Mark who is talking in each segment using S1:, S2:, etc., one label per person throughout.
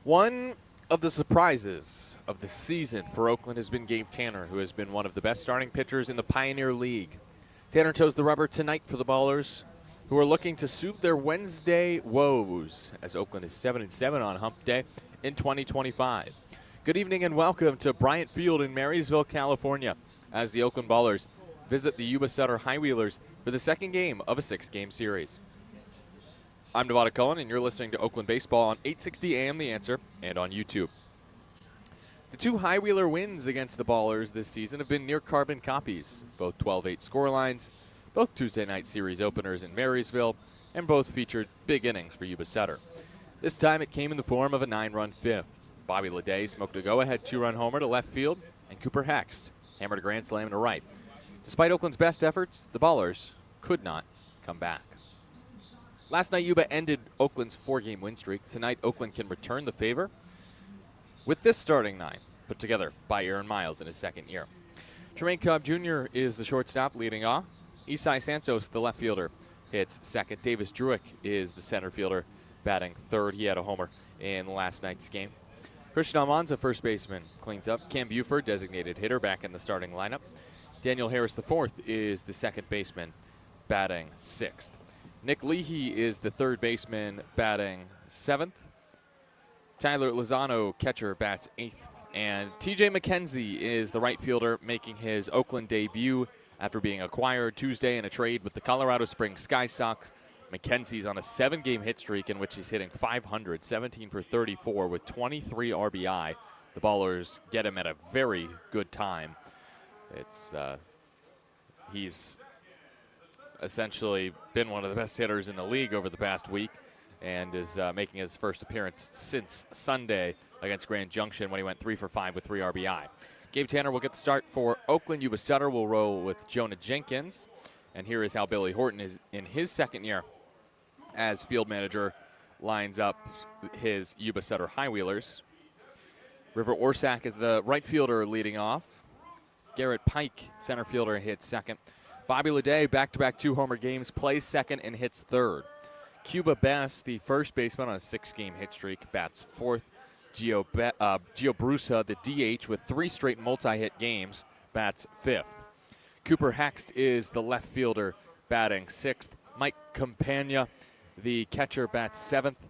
S1: One of the surprises of the season for Oakland has been Gabe Tanner, who has been one of the best starting pitchers in the Pioneer League. Tanner toes the rubber tonight for the Ballers, who are looking to soothe their Wednesday woes, as Oakland is 7-7 on Hump Day in 2025. Good evening and welcome to Bryant Field in Marysville, California, as the Oakland Ballers visit the Yuba Sutter High Wheelers for the second game of a 6-game series. I'm Nevada Cullen, and you're listening to Oakland Baseball on 860 AM The Answer and on YouTube. The two High-Wheeler wins against the Ballers this season have been near-carbon copies, both 12-8 scorelines, both Tuesday night series openers in Marysville, and both featured big innings for Yuba Sutter. This time it came in the form of a 9-run fifth. Bobby Leday smoked a go-ahead 2-run homer to left field, and Cooper Hext hammered a grand slam to right. Despite Oakland's best efforts, the Ballers could not come back. Last night, Yuba ended Oakland's 4-game win streak. Tonight, Oakland can return the favor with this starting nine, put together by Aaron Miles in his second year. Tremaine Cobb Jr. is the shortstop leading off. Isai Santos, the left fielder, hits second. Davis Druick is the center fielder, batting third. He had a homer in last night's game. Christian Almanza, first baseman, cleans up. Cam Buford, designated hitter, back in the starting lineup. Daniel Harris IV is the second baseman, batting sixth. Nick Leahy is the third baseman, batting seventh. Tyler Lozano, catcher, bats eighth. And TJ McKenzie is the right fielder, making his Oakland debut after being acquired Tuesday in a trade with the Colorado Springs Sky Sox. McKenzie's on a 7-game hit streak in which he's hitting .500, 17 for 34 with 23 RBI. The Ballers get him at a very good time. He's essentially been one of the best hitters in the league over the past week and is making his first appearance since Sunday against Grand Junction when he went 3 for 5 with 3 RBI. Gabe Tanner will get the start for Oakland. Yuba Sutter will roll with Jonah Jenkins. And here is how Billy Horton is in his second year as field manager lines up his Yuba Sutter High Wheelers. River Orsak is the right fielder leading off. Garrett Pike, center fielder, hits second. Bobby Leday, back-to-back 2-homer games, plays second and hits third. Cuba Best, the first baseman on a 6-game hit streak, bats fourth. Gio Brusa, the DH, with 3 straight multi-hit games, bats fifth. Cooper Hext is the left fielder, batting sixth. Mike Campagna, the catcher, bats seventh.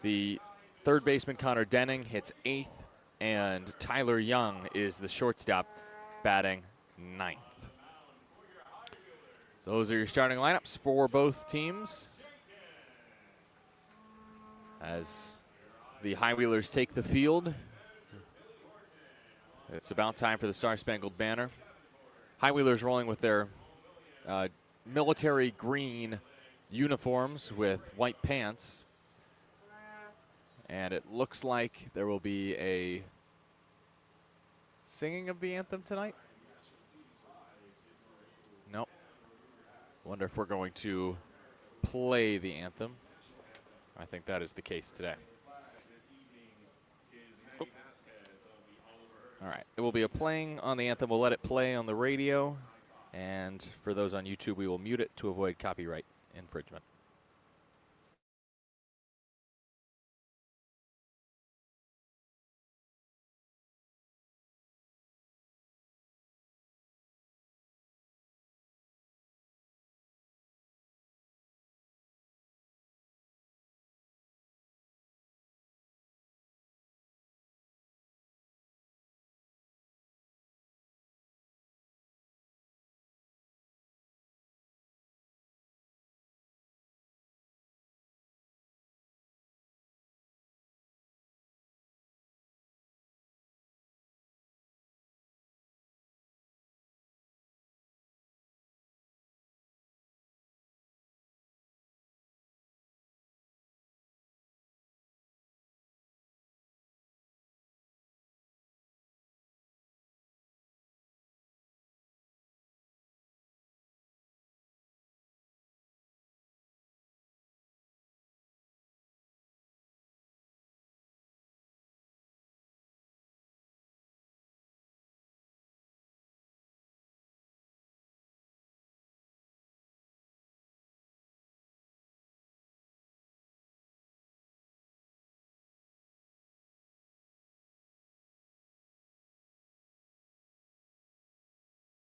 S1: The third baseman, Connor Denning, hits eighth. And Tyler Young is the shortstop, batting ninth. Those are your starting lineups for both teams as the High Wheelers take the field. It's about time for the Star-Spangled Banner. High Wheelers rolling with their military green uniforms with white pants. And it looks like there will be a singing of the anthem tonight. Nope. Wonder if we're going to play the anthem. I think that is the case today. Oh. All right, it will be a playing on the anthem. We'll let it play on the radio. And for those on YouTube, we will mute it to avoid copyright infringement.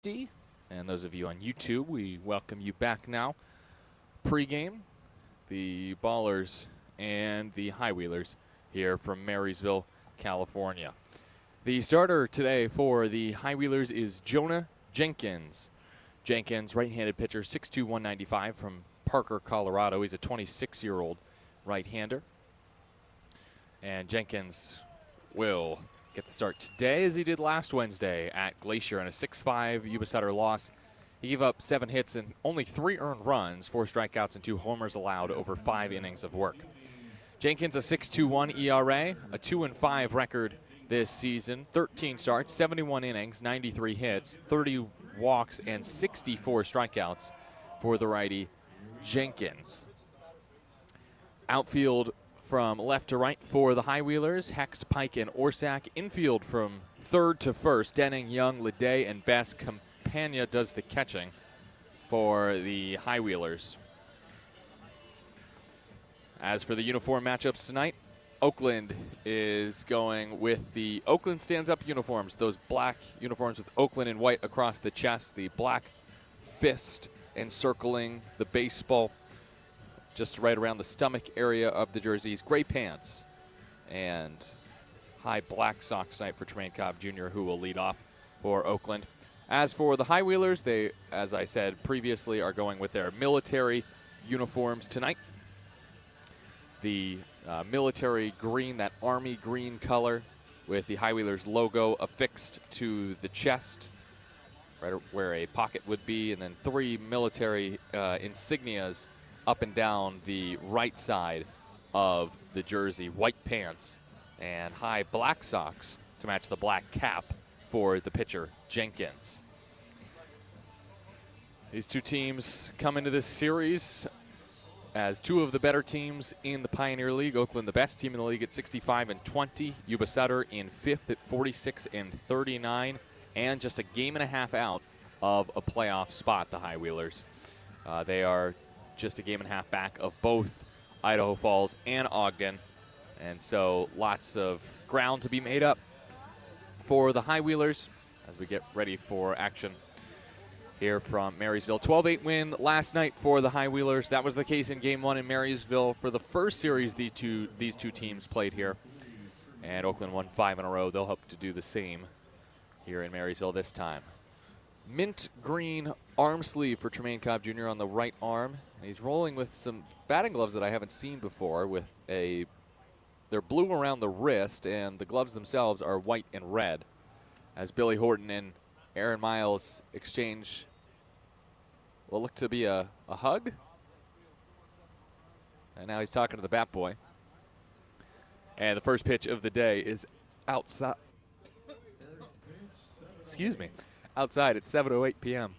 S1: And those of you on YouTube, we welcome you back now. Pre-game, the Ballers and the High Wheelers here from Marysville, California. The starter today for the High Wheelers is Jonah Jenkins. Jenkins, right-handed pitcher, 6'2", 195 from Parker, Colorado. He's a 26-year-old right-hander. And Jenkins will get the start today as he did last Wednesday at Glacier in a 6-5 Yuba Sutter loss. He gave up 7 hits and only 3 earned runs, 4 strikeouts and 2 homers allowed over 5 innings of work. Jenkins a 6.21 ERA, a 2-5 record this season, 13 starts, 71 innings, 93 hits, 30 walks, and 64 strikeouts for the righty Jenkins. Outfield from left to right for the High Wheelers, Hext, Pike, and Orsak. Infield from third to first, Denning, Young, Leday, and Best. Campagna does the catching for the High Wheelers. As for the uniform matchups tonight, Oakland is going with the Oakland stands-up uniforms, those black uniforms with Oakland in white across the chest, the black fist encircling the baseball just right around the stomach area of the jerseys, gray pants, and high black socks tonight for Tremaine Cobb Jr., who will lead off for Oakland. As for the High Wheelers, they, as I said previously, are going with their military uniforms tonight. The military green, that army green color, with the High Wheelers logo affixed to the chest, right where a pocket would be, and then 3 military insignias up and down the right side of the jersey. White pants and high black socks to match the black cap for the pitcher, Jenkins. These two teams come into this series as 2 of the better teams in the Pioneer League. Oakland, the best team in the league at 65-20. Yuba Sutter in 5th at 46-39, and just a game and a half out of a playoff spot, the High Wheelers. They are just a game and a half back of both Idaho Falls and Ogden, and so lots of ground to be made up for the High Wheelers as we get ready for action here from Marysville. 12-8 win last night for the High Wheelers. That was the case in Game 1 in Marysville for the first series these two teams played here. And Oakland won 5 in a row. They'll hope to do the same here in Marysville this time. Mint green arm sleeve for Tremaine Cobb Jr. on the right arm. And he's rolling with some batting gloves that I haven't seen before. They're blue around the wrist, and the gloves themselves are white and red. As Billy Horton and Aaron Miles exchange what looked to be a hug. And now he's talking to the bat boy. And the first pitch of the day is outside. Excuse me. Outside at 7:08 p.m.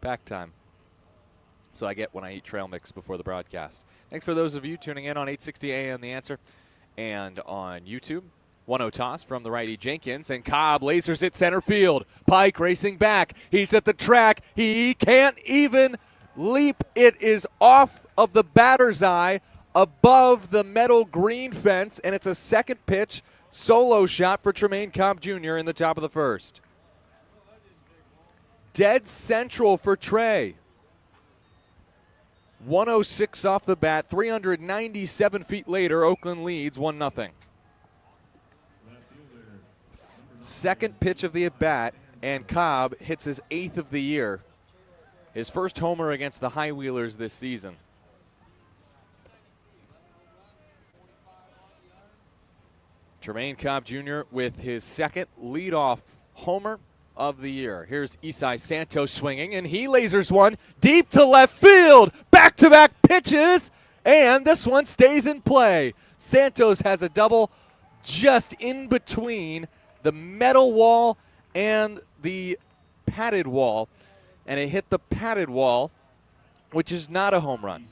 S1: Pack time. So I get when I eat trail mix before the broadcast. Thanks for those of you tuning in on 860 AM The Answer and on YouTube. 1-0 toss from the righty Jenkins, and Cobb lasers it center field. Pike racing back. He's at the track. He can't even leap. It is off of the batter's eye above the metal green fence, and it's a second pitch solo shot for Tremaine Cobb Jr. in the top of the first. Dead central for Trey. 106 off the bat, 397 feet later, Oakland leads 1-0. Second pitch of the at-bat, and Cobb hits his 8th of the year. His first homer against the High Wheelers this season. Tremaine Cobb Jr. with his second leadoff homer of the year. Here's Isai Santos swinging, and he lasers one deep to left field. Back-to-back pitches, and this one stays in play. Santos has a double just in between the metal wall and the padded wall, and it hit the padded wall, which is not a home run.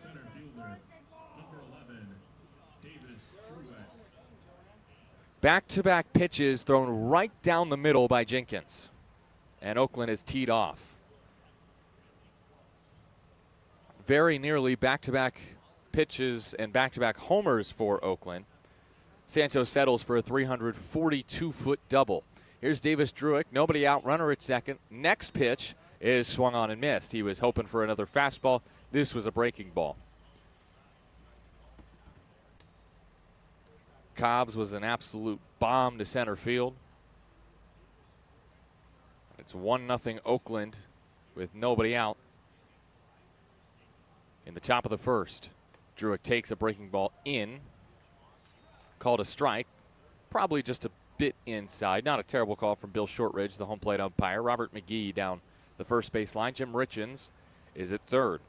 S1: Back-to-back pitches thrown right down the middle by Jenkins, and Oakland is teed off. Very nearly back-to-back pitches and back-to-back homers for Oakland. Santos settles for a 342-foot double. Here's Davis Druick. Nobody out, runner at second. Next pitch is swung on and missed. He was hoping for another fastball. This was a breaking ball. Cobbs was an absolute bomb to center field. It's 1-0 Oakland with nobody out. In the top of the first, Druick takes a breaking ball in. Called a strike. Probably just a bit inside. Not a terrible call from Bill Shortridge, the home plate umpire. Robert McGee down the first base line. Jim Richens is at third.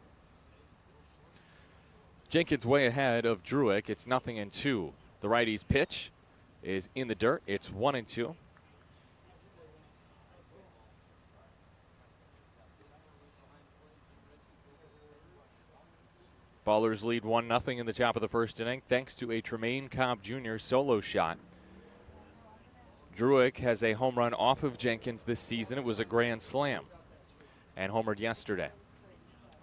S1: Jenkins way ahead of Druick. It's 0-2. The righty's pitch is in the dirt. It's 1-2. Ballers lead 1-0 in the top of the first inning thanks to a Tremaine Cobb Jr. solo shot. Druick has a home run off of Jenkins this season. It was a grand slam and homered yesterday.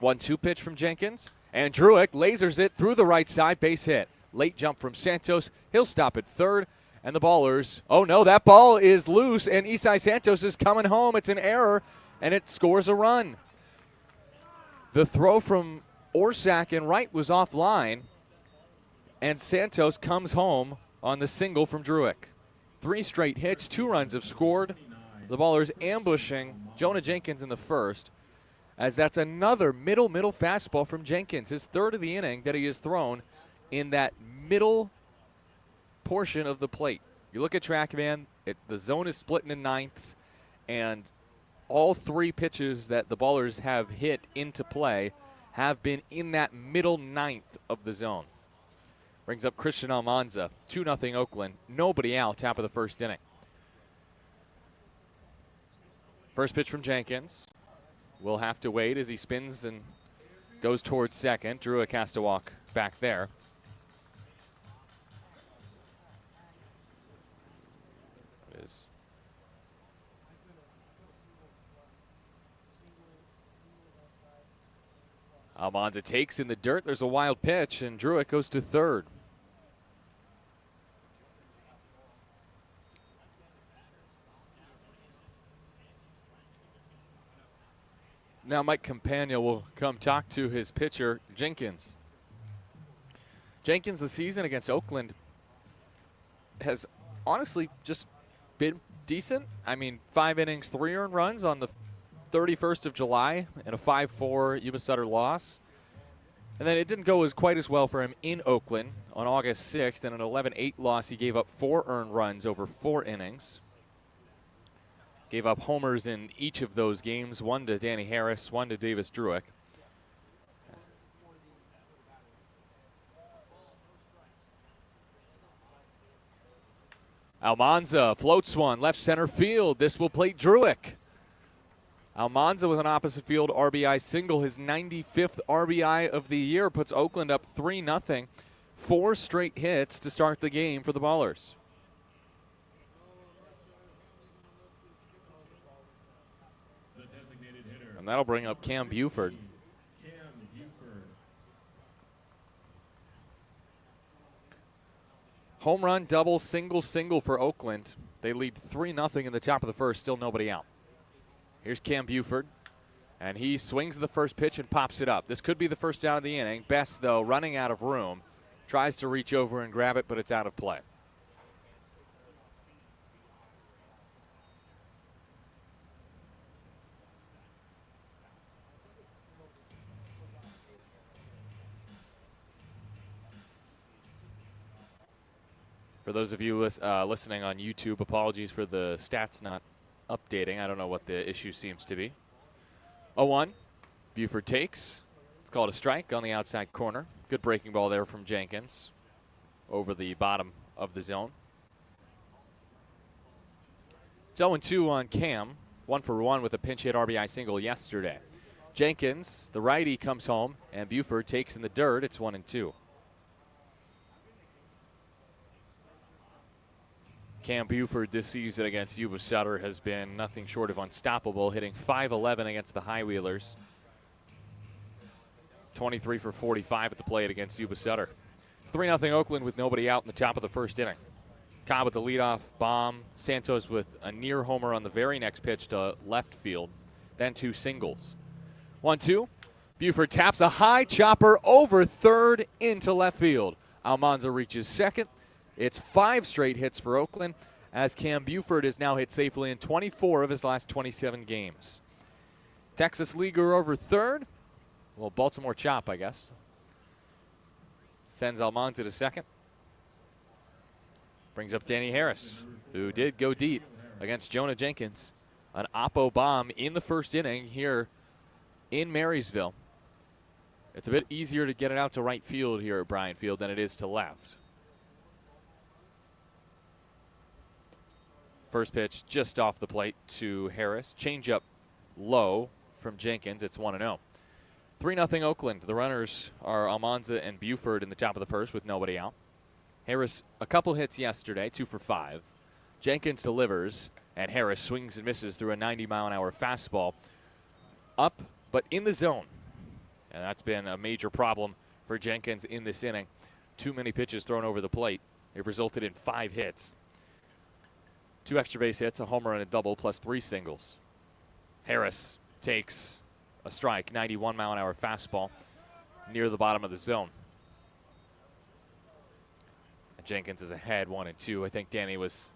S1: 1-2 pitch from Jenkins, and Druick lasers it through the right side, base hit. Late jump from Santos. He'll stop at third, and the Ballers, oh no, that ball is loose, and Isai Santos is coming home. It's an error, and it scores a run. The throw from Orsak and Wright was offline, and Santos comes home on the single from Druick. 3 straight hits, 2 runs have scored. The Ballers ambushing Jonah Jenkins in the first, as that's another middle fastball from Jenkins, his third of the inning that he has thrown in that middle portion of the plate. You look at TrackMan, the zone is split into ninths, and all 3 pitches that the Ballers have hit into play have been in that middle ninth of the zone. Brings up Christian Almanza, 2-0 Oakland. Nobody out, top of the first inning. First pitch from Jenkins. We'll have to wait as he spins and goes towards second. Druick has to walk back there. It is. Almanza takes in the dirt. There's a wild pitch, and Druick goes to third. Now Mike Campagna will come talk to his pitcher, Jenkins. Jenkins this season against Oakland has honestly just been decent. I mean, 5 innings, 3 earned runs on the 31st of July and a 5-4 Yuba Sutter loss. And then it didn't go quite as well for him in Oakland on August 6th. In an 11-8 loss, he gave up 4 earned runs over 4 innings. Gave up homers in each of those games, 1 to Danny Harris, 1 to Davis Druick. Almanza floats one, left center field. This will plate Druick. Almanza with an opposite field RBI single, his 95th RBI of the year, puts Oakland up 3-0. 4 straight hits to start the game for the Ballers. And that'll bring up Cam Buford. Home run, double, single for Oakland. They lead 3-0 in the top of the first, still nobody out. Here's Cam Buford, and he swings the first pitch and pops it up. This could be the first out of the inning. Best, though, running out of room, tries to reach over and grab it, but it's out of play. For those of you listening on YouTube, apologies for the stats not updating. I don't know what the issue seems to be. 0-1. Buford takes. It's called a strike on the outside corner. Good breaking ball there from Jenkins over the bottom of the zone. It's 0-2 on Cam. 1 for 1 with a pinch hit RBI single yesterday. Jenkins, the righty, comes home, and Buford takes in the dirt. It's 1-2. Cam Buford this season against Yuba Sutter has been nothing short of unstoppable, hitting .511 against the High Wheelers. 23 for 45 at the plate against Yuba Sutter. It's 3-0 Oakland with nobody out in the top of the first inning. Cobb with the leadoff bomb. Santos with a near homer on the very next pitch to left field. then 2 singles. 1-2. Buford taps a high chopper over third into left field. Almanza reaches second. It's 5 straight hits for Oakland, as Cam Buford has now hit safely in 24 of his last 27 games. Texas Leaguer over third. Well, Baltimore chop, I guess. Sends Almanza to second. Brings up Danny Harris, who did go deep against Jonah Jenkins. An oppo bomb in the first inning here in Marysville. It's a bit easier to get it out to right field here at Bryant Field than it is to left. First pitch just off the plate to Harris. Changeup low from Jenkins. It's 1-0. 3-0 Oakland. The runners are Almanza and Buford in the top of the first with nobody out. Harris, a couple hits yesterday, 2 for 5. Jenkins delivers, and Harris swings and misses through a 90-mile-an-hour fastball. Up, but in the zone. And that's been a major problem for Jenkins in this inning. Too many pitches thrown over the plate. It resulted in 5 hits. 2 extra base hits, a homer and a double, plus 3 singles. Harris takes a strike, 91-mile-an-hour fastball near the bottom of the zone. Jenkins is ahead 1-2. I think Danny was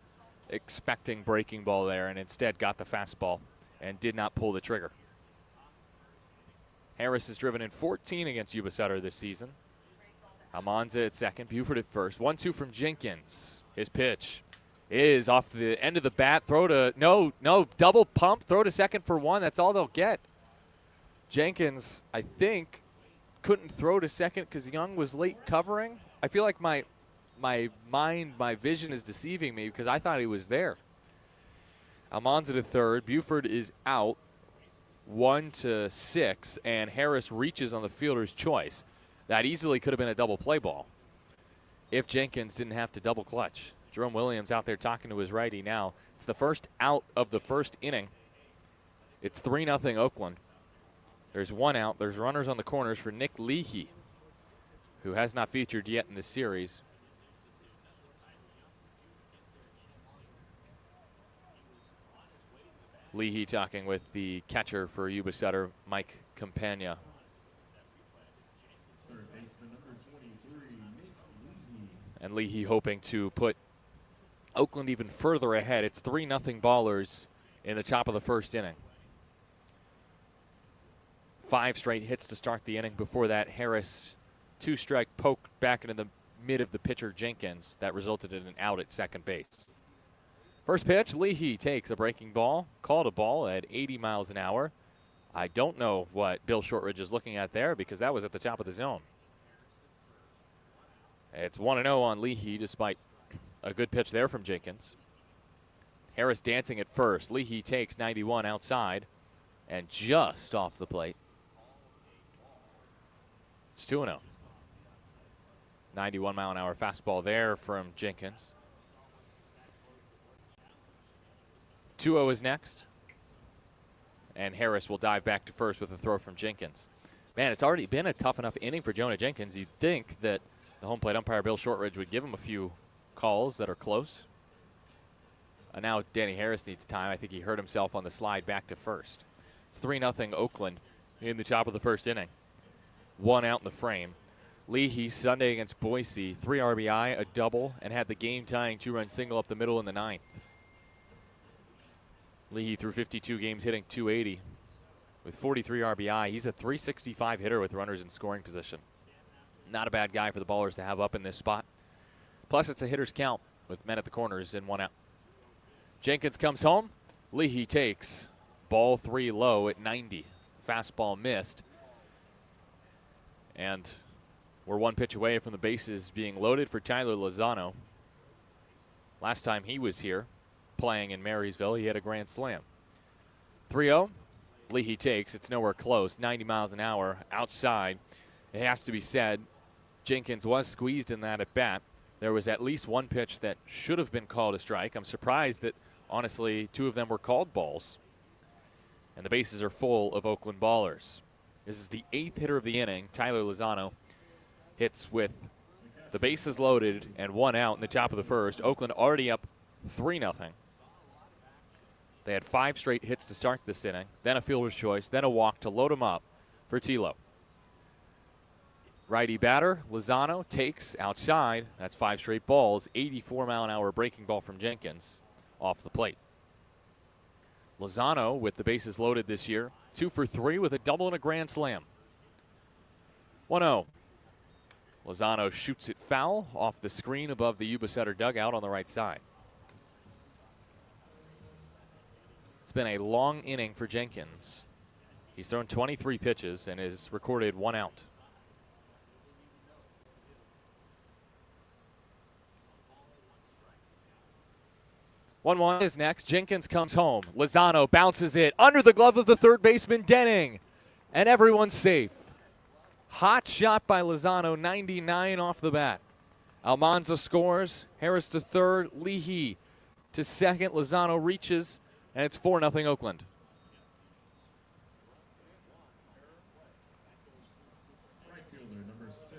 S1: expecting breaking ball there and instead got the fastball and did not pull the trigger. Harris has driven in 14 against Yuba Sutter this season. Almanza at second, Buford at first. 1-2 from Jenkins. His pitch is off the end of the bat. Throw to, no, double pump. Throw to second for 1. That's all they'll get. Jenkins, I think, couldn't throw to second because Young was late covering. I feel like my vision is deceiving me because I thought he was there. Almanza to third. Buford is out 1-6, and Harris reaches on the fielder's choice. That easily could have been a double play ball if Jenkins didn't have to double clutch. Jerome Williams out there talking to his righty now. It's the first out of the first inning. It's 3-0 Oakland. There's 1 out. There's runners on the corners for Nick Leahy, who has not featured yet in this series. Leahy talking with the catcher for Yuba Sutter, Mike Campagna. And Leahy hoping to put Oakland even further ahead. It's 3-0 Ballers in the top of the first inning. 5 straight hits to start the inning. Before that, Harris, 2-strike poke back into the mid of the pitcher Jenkins. That resulted in an out at second base. First pitch, Leahy takes a breaking ball, called a ball at 80 miles an hour. I don't know what Bill Shortridge is looking at there because that was at the top of the zone. It's 1-0 on Leahy despite a good pitch there from Jenkins. Harris dancing at first. Leahy takes 91 outside and just off the plate. It's 2-0. 91-mile-an-hour fastball there from Jenkins. 2-0 is next. And Harris will dive back to first with a throw from Jenkins. Man, it's already been a tough enough inning for Jonah Jenkins. You'd think that the home plate umpire, Bill Shortridge, would give him a few calls that are close. And now Danny Harris needs time. I think he hurt himself on the slide back to first. It's 3-0 Oakland in the top of the first inning. 1 out in the frame. Leahy Sunday against Boise, 3 RBI, a double, and had the game-tying 2-run single up the middle in the 9th. Leahy through 52 games hitting .280 with 43 RBI. He's a .365 hitter with runners in scoring position. Not a bad guy for the Ballers to have up in this spot. Plus, it's a hitter's count with men at the corners and 1 out. Jenkins comes home. Leahy takes ball 3 low at 90. Fastball missed. And we're 1 pitch away from the bases being loaded for Tyler Lozano. Last time he was here playing in Marysville, he had a grand slam. 3-0. Leahy takes. It's nowhere close. 90 miles an hour outside. It has to be said, Jenkins was squeezed in that at bat. There was at least 1 pitch that should have been called a strike. I'm surprised that, honestly, 2 of them were called balls. And the bases are full of Oakland Ballers. This is the 8th hitter of the inning. Tyler Lozano hits with the bases loaded and 1 out in the top of the first. Oakland already up 3-0. They had 5 straight hits to start this inning, then a fielder's choice, then a walk to load them up for Tilo. Righty batter, Lozano takes outside. That's 5 straight balls. 84-mile-an-hour breaking ball from Jenkins off the plate. Lozano with the bases loaded this year. 2 for 3 with a double and a grand slam. 1-0. Lozano shoots it foul off the screen above the Yuba Sutter dugout on the right side. It's been a long inning for Jenkins. He's thrown 23 pitches and has recorded 1 out. 1-1 is next. Jenkins comes home. Lozano bounces it under the glove of the third baseman, Denning. And everyone's safe. Hot shot by Lozano, 99 off the bat. Almanza scores. Harris to third. Leahy to second. Lozano reaches, and it's 4-0 Oakland.
S2: Right fielder number 6,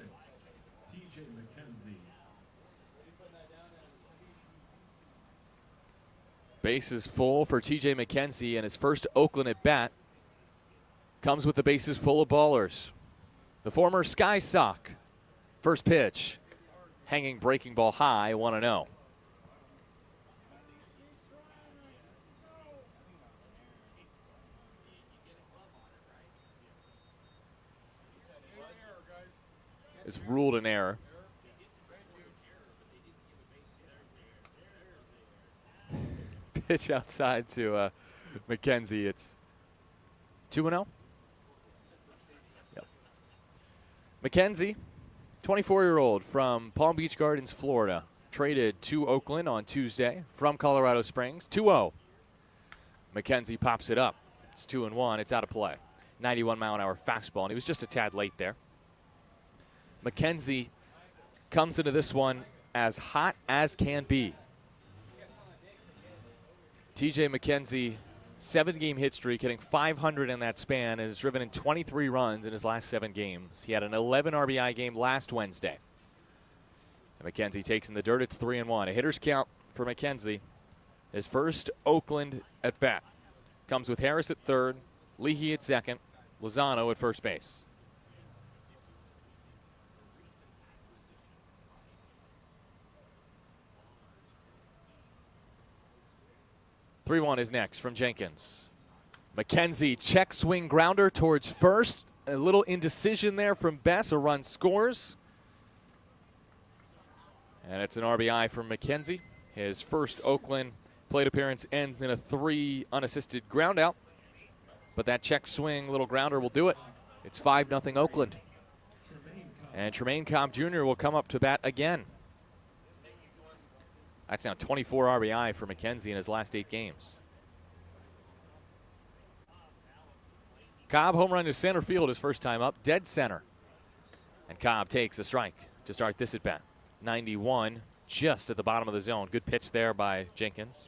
S2: TJ McKenzie.
S1: Bases full for TJ McKenzie, and his first Oakland at bat comes with the bases full of ballers. The former Sky Sock. First pitch. Hanging breaking ball high, 1-0. It's ruled an error. Pitch outside to McKenzie. It's 2-0. Yep. McKenzie, 24-year-old from Palm Beach Gardens, Florida, traded to Oakland on Tuesday from Colorado Springs. 2-0. McKenzie pops it up. It's 2-1. It's out of play. 91-mile-an-hour fastball, and he was just a tad late there. McKenzie comes into this one as hot as can be. TJ McKenzie, 7-game hit streak, hitting 500 in that span, and has driven in 23 runs in his last 7 games. He had an 11 RBI game last Wednesday. And McKenzie takes in the dirt. It's 3-1. A hitter's count for McKenzie. His first Oakland at bat. Comes with Harris at third, Leahy at second, Lozano at first base. (3-1) is next from Jenkins. McKenzie check swing grounder towards first. A little indecision there from Bess. A run scores. And it's an RBI from McKenzie. His first Oakland plate appearance ends in a 3 unassisted ground out. But that check swing little grounder will do it. It's 5-0 Oakland. And Tremaine Cobb Jr. will come up to bat again. That's now 24 RBI for McKenzie in his last 8 games. Cobb home run to center field his first time up, dead center. And Cobb takes a strike to start this at bat. 91, just at the bottom of the zone. Good pitch there by Jenkins.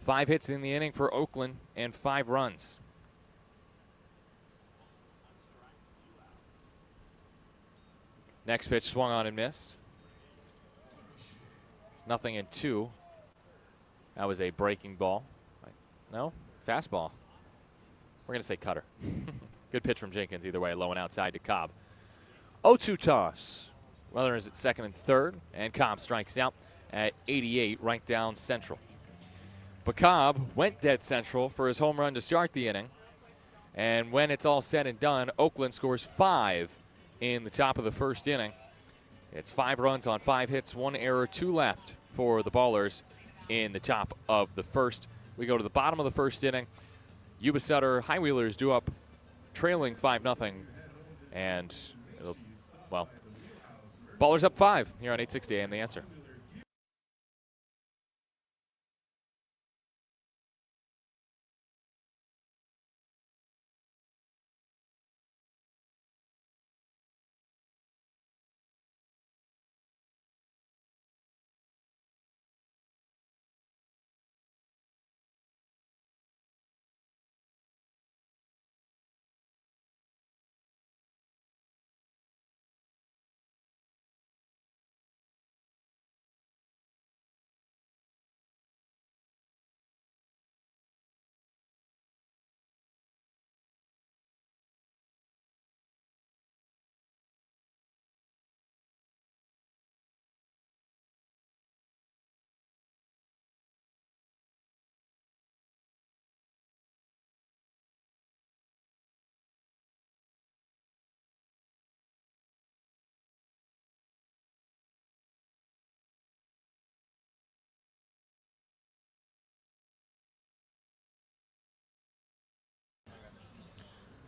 S1: 5 hits in the inning for Oakland and 5 runs. Next pitch swung on and missed. It's 0-2. That was a breaking ball. No, fastball. We're going to say cutter. Good pitch from Jenkins either way, low and outside to Cobb. 0-2 toss. Weather is at second and third, and Cobb strikes out at 88, right down central. But Cobb went dead central for his home run to start the inning. And when it's all said and done, Oakland scores 5 in the top of the first inning. It's 5 runs on 5 hits, 1 error, 2 left for the Ballers in the top of the first. We go to the bottom of the first inning. Yuba Sutter High Wheelers due up, trailing 5-0. And, well, Ballers up 5 here on 860 AM The Answer.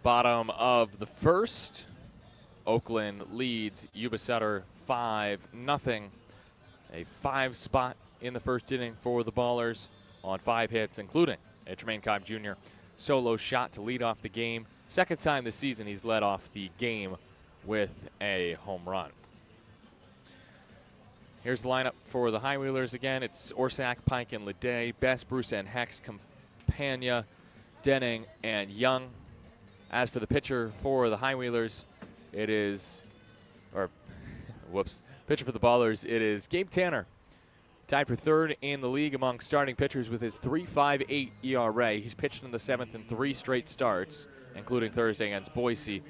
S1: Bottom of the first, Oakland leads Yuba Sutter 5-0. A 5 spot in the first inning for the Ballers on 5 hits, including a Tremaine Cobb Jr. solo shot to lead off the game. Second time this season he's led off the game with a home run. Here's the lineup for the High Wheelers again. It's Orsak, Pike, and Leday, Best, Bruce, and Hex, Campagna, Denning, and Young. As for the pitcher for the High Wheelers, it is, pitcher for the Ballers, it is Gabe Tanner. Tied for third in the league among starting pitchers with his 3.58 ERA. He's pitched in the 7th in 3 straight starts, including Thursday against Boise.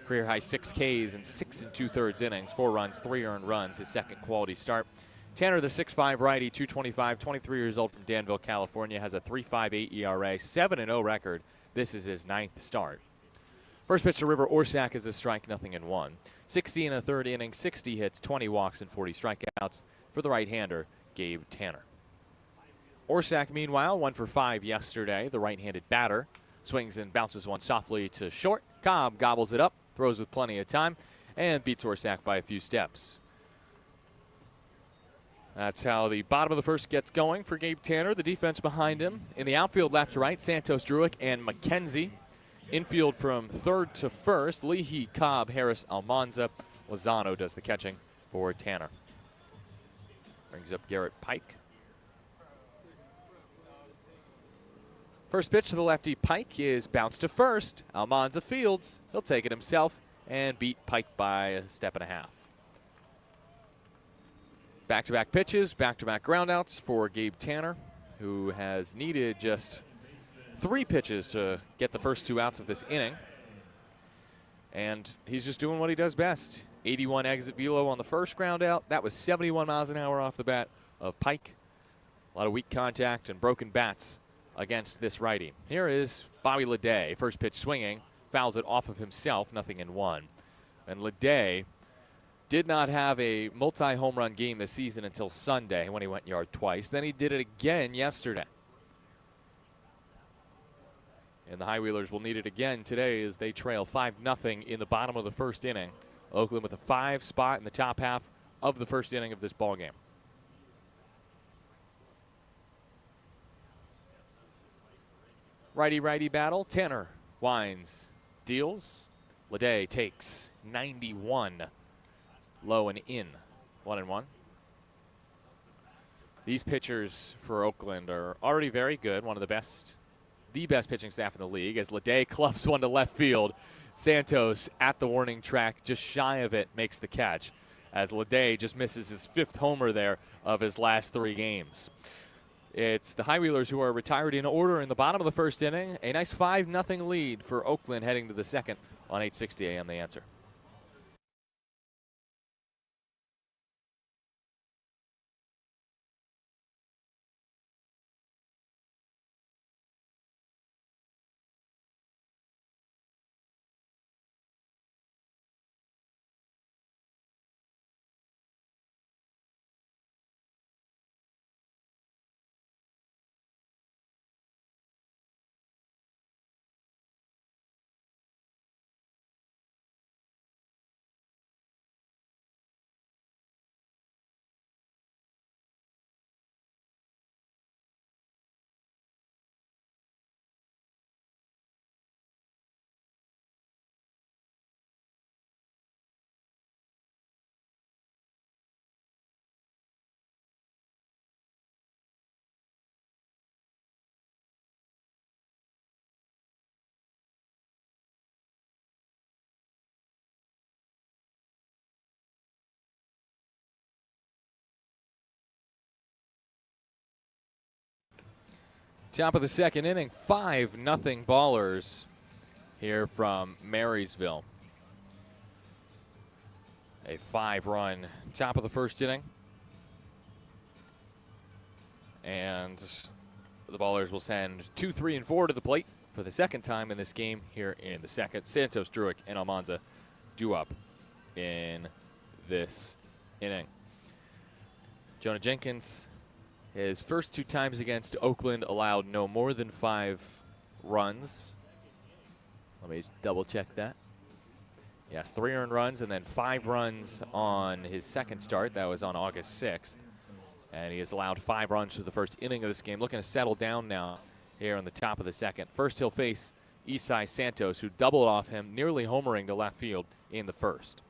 S1: Career high 6 Ks in 6 2/3 innings, 4 runs, 3 earned runs, his second quality start. Tanner, the 6'5 righty, 225, 23 years old from Danville, California, has a 3.58 ERA, 7-0 record. This is his 9th start. First pitch to River Orsak is a strike, 0-1. 60 in a third inning, 60 hits, 20 walks, and 40 strikeouts for the right-hander, Gabe Tanner. Orsak, meanwhile, 1 for 5 yesterday. The right-handed batter swings and bounces one softly to short. Cobb gobbles it up, throws with plenty of time, and beats Orsak by a few steps. That's how the bottom of the first gets going for Gabe Tanner. The defense behind him. In the outfield, left to right, Santos, Druick, and McKenzie. Infield from third to first, Leahy, Cobb, Harris, Almanza. Lozano does the catching for Tanner. Brings up Garrett Pike. First pitch to the lefty Pike is bounced to first. Almanza fields. He'll take it himself and beat Pike by a step and a half. Back-to-back pitches, back-to-back groundouts for Gabe Tanner, who has needed just 3 pitches to get the first 2 outs of this inning. And he's just doing what he does best. 81 exit velo on the first groundout. That was 71 miles an hour off the bat of Pike. A lot of weak contact and broken bats against this righty. Here is Bobby Leday. First pitch swinging, fouls it off of himself, 0-1. And Leday did not have a multi-home run game this season until Sunday when he went yard twice. Then he did it again yesterday. And the High Wheelers will need it again today as they trail 5-0 in the bottom of the first inning. Oakland with a 5 spot in the top half of the first inning of this ball game. Righty-righty battle. Tanner winds, deals. Leday takes 91. Low and in. 1-1. These pitchers for Oakland are already very good. One of the best pitching staff in the league, as Leday clubs one to left field. Santos at the warning track, just shy of it, makes the catch, as Leday just misses his 5th homer there of his last 3 games. It's the High Wheelers who are retired in order in the bottom of the first inning. A nice 5-0 lead for Oakland heading to the second on 8:60 a.m. The Answer. Top of the second inning, 5-0 Ballers here from Marysville. A 5-run top of the first inning. And the Ballers will send 2, 3, and 4 to the plate for the second time in this game here in the second. Santos, Druick, and Almanza due up in this inning. Jonah Jenkins, his first 2 times against Oakland, allowed no more than 5 runs. Let me double check that. Yes, 3 earned runs and then 5 runs on his second start. That was on August 6th. And he has allowed 5 runs through the first inning of this game. Looking to settle down now here on the top of the second. First, he'll face Isai Santos, who doubled off him, nearly homering to left field in the first.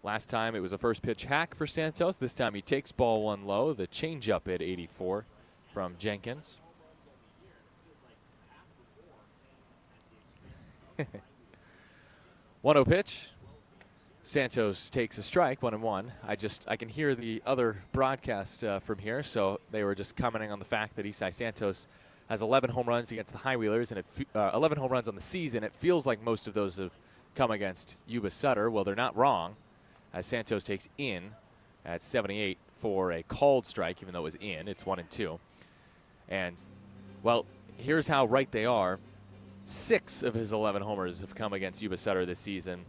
S1: Last time it was a first pitch hack for Santos. This time he takes ball 1 low. The changeup at 84 from Jenkins. 1-0 pitch. Santos takes a strike, 1-1. I can hear the other broadcast from here, so they were just commenting on the fact that Isai Santos has 11 home runs against the High Wheelers and 11 home runs on the season. It feels like most of those have come against Yuba Sutter. Well, they're not wrong, as Santos takes in at 78 for a called strike, even though it was in. It's 1-2. And, well, here's how right they are. 6 of his 11 homers have come against Yuba Sutter this season.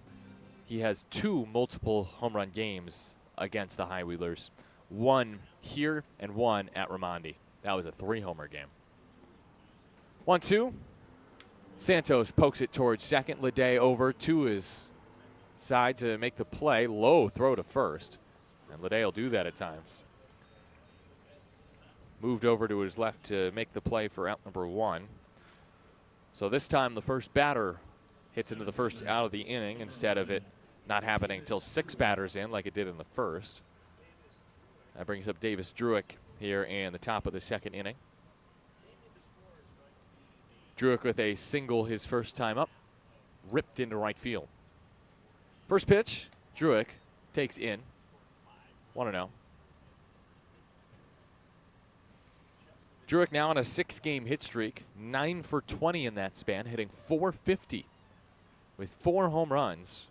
S1: He has 2 multiple home run games against the High Wheelers. 1 here and 1 at Raimondi. That was a 3-homer game. 1-2. Santos pokes it towards second. Leday over to his side to make the play. Low throw to first. And Leday will do that at times. Moved over to his left to make the play for out number 1. So this time the first batter hits into the first out of the inning instead of it not happening until 6 batters in like it did in the first. That brings up Davis Druick here in the top of the second inning. Druick with a single his first time up, ripped into right field. First pitch, Druick takes in, 1-0. Druick now on a 6-game hit streak, 9 for 20 in that span, hitting .450 with 4 home runs,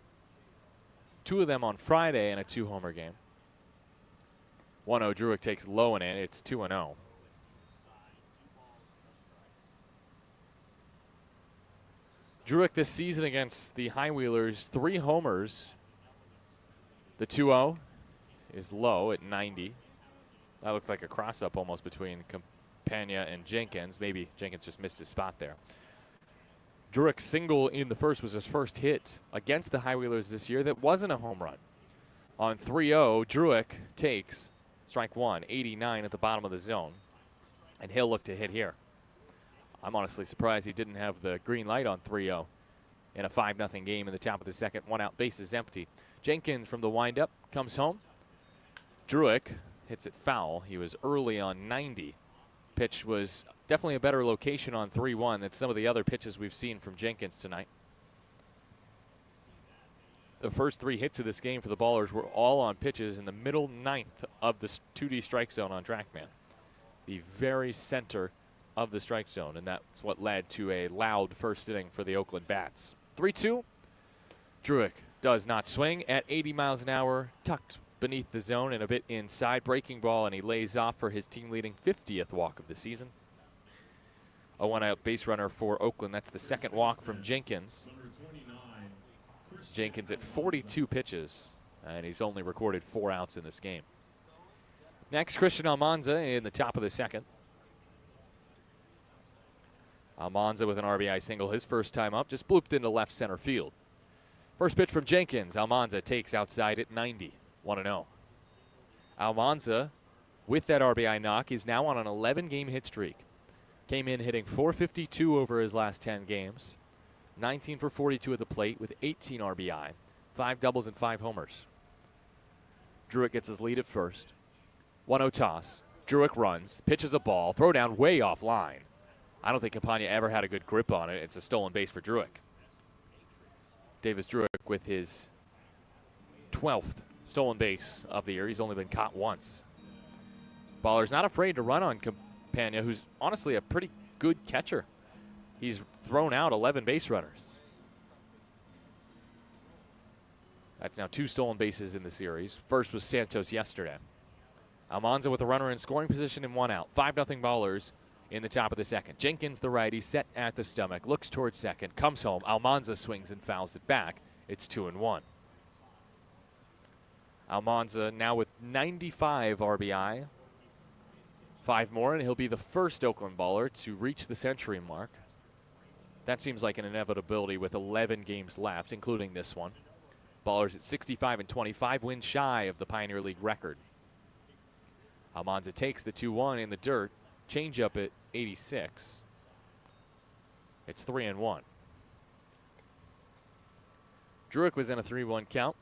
S1: 2 of them on Friday in a 2-homer game. 1-0, Druick takes low and in, it's 2-0. Druick this season against the High Wheelers, 3 homers. The 2-0 is low at 90. That looked like a cross-up almost between Campagna and Jenkins. Maybe Jenkins just missed his spot there. Druick's single in the first was his first hit against the High Wheelers this year that wasn't a home run. On 3-0, Druick takes strike 1, 89 at the bottom of the zone. And he'll look to hit here. I'm honestly surprised he didn't have the green light on 3-0 in a 5-0 game in the top of the second. 1 out, base is empty. Jenkins from the windup comes home. Druick hits it foul. He was early on 90. Pitch was definitely a better location on 3-1 than some of the other pitches we've seen from Jenkins tonight. The first 3 hits of this game for the Ballers were all on pitches in the middle 9th of the 2D strike zone on TrackMan. The very center of the strike zone, and that's what led to a loud first inning for the Oakland Bats. 3-2. Druick does not swing at 80 miles an hour, tucked beneath the zone and a bit inside. Breaking ball, and he lays off for his team-leading 50th walk of the season. A 1-out base runner for Oakland. That's the second walk from Jenkins. Jenkins at 42 pitches, and he's only recorded 4 outs in this game. Next, Christian Almanza in the top of the second. Almanza with an RBI single his first time up, just blooped into left center field. First pitch from Jenkins. Almanza takes outside at 90, 1-0. Almanza, with that RBI knock, is now on an 11-game hit streak. Came in hitting .452 over his last 10 games. 19 for 42 at the plate with 18 RBI, 5 doubles and 5 homers. Druick gets his lead at first. 1-0 toss. Druick runs, pitches a ball, throw down way offline. I don't think Campagna ever had a good grip on it. It's a stolen base for Druick. Davis Druick with his 12th stolen base of the year. He's only been caught once. Baller's not afraid to run on Campagna, who's honestly a pretty good catcher. He's thrown out 11 base runners. That's now 2 stolen bases in the series. First was Santos yesterday. Almanza with a runner in scoring position and 1 out. 5-0 Ballers in the top of the second. Jenkins, the righty, set at the stomach, looks towards second, comes home. Almanza swings and fouls it back. It's 2-1. Almanza now with 95 RBI. 5 more, and he'll be the first Oakland Baller to reach the century mark. That seems like an inevitability with 11 games left, including this one. Ballers at 65-25, wins shy of the Pioneer League record. Almanza takes the 2-1 in the dirt. Changeup at 86. It's 3-1. Druick was in a 3-1 count.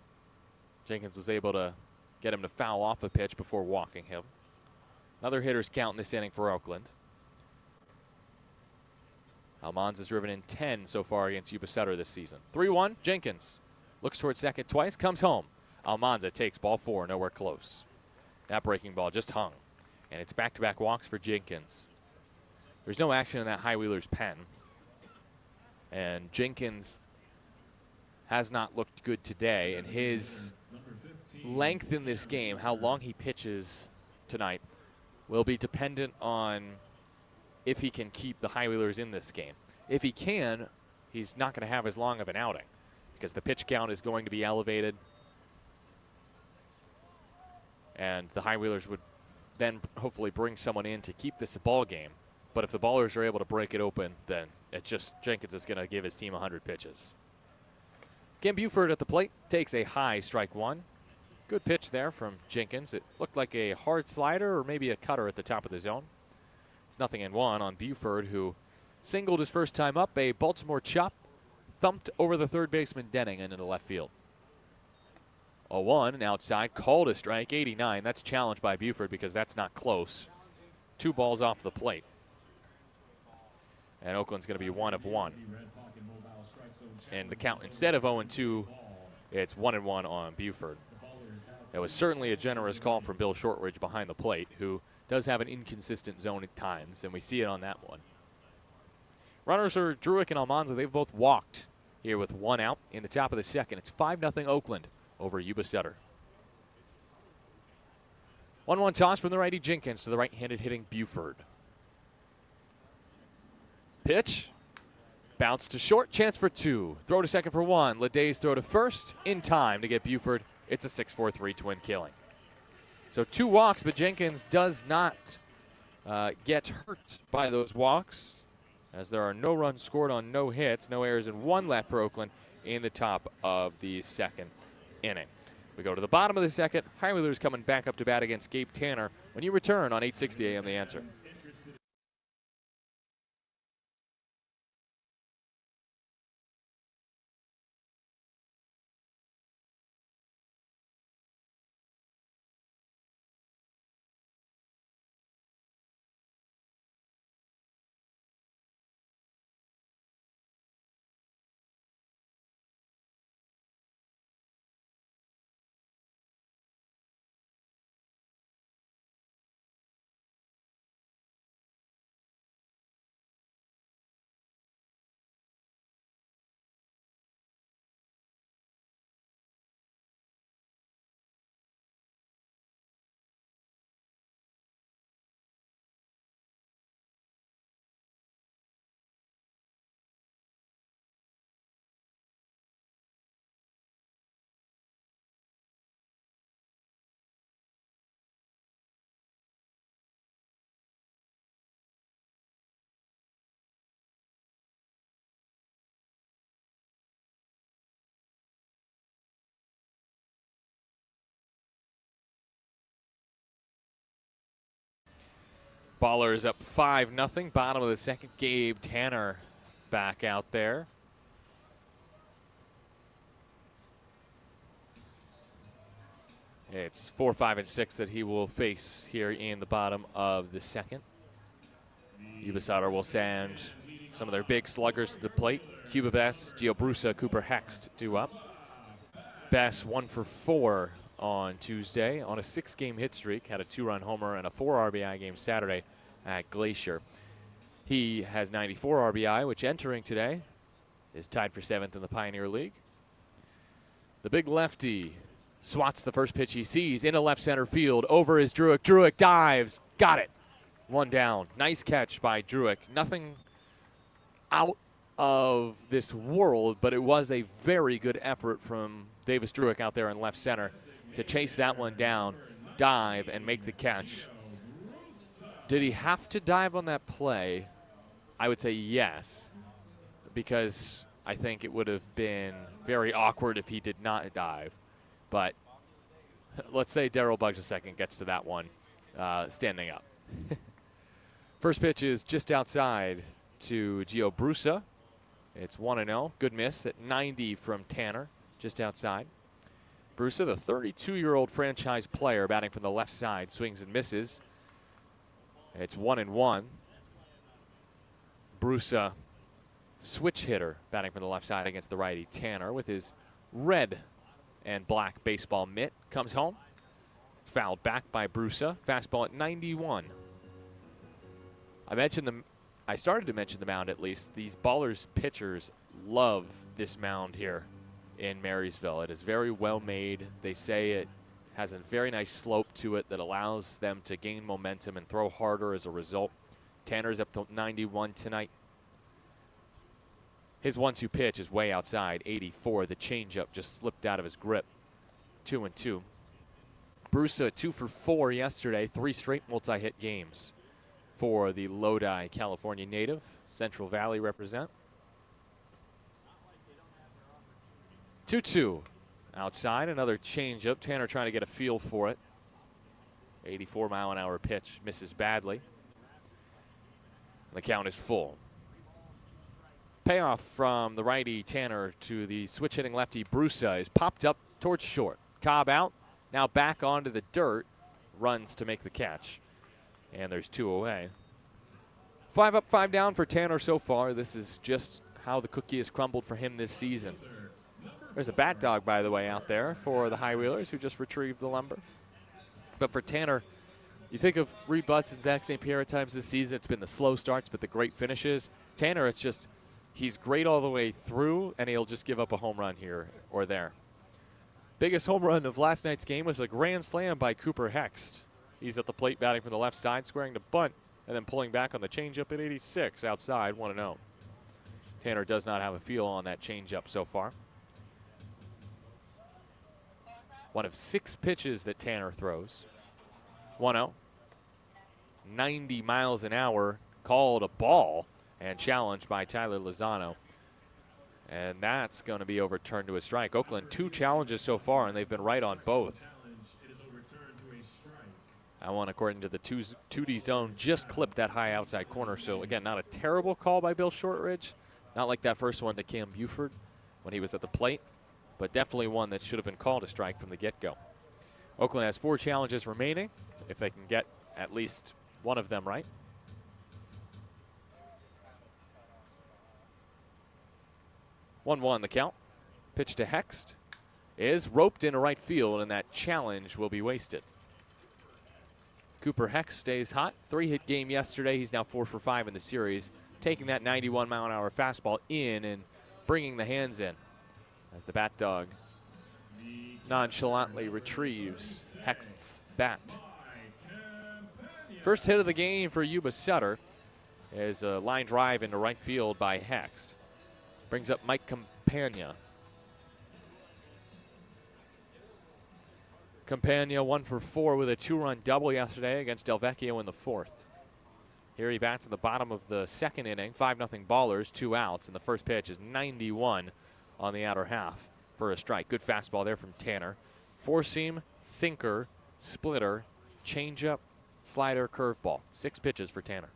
S1: Jenkins was able to get him to foul off a pitch before walking him. Another hitter's count in this inning for Oakland. Almanza's driven in 10 so far against Yuba Sutter this season. 3-1, Jenkins looks towards second twice, comes home. Almanza takes ball 4, nowhere close. That breaking ball just hung. And it's back-to-back walks for Jenkins. There's no action in that high wheeler's pen. And Jenkins has not looked good today. And his length in this game, how long he pitches tonight, will be dependent on if he can keep the high wheelers in this game. If he can, he's not going to have as long of an outing because the pitch count is going to be elevated. And the high wheelers would then hopefully bring someone in to keep this a ball game. But if the ballers are able to break it open, then it's just Jenkins is going to give his team 100 pitches. Cam Buford at the plate takes a high strike 1. Good pitch there from Jenkins. It looked like a hard slider or maybe a cutter at the top of the zone. It's 0-1 on Buford, who singled his first time up. A Baltimore chop thumped over the third baseman Denning and into left field. 0-1, and outside, called a strike, 89. That's challenged by Buford because that's not close. 2 balls off the plate. And Oakland's going to be 1 of 1. And the count, instead of 0-2, it's 1-1 on Buford. It was certainly a generous call from Bill Shortridge behind the plate, who does have an inconsistent zone at times, and we see it on that one. Runners are Druick and Almanza. They've both walked here with 1 out in the top of the second. It's 5-0 Oakland over Yuba Sutter. 1-1 toss from the righty Jenkins to the right-handed hitting Buford. Pitch. Bounce to short. Chance for 2. Throw to second for 1. Leday's throw to first in time to get Buford. It's a 6-4-3 twin killing. So 2 walks, but Jenkins does not get hurt by those walks, as there are no runs scored on no hits, no errors, and 1 left for Oakland in the top of the second inning. We go to the bottom of the second. High Wheelers coming back up to bat against Gabe Tanner when you return on 860 AM The Answer. Ballers up 5-0. Bottom of the second. Gabe Tanner back out there. It's 4, 5, and 6 that he will face here in the bottom of the second. Yuba Sutter will send some of their big sluggers to the plate. Cuba Bess, Gio Brusa, Cooper Hext due up. Bess 1 for 4 on Tuesday on a 6-game hit streak. Had a 2-run homer and a 4 RBI game Saturday at Glacier. He has 94 RBI, which entering today is tied for 7th in the Pioneer League. The big lefty swats the first pitch he sees into left center field. Over is Druick. Druick dives. Got it. 1 down. Nice catch by Druick. Nothing out of this world, but it was a very good effort from Davis Druick out there in left center to chase that one down, dive, and make the catch. Did he have to dive on that play? I would say yes, because I think it would have been very awkward if he did not dive. But let's say Daryl Bugs II gets to that one standing up. First pitch is just outside to Gio Brusa. It's 1-0. Good miss at 90 from Tanner, just outside. Brusa, the 32-year-old franchise player, batting from the left side, swings and misses. It's 1-1. Brusa, switch hitter, batting from the left side against the righty Tanner with his red and black baseball mitt, comes home. It's fouled back by Brusa. Fastball at 91. I started to mention the mound at least. These Ballers pitchers love this mound here in Marysville. It is very well made. They say it has a very nice slope to it that allows them to gain momentum and throw harder as a result. Tanner's up to 91 tonight. His 1-2 pitch is way outside, 84. The changeup just slipped out of his grip. 2-2. Brusa 2 for 4 yesterday, 3 straight multi-hit games for the Lodi, California native. Central Valley represent. 2-2. Outside, another changeup. Tanner trying to get a feel for it. 84-mile-an-hour pitch, misses badly. The count is full. Payoff from the righty Tanner to the switch-hitting lefty Brusa is popped up towards short. Cobb out, now back onto the dirt, runs to make the catch. And there's 2 away. 5 up, 5 down for Tanner so far. This is just how the cookie has crumbled for him this season. There's a bat dog, by the way, out there for the High Wheelers who just retrieved the lumber. But for Tanner, you think of Reed Butts and Zach St. Pierre at times this season. It's been the slow starts, but the great finishes. Tanner, it's just he's great all the way through, and he'll just give up a home run here or there. Biggest home run of last night's game was a grand slam by Cooper Hext. He's at the plate batting from the left side, squaring to bunt, and then pulling back on the changeup at 86 outside, 1-0. Tanner does not have a feel on that changeup so far. One of 6 pitches that Tanner throws. 1-0. 90 miles an hour, called a ball and challenged by Tyler Lozano. And that's going to be overturned to a strike. Oakland 2 challenges so far, and they've been right on both. That one, according to the 2D zone, just clipped that high outside corner. So, again, not a terrible call by Bill Shortridge. Not like that first one to Cam Buford when he was at the plate, but definitely one that should have been called a strike from the get-go. Oakland has 4 challenges remaining, if they can get at least one of them right. 1-1 the count. Pitch to Hext is roped into right field, and that challenge will be wasted. Cooper Hext stays hot. 3-hit game yesterday. He's now 4 for 5 in the series, taking that 91-mile-an-hour fastball in and bringing the hands in as the bat dog nonchalantly retrieves Hext's bat. First hit of the game for Yuba Sutter is a line drive into right field by Hext. Brings up Mike Campagna. Campagna 1 for 4 with a 2-run double yesterday against Del Vecchio in the 4th. Here he bats in the bottom of the 2nd inning. 5-0 Ballers, 2 outs, and the first pitch is 91 on the outer half for a strike. Good fastball there from Tanner. 4-seam, sinker, splitter, changeup, slider, curveball. 6 pitches for Tanner.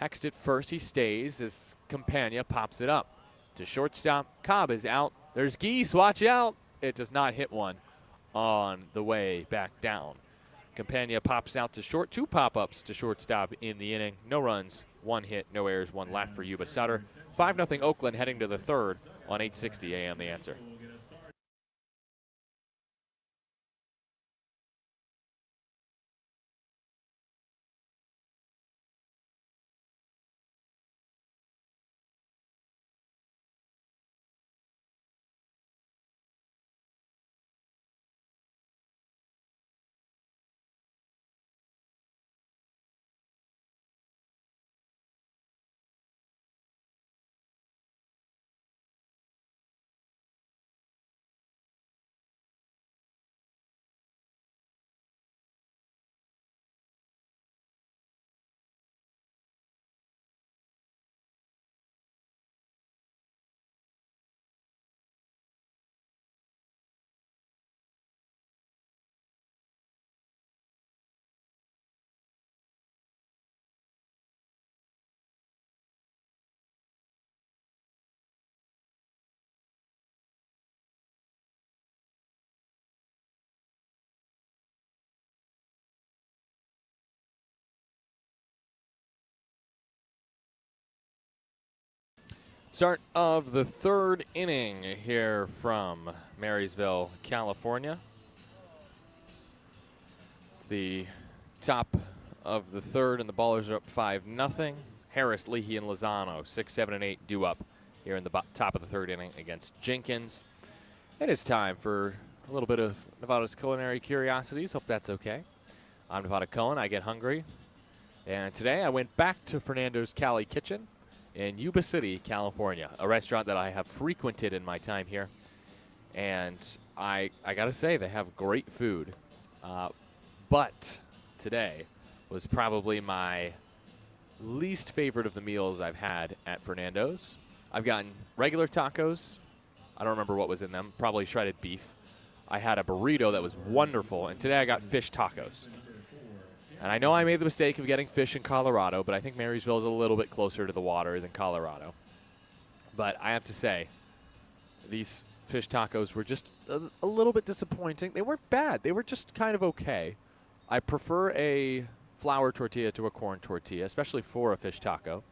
S1: Hext at first, he stays as Campagna pops it up. To shortstop, Cobb is out. There's Geese, watch out. It does not hit one on the way back down. Campagna pops out to short. 2 pop-ups to shortstop in the inning. No runs, 1 hit, no errors, 1 left for Yuba Sutter. 5-0 Oakland heading to the 3rd on 860 AM The Answer. Start of the third inning here from Marysville, California. It's the top of the third, and the Ballers are up 5-0. Harris, Leahy, and Lozano, 6, 7, and 8 due up here in the top of the third inning against Jenkins. It is time for a little bit of Nevada's culinary curiosities. Hope that's okay. I'm Nevada Cohen. I get hungry. And today I went back to Fernando's Cali Kitchen in Yuba City, California, a restaurant that I have frequented in my time here. And I got to say, they have great food. But today was probably my least favorite of the meals I've had at Fernando's. I've gotten regular tacos. I don't remember what was in them. Probably shredded beef. I had a burrito that was wonderful, and today I got fish tacos. And I know I made the mistake of getting fish in Colorado, but I think Marysville is a little bit closer to the water than Colorado. But I have to say, these fish tacos were just a little bit disappointing. They weren't bad. They were just kind of okay. I prefer a flour tortilla to a corn tortilla, especially for a fish taco.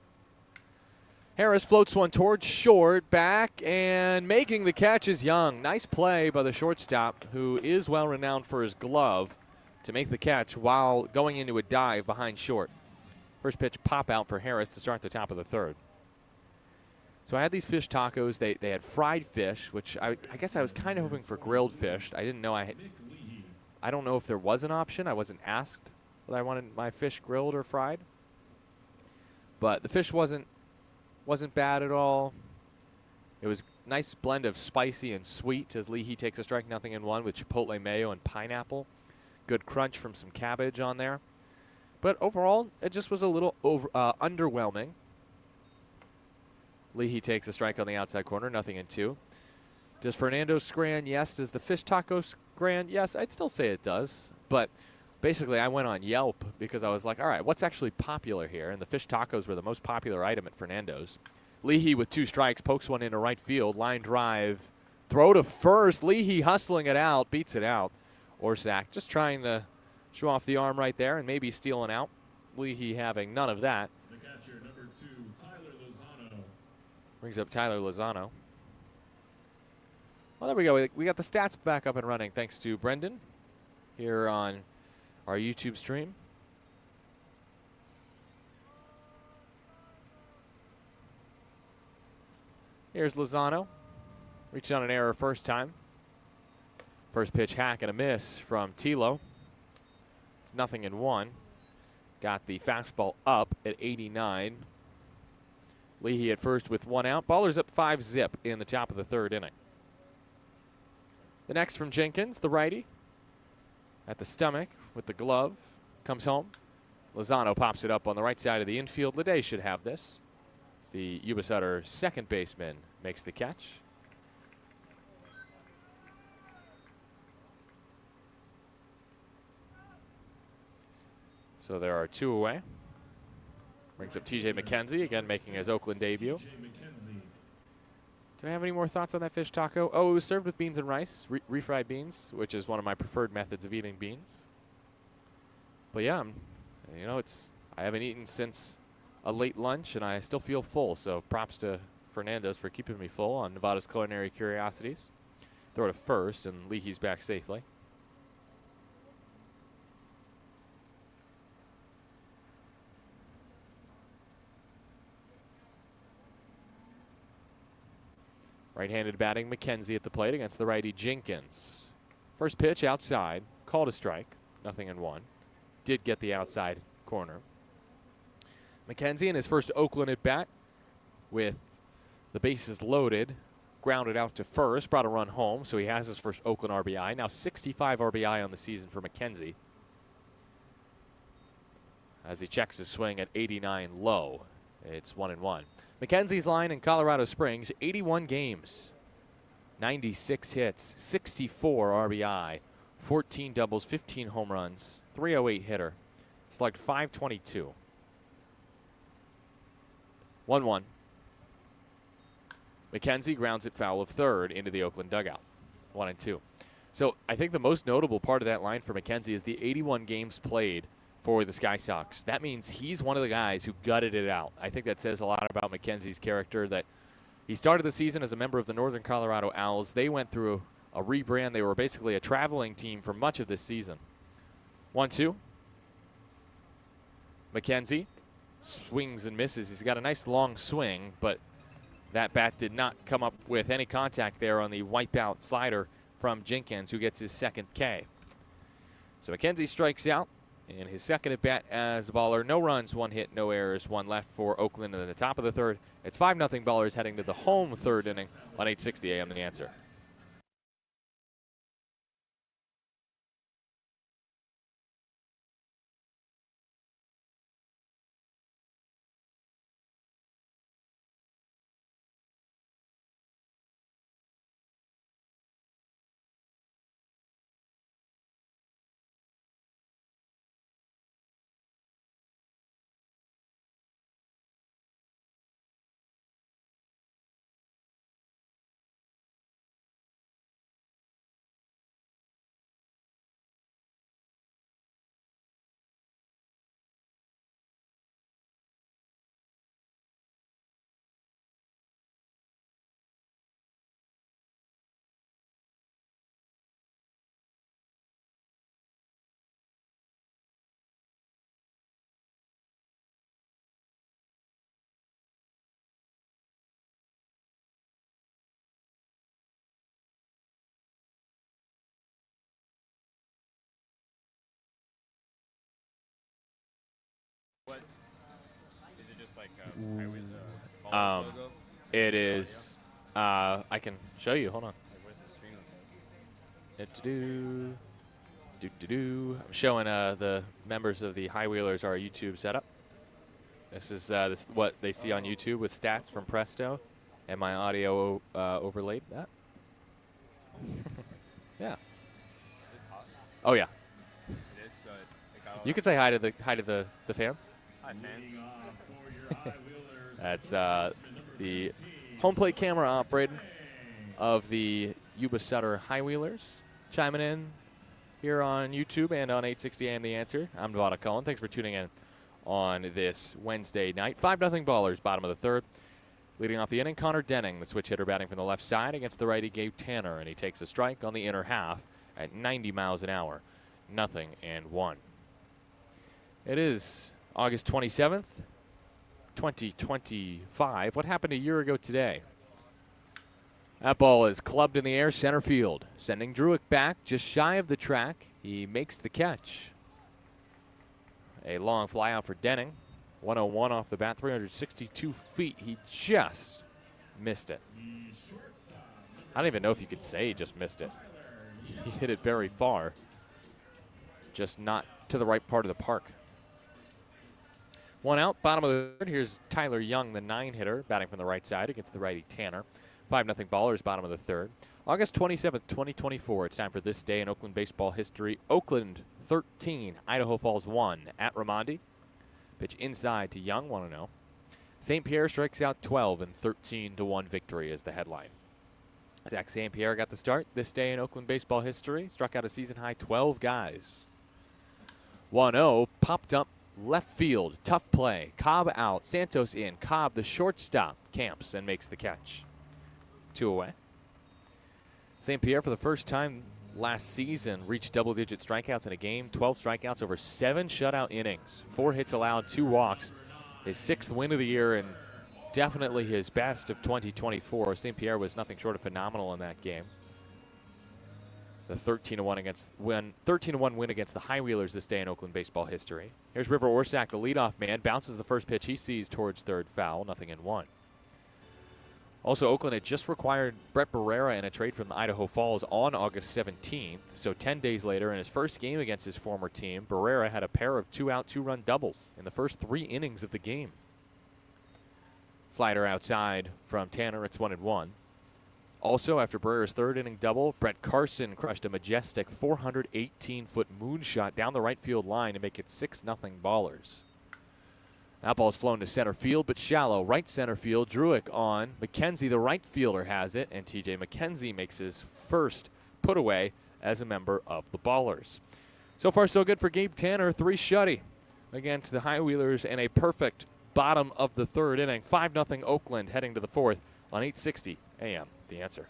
S1: Harris floats one towards short, back, and making the catch is Young. Nice play by the shortstop, who is well renowned for his glove, to make the catch while going into a dive behind short. First pitch pop out for Harris to start the top of the third. So I had these fish tacos. They had fried fish, which I guess I was kind of hoping for grilled fish. I didn't know I don't know if there was an option. I wasn't asked whether I wanted my fish grilled or fried. But the fish wasn't bad at all. It was a nice blend of spicy and sweet as Leahy takes a strike, 0-1 with chipotle mayo and pineapple. Good crunch from some cabbage on there. But overall, it just was a little underwhelming. Leahy takes a strike on the outside corner, 0-2. Does Fernando scran? Yes. Does the fish taco scran? Yes. I'd still say it does. But basically, I went on Yelp because I was like, all right, what's actually popular here? And the fish tacos were the most popular item at Fernando's. Leahy with 2 strikes, pokes one into right field. Line drive, throw to first. Leahy hustling it out, beats it out. Orsak just trying to show off the arm right there and maybe stealing out. Leahy having none of that.
S2: The catcher, number 2, Tyler Lozano.
S1: Brings up Tyler Lozano. Well, there we go. We got the stats back up and running thanks to Brendan here on our YouTube stream. Here's Lozano. Reached on an error first time. First pitch hack and a miss from Tilo. It's 0-1. Got the fastball up at 89. Leahy at first with 1 out. Ballers up 5-zip in the top of the third inning. The next from Jenkins, the righty. At the stomach with the glove. Comes home. Lozano pops it up on the right side of the infield. Lede should have this. The Yuba Sutter second baseman makes the catch. So there are 2 away. Brings up TJ McKenzie, again making his Oakland debut. Do I have any more thoughts on that fish taco? Oh, it was served with beans and rice, refried beans, which is one of my preferred methods of eating beans. But yeah, I haven't eaten since a late lunch, and I still feel full. So props to Fernando's for keeping me full on Nevada's culinary curiosities. Throw to first, and Leahy's back safely. Right-handed batting, McKenzie at the plate against the righty Jenkins. First pitch outside, called a strike, 0-1. Did get the outside corner. McKenzie in his first Oakland at bat with the bases loaded, grounded out to first, brought a run home, so he has his first Oakland RBI. Now 65 RBI on the season for McKenzie as he checks his swing at 89 low. It's 1-1. McKenzie's line in Colorado Springs, 81 games, 96 hits, 64 RBI, 14 doubles, 15 home runs, 308 hitter, slugged .522. 1-1. McKenzie grounds it foul of third into the Oakland dugout. 1-2. So I think the most notable part of that line for McKenzie is the 81 games played for the Sky Sox. That means he's one of the guys who gutted it out. I think that says a lot about McKenzie's character, that He started the season as a member of the Northern Colorado Owls. They went through a rebrand. They were basically a traveling team for much of this season. 1-2. McKenzie swings and misses. He's got a nice long swing, but that bat did not come up with any contact there on the wipeout slider from Jenkins, who gets his second K. So McKenzie strikes out in his second at bat as a baller. No runs, 1 hit, no errors, 1 left for Oakland in the top of the third. It's 5-0 Ballers heading to the home third inning on 860 AM The Answer.
S3: What is it? Just like with the logo?
S1: It is. I can show you. Hold on.
S3: Like, what is the stream?
S1: I'm showing the members of the High Wheelers our YouTube setup. This is what they see on YouTube with stats from Presto, and my audio overlaid that. Yeah.
S3: Is this hot?
S1: Oh yeah.
S3: It is. So it got all
S1: You can say hi to the fans.
S3: Hi, fans.
S1: That's the home plate camera operator of the Yuba Sutter High Wheelers chiming in here on YouTube and on 860 AM The Answer. I'm Nevada Cullen. Thanks for tuning in on this Wednesday night. 5-0 Ballers, bottom of the third. Leading off the inning, Connor Denning, the switch hitter batting from the left side against the righty Gabe Tanner, and he takes a strike on the inner half at 90 miles an hour. 0-1. It is August 27th, 2025. What happened a year ago today? That ball is clubbed in the air center field, sending Druick back just shy of the track. He makes the catch. A long fly out for Denning. 101 off the bat, 362 feet. He just missed it. I don't even know if you could say he just missed it. He hit it very far, just not to the right part of the park. 1 out, bottom of the third. Here's Tyler Young, the 9-hitter, batting from the right side against the righty Tanner. 5-0 Ballers, bottom of the third. August 27th, 2024. It's time for this day in Oakland baseball history. Oakland 13, Idaho Falls 1 at Raimondi. Pitch inside to Young, 1-0. St. Pierre strikes out 12 and 13-1 victory is the headline. Zach St. Pierre got the start this day in Oakland baseball history. Struck out a season-high 12 guys. 1-0, popped up left field. Tough play. Cobb out. Santos in. Cobb, the shortstop, camps and makes the catch. 2 away. St. Pierre, for the first time last season, reached double-digit strikeouts in a game. 12 strikeouts over 7 shutout innings. 4 hits allowed, 2 walks. His 6th win of the year and definitely his best of 2024. St. Pierre was nothing short of phenomenal in that game. The 13-1 win against the High Wheelers this day in Oakland baseball history. Here's River Orsak, the leadoff man, bounces the first pitch he sees towards third, foul, 0-1. Also, Oakland had just required Brett Barrera in a trade from Idaho Falls on August 17th. So 10 days later, in his first game against his former team, Barrera had a pair of 2-out, 2-run doubles in the first 3 innings of the game. Slider outside from Tanner, it's 1-1. Also, after Barrera's 3rd inning double, Brett Carson crushed a majestic 418-foot moonshot down the right field line to make it 6-0 Ballers. That ball's flown to center field, but shallow. Right center field, Druick on. McKenzie, the right fielder, has it, and TJ McKenzie makes his first put away as a member of the Ballers. So far, so good for Gabe Tanner. 3 shutty against the High Wheelers and a perfect bottom of the 3rd inning. 5-0 Oakland heading to the 4th on 860 AM. The Answer.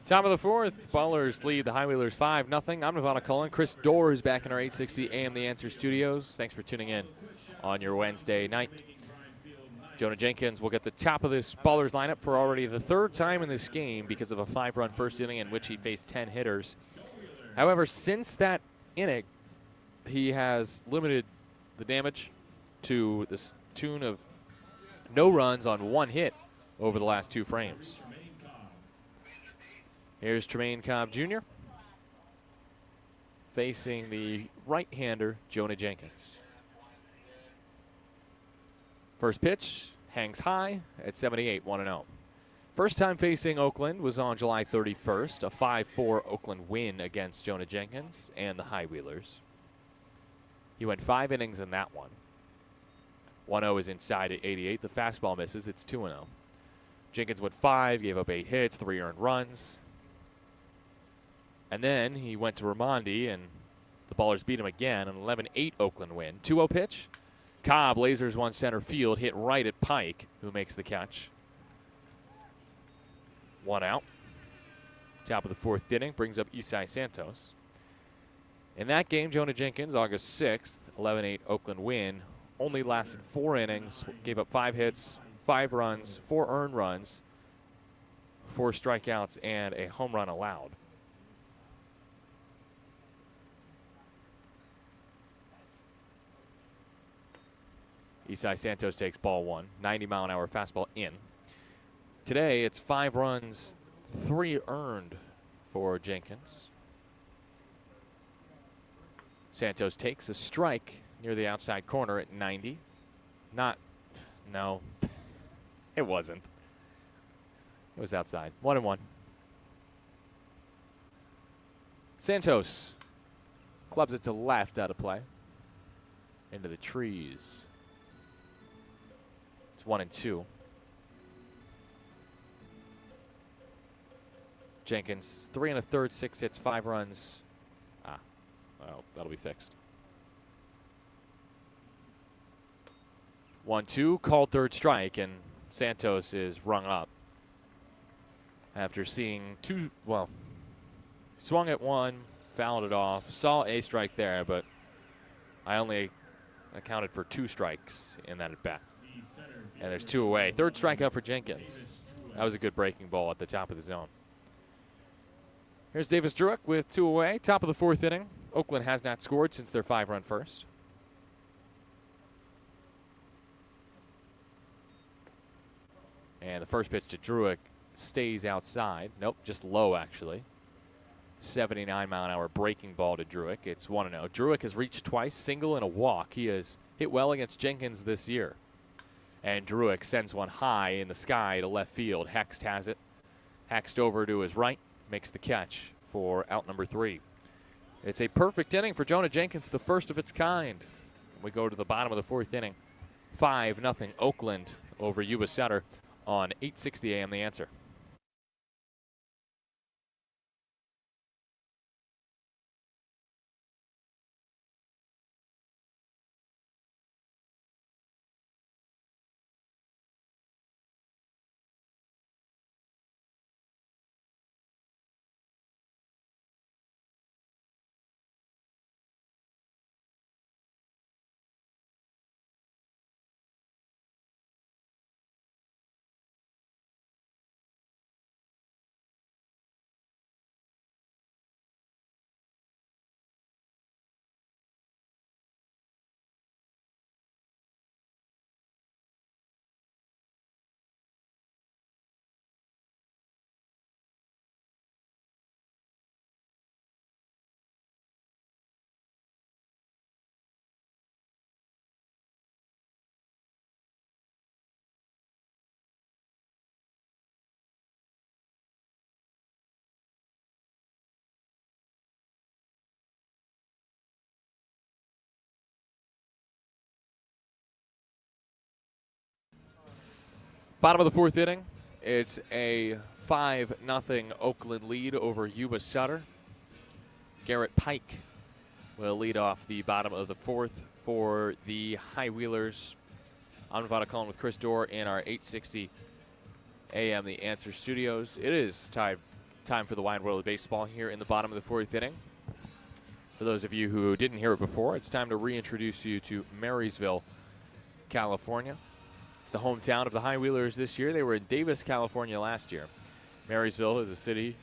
S1: Top of the fourth, Ballers lead the High Wheelers 5-0. I'm Nirvana Cullen. Chris Dorr is back in our 860 AM The Answer studios. Thanks for tuning in on your Wednesday night. Jonah Jenkins will get the top of this Ballers lineup for already the third time in this game because of a 5-run first inning in which he faced 10 hitters. However, since that inning, he has limited the damage to the tune of no runs on 1 hit over the last 2 frames. Here's Tremaine Cobb Jr. facing the right-hander, Jonah Jenkins. First pitch hangs high at 78, 1-0. First time facing Oakland was on July 31st, a 5-4 Oakland win against Jonah Jenkins and the High Wheelers. He went 5 innings in that one. 1-0 is inside at 88. The fastball misses. It's 2-0. Jenkins went 5, gave up 8 hits, 3 earned runs. And then he went to Raimondi, and the Ballers beat him again, an 11-8 Oakland win. 2-0 pitch. Cobb lasers one center field, hit right at Pike, who makes the catch. 1 out. Top of the fourth inning brings up Isai Santos. In that game, Jonah Jenkins, August 6th, 11-8 Oakland win, only lasted 4 innings, gave up 5 hits, 5 runs, 4 earned runs, 4 strikeouts, and a home run allowed. Isai Santos takes ball 1, 90-mile-an-hour fastball in. Today, it's 5 runs, 3 earned for Jenkins. Santos takes a strike near the outside corner at 90. No, it wasn't. It was outside. 1-1. Santos clubs it to left out of play. Into the trees. It's 1-2. Jenkins, 3 1/3, 6 hits, 5 runs. Well, that'll be fixed. 1-2, called third strike, and Santos is rung up after seeing 2. Well, swung at 1, fouled it off, saw a strike there, but I only accounted for 2 strikes in that at bat. And there's 2 away. Third strikeout for Jenkins. That was a good breaking ball at the top of the zone. Here's Davis Druick with 2 away. Top of the fourth inning. Oakland has not scored since their 5-run first. And the first pitch to Druick stays outside. Nope, just low actually. 79-mile-an-hour breaking ball to Druick. It's 1-0. Druick has reached twice, single and a walk. He has hit well against Jenkins this year. And Druick sends one high in the sky to left field. Hext has it. Hext over to his right. Makes the catch for out number 3. It's a perfect inning for Jonah Jenkins, the first of its kind. We go to the bottom of the fourth inning. 5-0 Oakland over Yuba Sutter on 860 AM The Answer. Bottom of the fourth inning. It's a 5-0 Oakland lead over Yuba Sutter. Garrett Pike will lead off the bottom of the fourth for the High Wheelers. I'm Nevada Cullen with Chris Dorr in our 860 AM The Answer studios. It is time for the wide world of baseball here in the bottom of the fourth inning. For those of you who didn't hear it before, it's time to reintroduce you to Marysville, California. It's the hometown of the High Wheelers this year. They were in Davis, California last year. Marysville is a city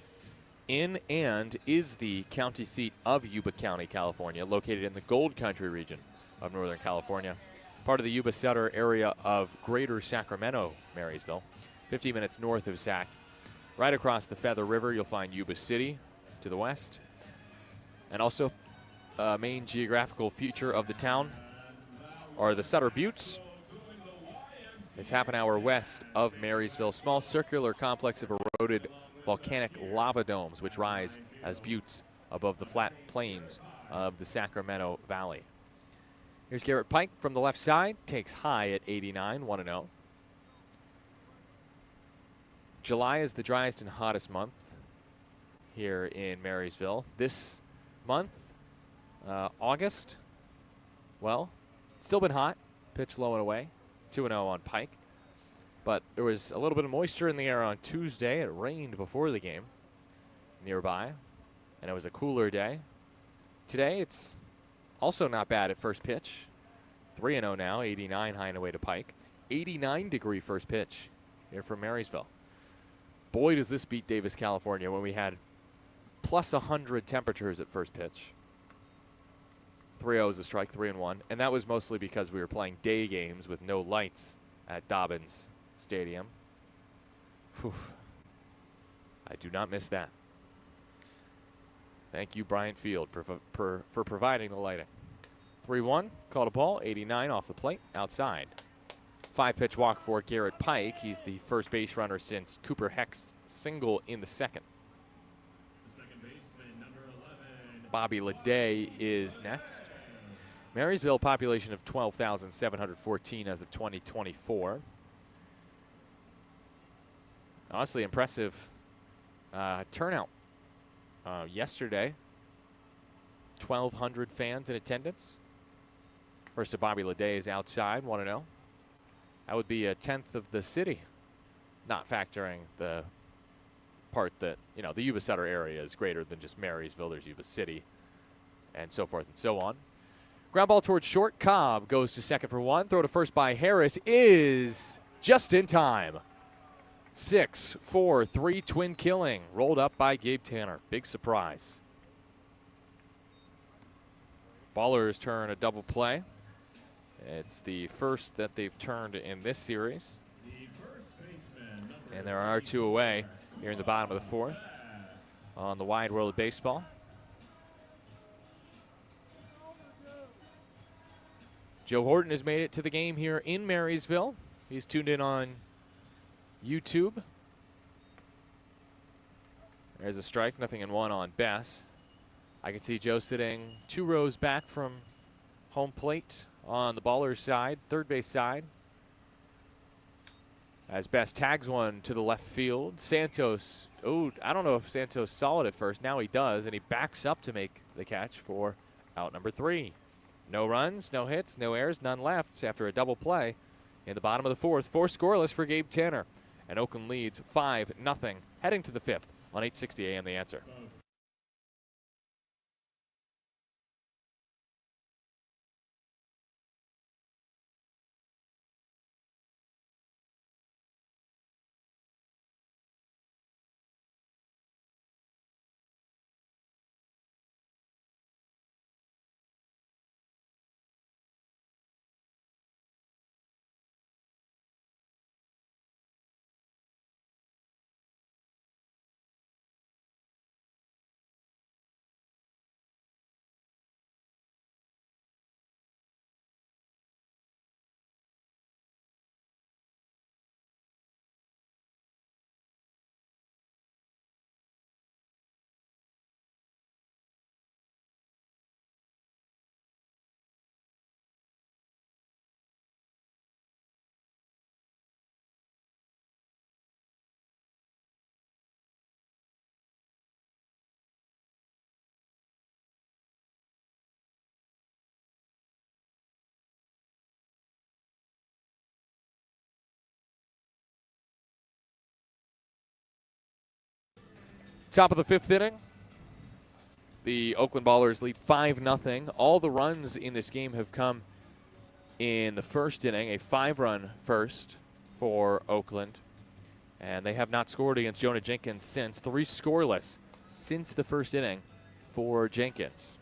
S1: in and is the county seat of Yuba County, California, located in the Gold Country region of Northern California. Part of the Yuba Sutter area of Greater Sacramento, Marysville, 50 minutes north of Sac. Right across the Feather River, you'll find Yuba City to the west. And also, main geographical feature of the town are the Sutter Buttes. It's half an hour west of Marysville. Small circular complex of eroded volcanic lava domes, which rise as buttes above the flat plains of the Sacramento Valley. Here's Garrett Pike from the left side. Takes high at 89, 1-0. July is the driest and hottest month here in Marysville. This month, August, well, it's still been hot. Pitch low and away. 2-0 on Pike. But there was a little bit of moisture in the air on Tuesday. It rained before the game nearby, and it was a cooler day. Today, it's also not bad at first pitch. 3-0 now, 89 high and away to Pike. 89-degree first pitch here from Marysville. Boy, does this beat Davis, California, when we had plus 100 temperatures at first pitch. 3-0 is a strike, 3-1. And that was mostly because we were playing day games with no lights at Dobbins Stadium. Whew. I do not miss that. Thank you, Brian Field, for providing the lighting. 3-1, called a ball, 89 off the plate, outside. 5-pitch walk for Garrett Pike. He's the first base runner since Cooper Heck's single in the second.
S2: Second baseman, number 11.
S1: Bobby Leday is next. Marysville population of 12,714 as of 2024. Honestly, impressive turnout. Yesterday, 1,200 fans in attendance. First to Bobby Leday is outside, 1-0. That would be a tenth of the city, not factoring the part that, you know, the Yuba Sutter area is greater than just Marysville. There's Yuba City and so forth and so on. Ground ball towards short. Cobb goes to second for one. Throw to first by Harris is just in time. 6-4-3 twin killing. Rolled up by Gabe Tanner. Big surprise. Ballers turn a double play. It's the first that they've turned in this series. And there are two away here in the bottom of the fourth on the wide world of baseball. Joe Horton has made it to the game here in Marysville. He's tuned in on YouTube. There's a strike, 0-1 on Bess. I can see Joe sitting 2 rows back from home plate on the baller's side, third base side. As Bess tags one to the left field. Santos, I don't know if Santos saw it at first. Now he does, and he backs up to make the catch for out number 3. No runs, no hits, no errors, none left after a double play in the bottom of the fourth. 4 scoreless for Gabe Tanner. And Oakland leads 5-0 heading to the 5th on 860 AM The Answer. Top of the 5th inning. The Oakland Ballers lead 5-0. All the runs in this game have come in the first inning, a 5-run first for Oakland. And they have not scored against Jonah Jenkins since. 3 scoreless since the first inning for Jenkins.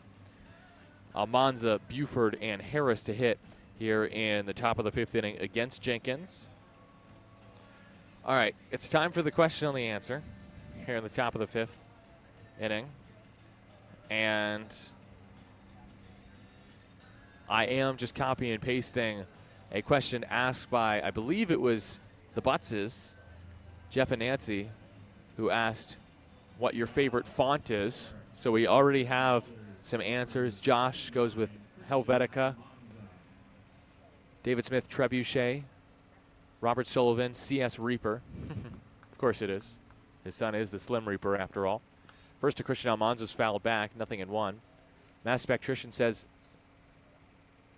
S1: Almanza, Buford, and Harris to hit here in the top of the 5th inning against Jenkins. All right, it's time for the question on the answer here in the top of the 5th inning. And I am just copying and pasting a question asked by, I believe it was the Buttses, Jeff and Nancy, who asked what your favorite font is. So we already have some answers. Josh goes with Helvetica. David Smith, Trebuchet. Robert Sullivan, CS Reaper. Of course it is. His son is the Slim Reaper after all. First to Christian Almanza's fouled back, 0-1. Mass Spectrician says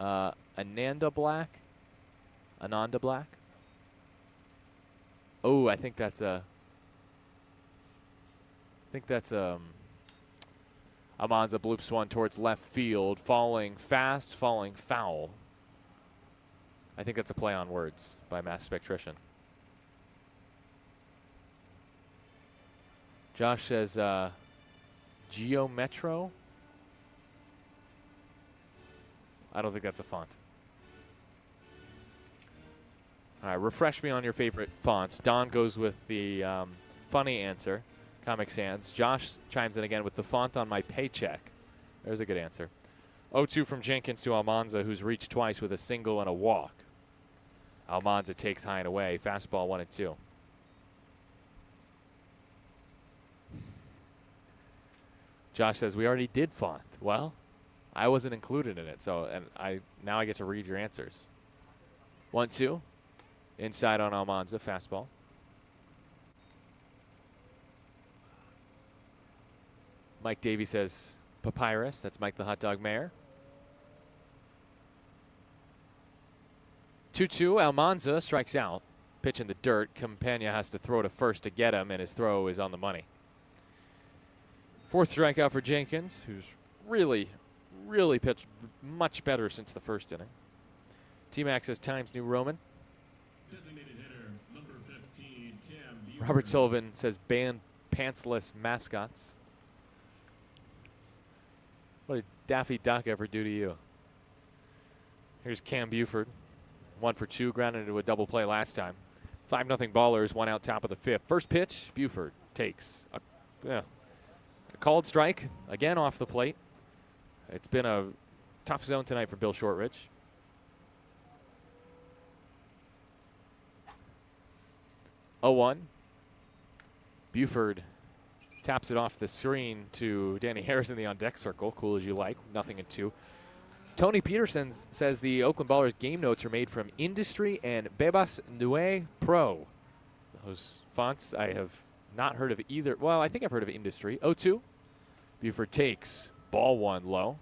S1: Ananda Black. Oh, I think that's Almanza bloops one towards left field, falling fast, falling foul. I think that's a play on words by Mass Spectrician. Josh says Geometro. I don't think that's a font. All right, refresh me on your favorite fonts. Don goes with the funny answer, Comic Sans. Josh chimes in again with the font on my paycheck. There's a good answer. 0-2 from Jenkins to Almanza, who's reached twice with a single and a walk. Almanza takes high and away. Fastball 1-2. Josh says, we already did font. Well, I wasn't included in it, so now I get to read your answers. 1-2. Inside on Almanza, fastball. Mike Davey says Papyrus. That's Mike the Hot Dog Mayor. 2-2. Almanza strikes out. Pitch in the dirt. Campagna has to throw to first to get him, and his throw is on the money. 4th strikeout for Jenkins, who's really pitched much better since the first inning. T-Mac says Times New Roman.
S2: Designated hitter, number 15, Cam Buford.
S1: Robert Sullivan says ban pantsless mascots. What did Daffy Duck ever do to you? Here's Cam Buford. 1 for 2, grounded into a double play last time. 5-0 Ballers, 1 out top of the 5th. First pitch, Buford takes a called strike, again off the plate. It's been a tough zone tonight for Bill Shortridge. 0-1. Buford taps it off the screen to Danny Harris in the on-deck circle. Cool as you like, 0-2. Tony Peterson says the Oakland Ballers game notes are made from Industry and Bebas Nue Pro. Those fonts I have not heard of either. Well, I think I've heard of Industry. 0-2. Buford takes. Ball 1 low.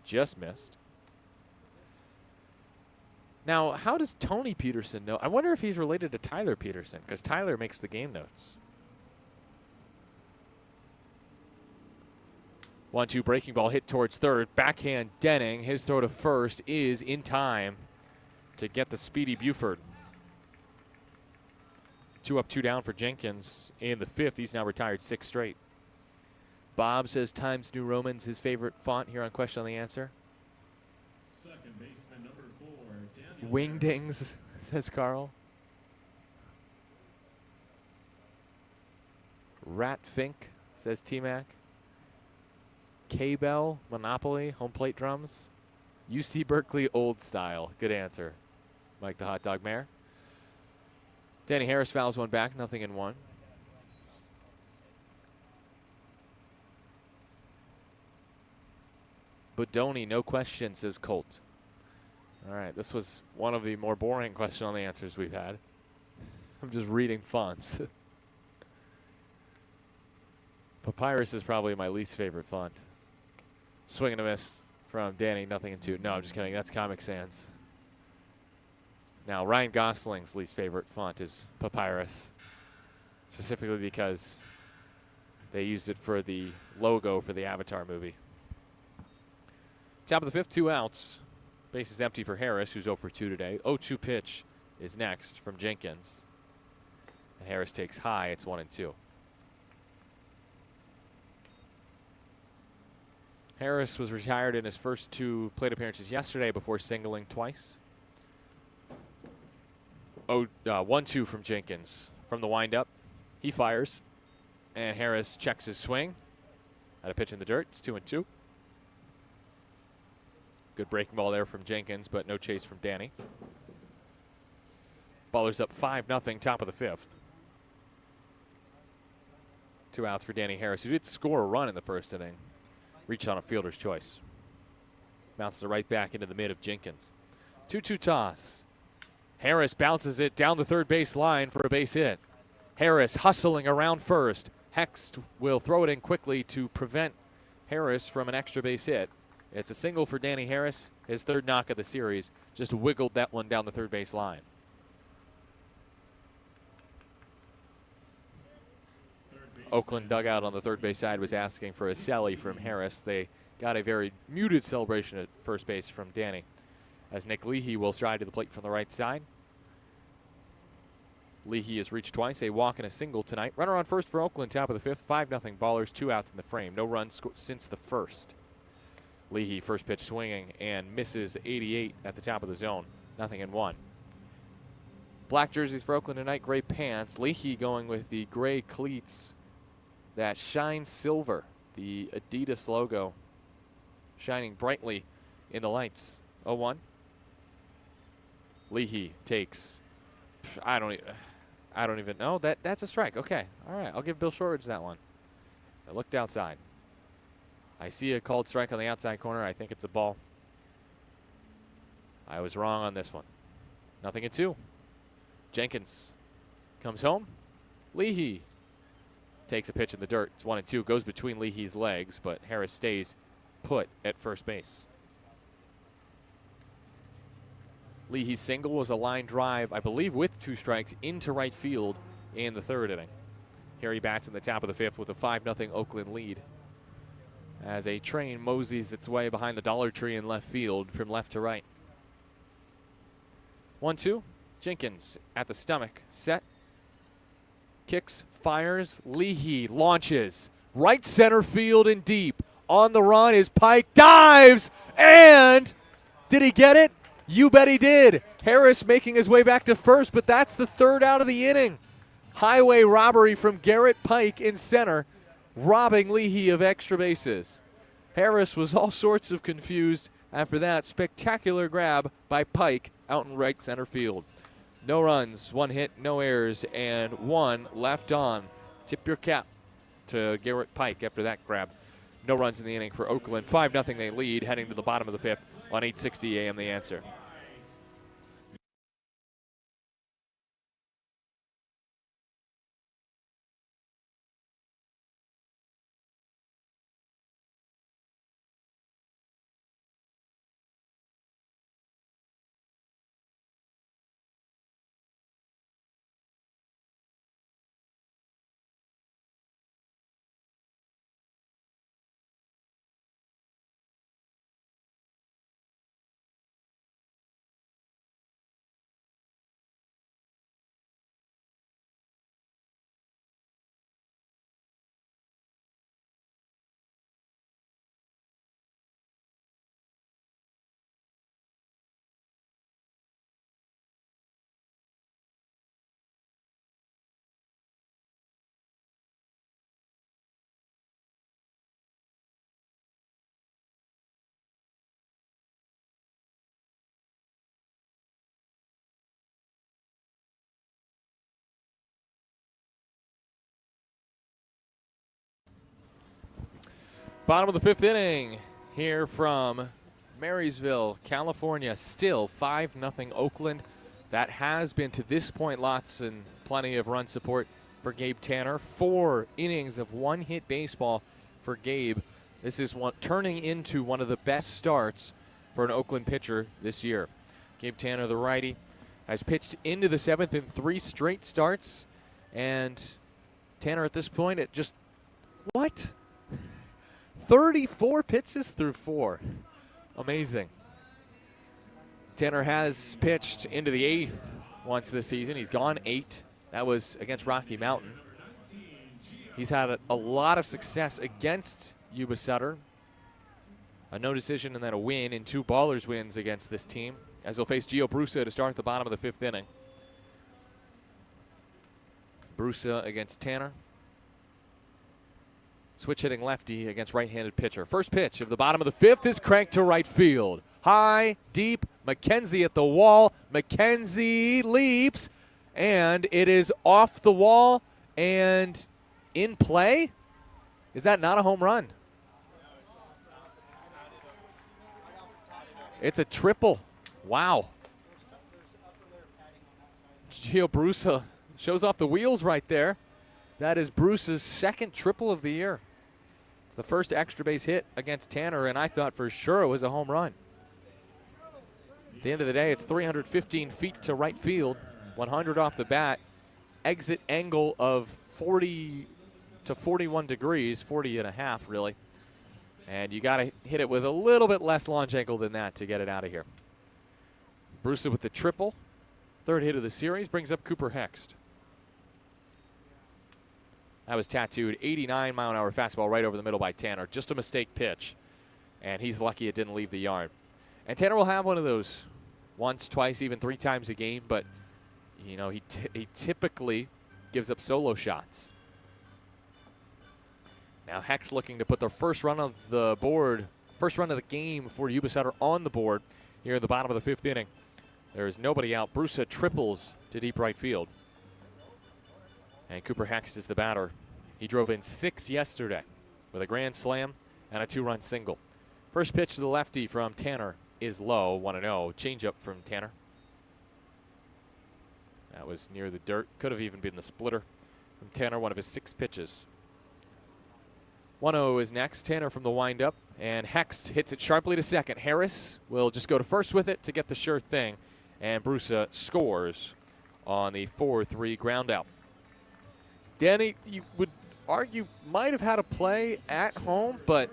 S1: Just missed. Now, how does Tony Peterson know? I wonder if he's related to Tyler Peterson, because Tyler makes the game notes. 1-2 breaking ball hit towards third. Backhand Denning. His throw to first is in time to get the speedy Buford. 2 up, 2 down for Jenkins in the 5th. He's now retired 6 straight. Bob says Times New Roman's his favorite font here on Question on the Answer.
S2: Second baseman, number 4, Daniel
S1: Wingdings, says Carl. Rat Fink, says T-Mac. K-Bell, Monopoly, home plate drums. UC Berkeley, old style. Good answer, Mike the Hot Dog Mayor. Danny Harris fouls one back, 0-1. Bodoni, no question, says Colt. All right, this was one of the more boring question on the answers we've had. I'm just reading fonts. Papyrus is probably my least favorite font. Swing and a miss from Danny, 0-2. No, I'm just kidding. That's Comic Sans. Now, Ryan Gosling's least favorite font is Papyrus, specifically because They used it for the logo for the Avatar movie. Top of the fifth, 2 outs. Base is empty for Harris, who's 0 for 2 today. 0-2 pitch is next from Jenkins. And Harris takes high. It's 1-2. Harris was retired in his first 2 plate appearances yesterday before singling twice. 1-2 from Jenkins. From the windup, he fires. And Harris checks his swing. At a pitch in the dirt. It's 2-2. Good breaking ball there from Jenkins, but no chase from Danny. Ballers up 5-0, top of the fifth. 2 outs for Danny Harris, who did score a run in the first inning. Reached on a fielder's choice. Bounces it right back into the mid of Jenkins. 2-2 toss. Harris bounces it down the third base line for a base hit. Harris hustling around first. Hext will throw it in quickly to prevent Harris from an extra base hit. It's a single for Danny Harris, his 3rd knock of the series. Just wiggled that one down the third base line. Oakland dugout on the third base side was asking for a sally from Harris. They got a very muted celebration at first base from Danny, as Nick Leahy will stride to the plate from the right side. Leahy has reached twice, a walk and a single tonight. Runner on first for Oakland, top of the fifth. 5-0 Ballers, 2 outs in the frame. No runs since the first. Leahy first pitch swinging and misses 88 at the top of the zone. 0-1. Black jerseys for Oakland tonight, gray pants. Leahy going with the gray cleats that shine silver. The Adidas logo shining brightly in the lights. 0-1. Leahy takes, I don't even know. That's a strike. Okay. All right. I'll give Bill Shortridge that one. I looked outside. I see a called strike on the outside corner. I think it's a ball. I was wrong on this one. 0-2. Jenkins comes home. Leahy takes a pitch in the dirt. It's 1-2. Goes between Leahy's legs, but Harris stays put at first base. Leahy's single was a line drive, I believe, with 2 strikes into right field in the 3rd inning. Here he bats in the top of the 5th with a 5-0 Oakland lead, as a train moseys its way behind the Dollar Tree in left field from left to right. 1-2. Jenkins at the stomach. Set. Kicks. Fires. Leahy launches. Right center field and deep. On the run is Pike. Dives! And did he get it? You bet he did. Harris making his way back to first, but that's the 3rd out of the inning. Highway robbery from Garrett Pike in center, robbing Leahy of extra bases. Harris was all sorts of confused after that spectacular grab by Pike out in right center field. No runs, 1 hit, no errors, and 1 left on. Tip your cap to Garrett Pike after that grab. No runs in the inning for Oakland. 5-0 they lead, heading to the bottom of the 5th on 860 AM The Answer. Bottom of the 5th inning here from Marysville, California. Still 5-0 Oakland. That has been, to this point, lots and plenty of run support for Gabe Tanner. 4 innings of 1-hit baseball for Gabe. This is turning into one of the best starts for an Oakland pitcher this year. Gabe Tanner, the righty, has pitched into the 7th in 3 straight starts. And Tanner at this point at just What? 34 pitches through 4. Amazing. Tanner has pitched into the 8th once this season. He's gone 8. That was against Rocky Mountain. He's had a lot of success against Yuba Sutter. A no decision and then a win in 2 Ballers wins against this team, as he'll face Gio Brusa to start the bottom of the 5th inning. Brusa against Tanner. Switch hitting lefty against right-handed pitcher. First pitch of the bottom of the 5th is cranked to right field. High, deep, McKenzie at the wall. McKenzie leaps, and it is off the wall and in play. Is that not a home run? It's a triple. Wow. Gio Brusa shows off the wheels right there. That is Bruce's 2nd triple of the year. It's the first extra base hit against Tanner, and I thought for sure it was a home run. At the end of the day, it's 315 feet to right field, 100 off the bat, exit angle of 40 to 41 degrees, 40 and a half really. And you got to hit it with a little bit less launch angle than that to get it out of here. Bruce with the triple, 3rd hit of the series, brings up Cooper Hext. That was tattooed 89-mile-an-hour fastball right over the middle by Tanner. Just a mistake pitch, and he's lucky it didn't leave the yard. And Tanner will have one of those once, twice, even 3 times a game, but you know he typically gives up solo shots. Now Hex looking to put the first run of the board, first run of the game for Yuba Sutter on the board here in the bottom of the 5th inning. There is nobody out. Brusa triples to deep right field. And Cooper Hex is the batter. He drove in 6 yesterday with a grand slam and a 2-run single. First pitch to the lefty from Tanner is low, 1-0. Changeup from Tanner. That was near the dirt. Could have even been the splitter from Tanner, one of his 6 pitches. 1-0 is next. Tanner from the windup, and Hex hits it sharply to second. Harris will just go to first with it to get the sure thing, and Brusa scores on the 4-3 ground out. Danny, you would argue, might have had a play at home, but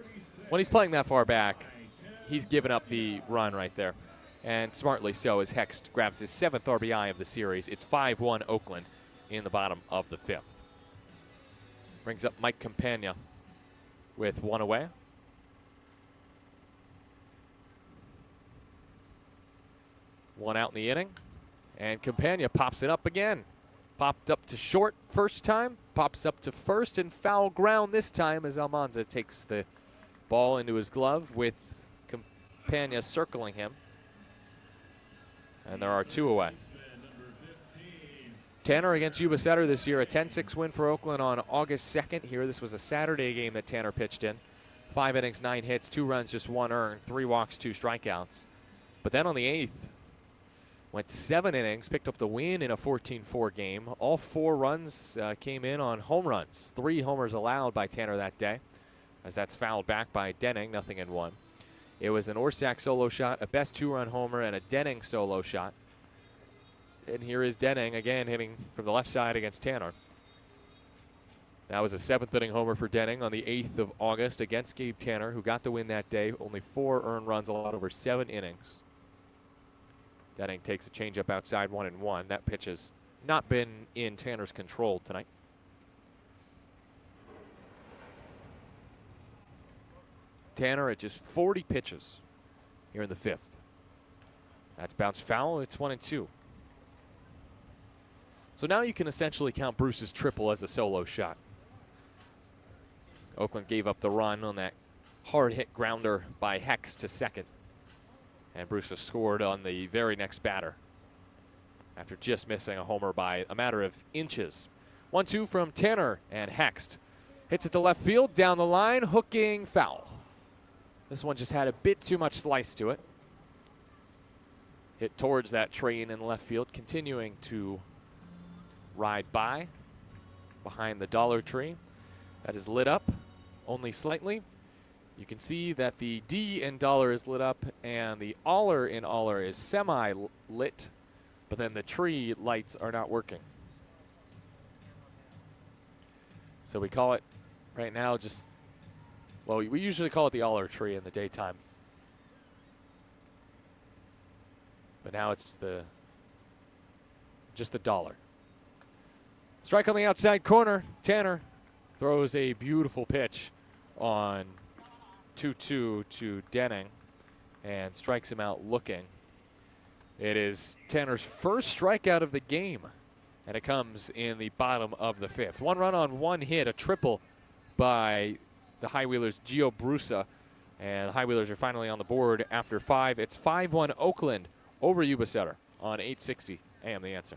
S1: when he's playing that far back, he's given up the run right there. And smartly so, as Hex grabs his 7th RBI of the series. It's 5-1 Oakland in the bottom of the 5th. Brings up Mike Campagna with 1 away. One out in the inning, and Campagna pops it up again. Popped up to short first time, pops up to first, and foul ground this time as Almanza takes the ball into his glove with Campagna circling him. And there are 2 away. Tanner against Yuba Sutter this year, a 10-6 win for Oakland on August 2nd here. This was a Saturday game that Tanner pitched in. 5 innings, 9 hits, 2 runs, just 1 earned, 3 walks, 2 strikeouts. But then on the 8th, went 7 innings, picked up the win in a 14-4 game. All 4 runs came in on home runs. 3 homers allowed by Tanner that day, as that's fouled back by Denning, nothing in 1. It was an Orsak solo shot, a best 2-run homer, and a Denning solo shot. And here is Denning again hitting from the left side against Tanner. That was a 7th inning homer for Denning on the 8th of August against Gabe Tanner, who got the win that day. Only 4 earned runs allowed over 7 innings. Denning takes a changeup outside 1-1. That pitch has not been in Tanner's control tonight. Tanner at just 40 pitches here in the 5th. That's bounced foul. It's 1-2. So now you can essentially count Bruce's triple as a solo shot. Oakland gave up the run on that hard hit grounder by Hex to second. And Bruce has scored on the very next batter after just missing a homer by a matter of inches. 1-2 from Tanner, and Hext hits it to left field, down the line, hooking foul. This one just had a bit too much slice to it. Hit towards that train in left field, continuing to ride by behind the Dollar Tree. That is lit up only slightly. You can see that the D in Dollar is lit up and the Aller in Aller is semi-lit, but then the tree lights are not working. So we call it right now, just, well, we usually call it the Aller tree in the daytime. But now it's just the dollar. Strike on the outside corner. Tanner throws a beautiful pitch on 2-2 to Denning and strikes him out looking. It is Tanner's first strikeout of the game, and it comes in the bottom of the fifth. 1 run on 1 hit, a triple by the High Wheelers' Gio Brusa, and the High Wheelers are finally on the board after 5. It's 5-1 Oakland over Yuba Sutter on 860 AM The Answer.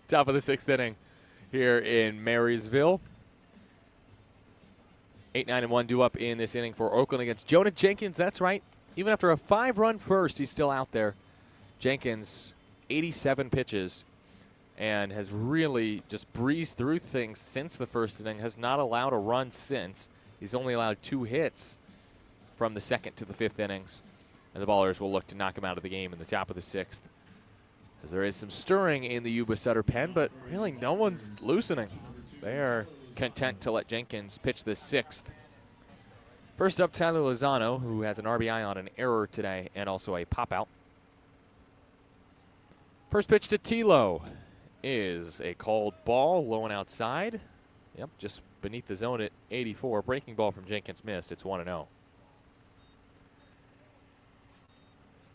S1: Top of the 6th inning here in Marysville. 8-9-1 due up in this inning for Oakland against Jonah Jenkins. That's right. Even after a 5-run first, he's still out there. Jenkins, 87 pitches, and has really just breezed through things since the first inning. Has not allowed a run since. He's only allowed 2 hits from the 2nd to the 5th innings. And the Ballers will look to knock him out of the game in the top of the 6th. As there is some stirring in the Yuba Sutter pen, but really no one's loosening. They are content to let Jenkins pitch the 6th. First up, Tyler Lozano, who has an RBI on an error today and also a pop-out. First pitch to Tilo is a called ball, low and outside. Yep, just beneath the zone at 84. Breaking ball from Jenkins missed. It's 1-0.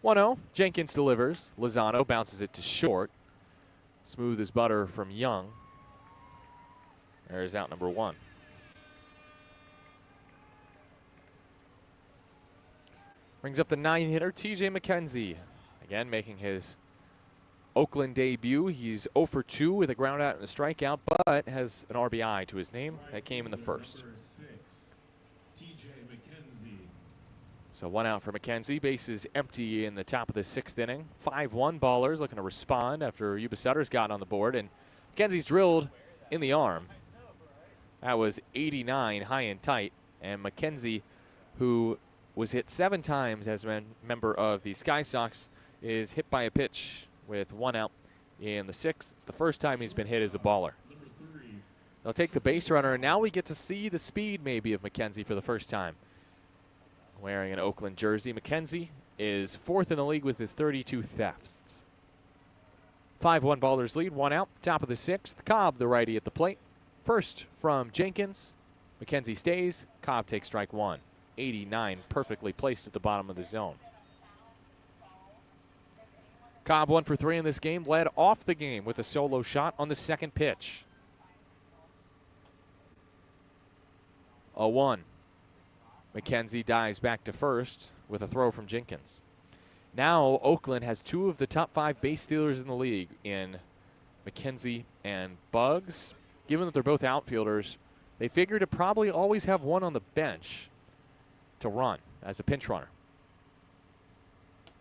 S1: 1-0, Jenkins delivers. Lozano bounces it to short. Smooth as butter from Young. There's out number 1. Brings up the 9-hitter, TJ McKenzie. Again, making his Oakland debut. He's 0 for 2 with a ground out and a strikeout, but has an RBI to his name. That came in the first. So 1 out for McKenzie. Bases empty in the top of the 6th inning. 5-1 Ballers looking to respond after Yuba Sutter's got on the board. And McKenzie's drilled in the arm. That was 89, high and tight. And McKenzie, who was hit 7 times as a member of the Sky Sox, is hit by a pitch with 1 out in the 6th. It's the first time he's been hit as a Baller. They'll take the base runner, and now we get to see the speed maybe of McKenzie for the first time. Wearing an Oakland jersey, McKenzie is 4th in the league with his 32 thefts. 5-1 Ballers lead, 1 out, top of the 6th. Cobb, the righty at the plate. First from Jenkins. McKenzie stays. Cobb takes strike 1. 89, perfectly placed at the bottom of the zone. Cobb 1 for 3 in this game, led off the game with a solo shot on the 2nd pitch. 0-1. McKenzie dives back to first with a throw from Jenkins. Now Oakland has 2 of the top 5 base stealers in the league in McKenzie and Bugs. Given that they're both outfielders, they figure to probably always have one on the bench to run as a pinch runner.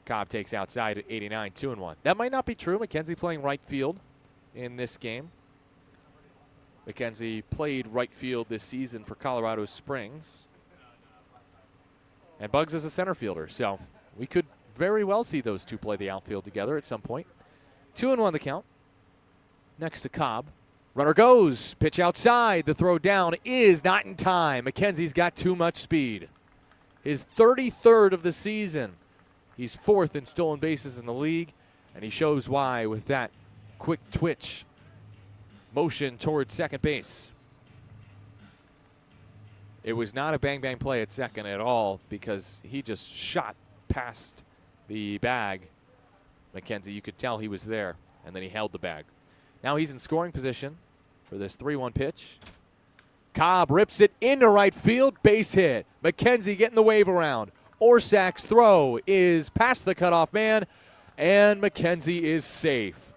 S1: Cobb takes outside at 89, 2-1. That might not be true. McKenzie playing right field in this game. McKenzie played right field this season for Colorado Springs. And Bugs is a center fielder, so we could very well see those two play the outfield together at some point. 2-1 the count. Next to Cobb. Runner goes. Pitch outside. The throw down is not in time. McKenzie's got too much speed. His 33rd of the season. He's 4th in stolen bases in the league, and he shows why with that quick twitch motion towards second base. It was not a bang-bang play at second at all because he just shot past the bag. McKenzie, you could tell he was there, and then he held the bag. Now he's in scoring position for this 3-1 pitch. Cobb rips it into right field, base hit. McKenzie getting the wave around. Orsak's throw is past the cutoff man, and McKenzie is safe.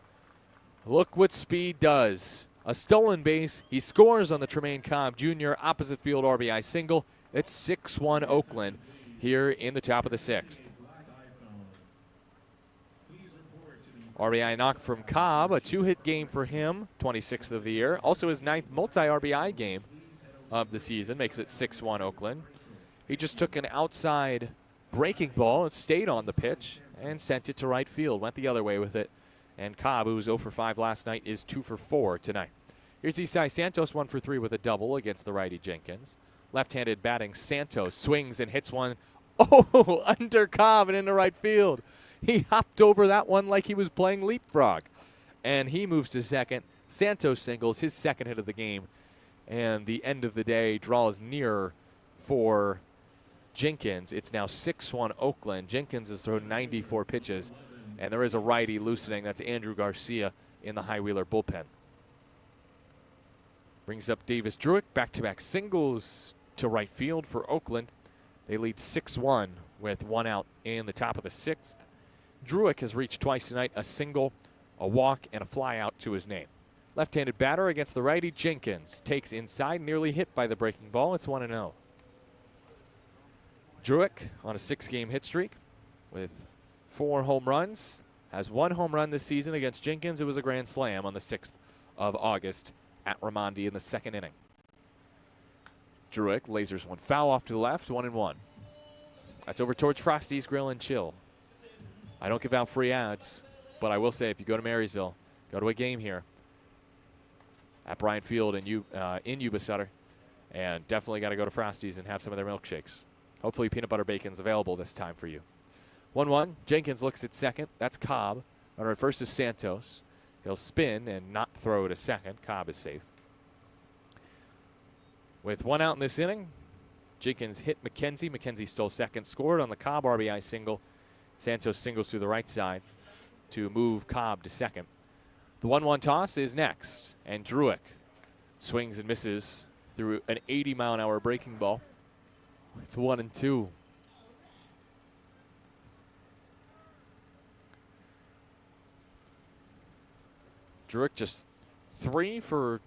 S1: Look what speed does. A stolen base. He scores on the Tremaine Cobb Jr. opposite field RBI single. It's 6-1 Oakland here in the top of the 6th. RBI knock from Cobb, a 2-hit game for him, 26th of the year. Also his 9th multi-RBI game of the season, makes it 6-1 Oakland. He just took an outside breaking ball and stayed on the pitch and sent it to right field, went the other way with it. And Cobb, who was 0 for 5 last night, is 2 for 4 tonight. Here's Isai Santos, 1 for 3 with a double against the righty Jenkins. Left-handed batting, Santos swings and hits one, under Cobb and into right field. He hopped over that one like he was playing leapfrog. And he moves to second. Santos singles, his second hit of the game. And the end of the day draws nearer for Jenkins. It's now 6-1 Oakland. Jenkins has thrown 94 pitches. And there is a righty loosening. That's Andrew Garcia in the High-Wheeler bullpen. Brings up Davis Druick. Back-to-back singles to right field for Oakland. They lead 6-1 with 1 out in the top of the 6th. Druick has reached twice tonight, a single, a walk, and a fly out to his name. Left-handed batter against the righty Jenkins. Takes inside, nearly hit by the breaking ball. It's 1-0. Druick on a 6-game hit streak with 4 home runs. Has 1 home run this season against Jenkins. It was a grand slam on the 6th of August at Ramondi in the 2nd inning. Druick lasers one foul off to the left, 1-1. That's over towards Frosty's Grill and Chill. I don't give out free ads, but I will say if you go to Marysville, go to a game here at Bryant Field in Yuba Sutter, and definitely got to go to Frosty's and have some of their milkshakes. Hopefully peanut butter bacon's available this time for you. 1-1. Jenkins looks at second. That's Cobb. Runner at first is Santos. He'll spin and not throw to second. Cobb is safe. With 1 out in this inning, Jenkins hit McKenzie. McKenzie stole second, scored on the Cobb RBI single. Santos singles through the right side to move Cobb to second. The 1-1 toss is next, and Druick swings and misses through an 80-mile-an-hour breaking ball. It's 1-2. Druick just 4,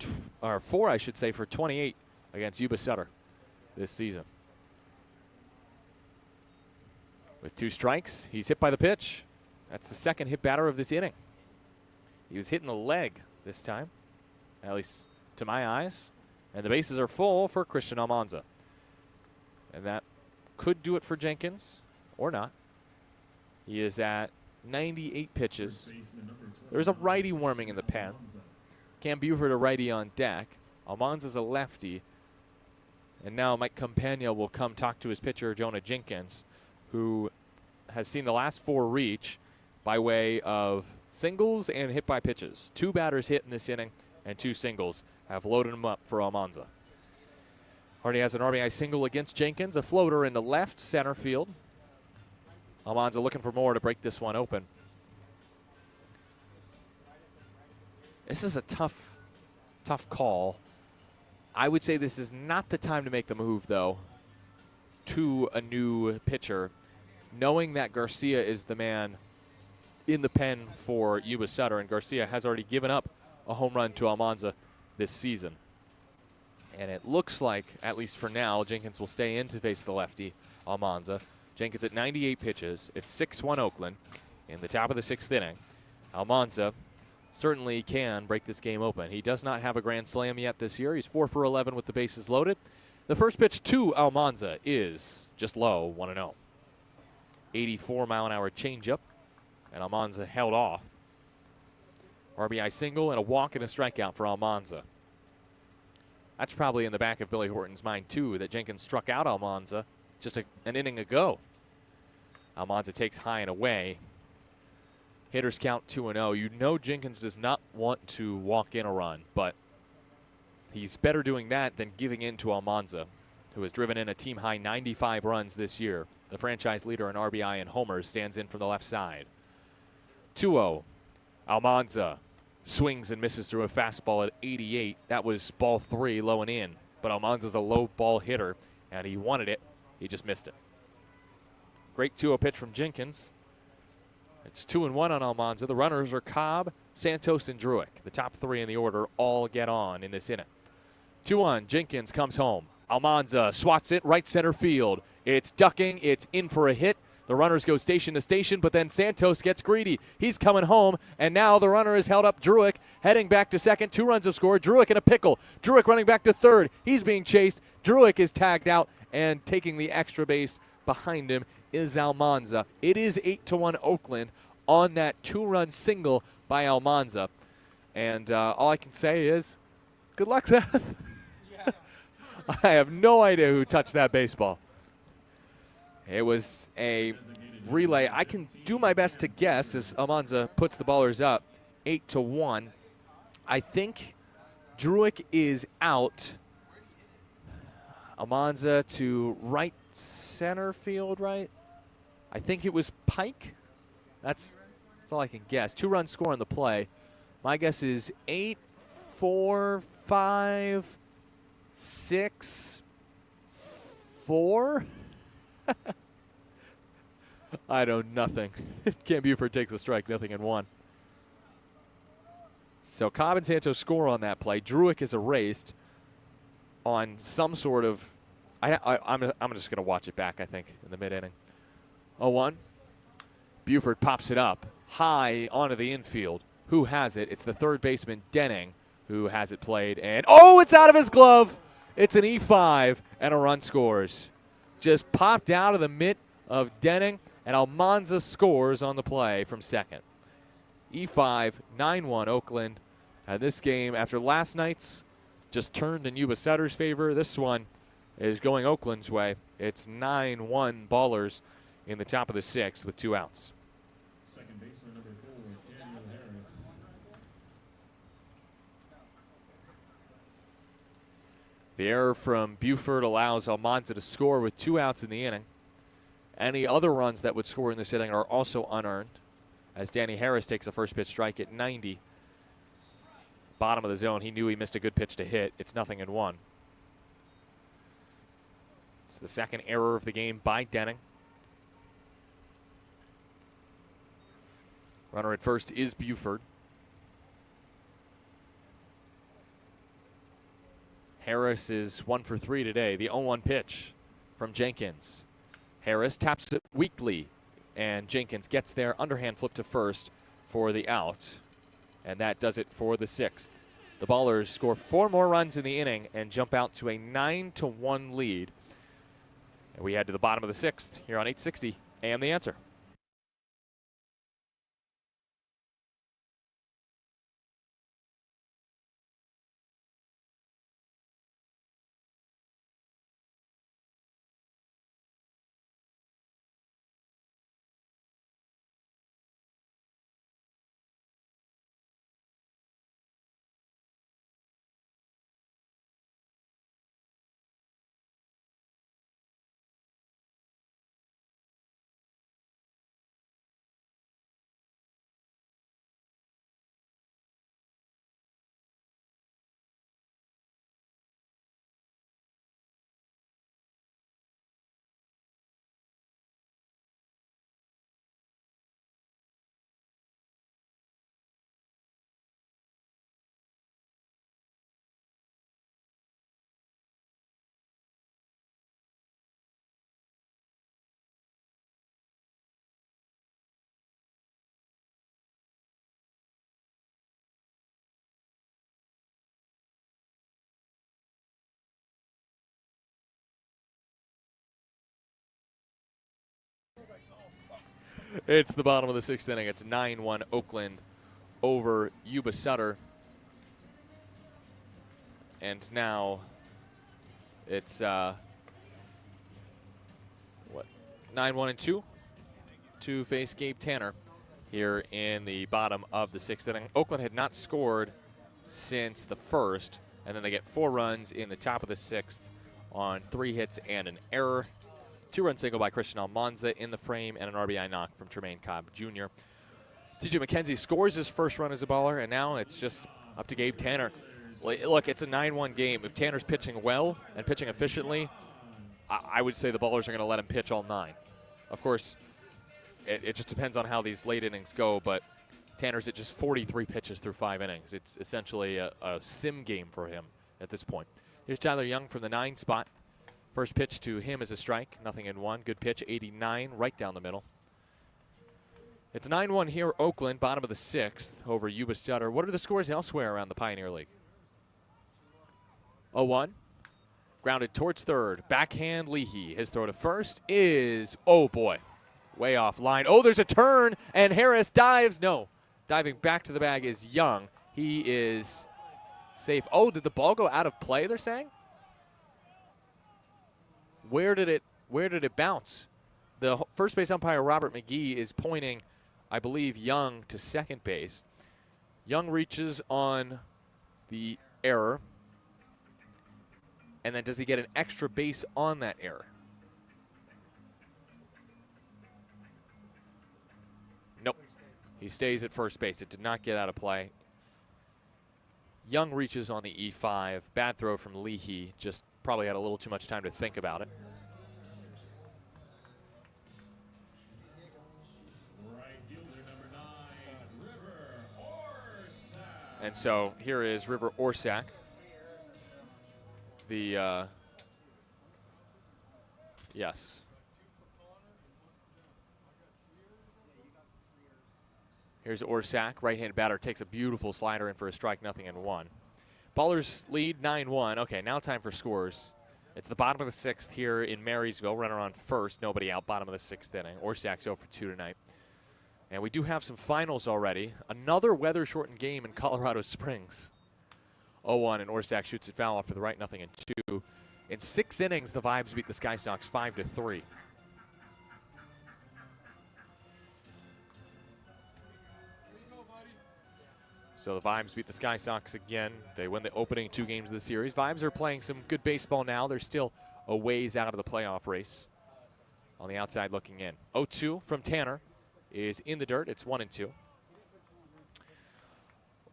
S1: I should say, for 28 against Yuba Sutter this season. With 2 strikes, he's hit by the pitch. That's the 2nd hit batter of this inning. He was hitting the leg this time, at least to my eyes. And the bases are full for Christian Almanza. And that could do it for Jenkins, or not. He is at 98 pitches. There's a righty warming in the pen. Cam Buford a righty on deck. Almanza's a lefty. And now Mike Campagna will come talk to his pitcher, Jonah Jenkins, who has seen the last 4 reach by way of singles and hit by pitches. 2 batters hit in this inning, and 2 singles have loaded him up for Almanza. Already has an RBI single against Jenkins, a floater into left center field. Almanza looking for more to break this one open. This is a tough call. I would say this is not the time to make the move, though, to a new pitcher, knowing that Garcia is the man in the pen for Yuba Sutter, and Garcia has already given up a home run to Almanza this season. And it looks like, at least for now, Jenkins will stay in to face the lefty, Almanza. Jenkins at 98 pitches. It's 6-1 Oakland in the top of the 6th inning. Almanza certainly can break this game open. He does not have a grand slam yet this year. He's 4 for 11 with the bases loaded. The first pitch to Almanza is just low, 1-0. 84-mile-an-hour changeup, and Almanza held off. RBI single and a walk and a strikeout for Almanza. That's probably in the back of Billy Horton's mind, too, that Jenkins struck out Almanza just an inning ago. Almanza takes high and away. Hitters count 2-0. You know Jenkins does not want to walk in a run, but he's better doing that than giving in to Almanza, who has driven in a team-high 95 runs this year. The franchise leader in RBI and homers stands in from the left side. 2-0. Almanza swings and misses through a fastball at 88. That was ball 3, low and in. But Almanza's a low ball hitter, and he wanted it. He just missed it. Great 2-0 pitch from Jenkins. It's 2-1 on Almanza. The runners are Cobb, Santos, and Druick. The top 3 in the order all get on in this inning. 2-1. Jenkins comes home. Almanza swats it right center field. It's ducking. It's in for a hit. The runners go station to station, but then Santos gets greedy. He's coming home, and now the runner is held up. Druick heading back to second. 2 runs have scored. Druick in a pickle. Druick running back to third. He's being chased. Druick is tagged out, and taking the extra base behind him is Almanza. It is 8-1 Oakland on that 2-run single by Almanza. And all I can say is, good luck, Seth. I have no idea who touched that baseball. It was a relay. I can do my best to guess as Almanza puts the ballers up 8-1. I think Druick is out. Almanza to right center field, right? I think it was Pike. That's all I can guess. 2-run score on the play. My guess is 8, 4, 5, 6, 4. I know nothing. Cam Buford takes a strike, 0-1. So Cobb and Santos score on that play. Druick is erased on some sort of. I'm just going to watch it back, I think, in the mid-inning. 0-1. Buford pops it up high onto the infield. Who has it? It's the third baseman, Denning, who has it played. And, oh, it's out of his glove. It's an E5, and a run scores. Just popped out of the mitt of Denning, and Almanza scores on the play from second. E5, 9-1 Oakland. And this game, after last night's, just turned in Yuba Sutter's favor. This one is going Oakland's way. It's 9-1 Ballers in the top of the 6th with 2 outs.
S2: Second baseman number 4, Daniel Harris.
S1: The error from Buford allows Almanza to score with 2 outs in the inning. Any other runs that would score in this inning are also unearned, as Danny Harris takes a first pitch strike at 90. Bottom of the zone. He knew he missed a good pitch to hit. It's 0-1. It's the second error of the game by Denning. Runner at first is Buford. Harris is 1 for 3 today. The 0-1 pitch from Jenkins. Harris taps it weakly, and Jenkins gets there. Underhand flip to first for the out, and that does it for the 6th. The Ballers score 4 more runs in the inning and jump out to a 9-1 lead. And we head to the bottom of the 6th here on 860 AM The Answer. It's the bottom of the 6th inning. It's 9-1 Oakland over Yuba Sutter. And now it's 9-1-2? to face Gabe Tanner here in the bottom of the 6th inning. Oakland had not scored since the 1st, and then they get 4 runs in the top of the 6th on 3 hits and an error. 2-run single by Christian Almanza in the frame and an RBI knock from Tremaine Cobb Jr. TJ McKenzie scores his first run as a baller, and now it's just up to Gabe Tanner. Look, it's a 9-1 game. If Tanner's pitching well and pitching efficiently, I would say the ballers are going to let him pitch all 9. Of course, it just depends on how these late innings go, but Tanner's at just 43 pitches through 5 innings. It's essentially a sim game for him at this point. Here's Tyler Young from the 9 spot. First pitch to him is a strike, 0-1. Good pitch, 89, right down the middle. It's 9-1 here, Oakland, bottom of the 6th over Yuba Sutter. What are the scores elsewhere around the Pioneer League? 0-1. Grounded towards third. Backhand Leahy. His throw to first is, oh boy, way off line. Oh, there's a turn, and Harris dives. No, diving back to the bag is Young. He is safe. Oh, did the ball go out of play, they're saying? Where did it bounce? The first base umpire, Robert McGee, is pointing, I believe, Young to second base. Young reaches on the error. And then does he get an extra base on that error? Nope. He stays at first base. It did not get out of play. Young reaches on the E5. Bad throw from Leahy. Just probably had a little too much time to think about it.
S2: Right fielder number 9, River Orsak.
S1: And so here is River Orsak. Yes. Here's Orsak, right-handed batter, takes a beautiful slider in for a strike, 0-1. Ballers lead 9-1. Okay, now time for scores. It's the bottom of the 6th here in Marysville. Runner on first, nobody out, bottom of the 6th inning. Orsak's 0 for 2 tonight. And we do have some finals already. Another weather-shortened game in Colorado Springs. 0-1, and Orsak shoots it foul off for the right, 0-2. In 6 innings, the Vibes beat the Sky Sox 5-3. So the Vibes beat the Sky Sox again. They win the opening 2 games of the series. Vibes are playing some good baseball now. They're still a ways out of the playoff race. On the outside looking in. 0-2 from Tanner is in the dirt. It's 1-2.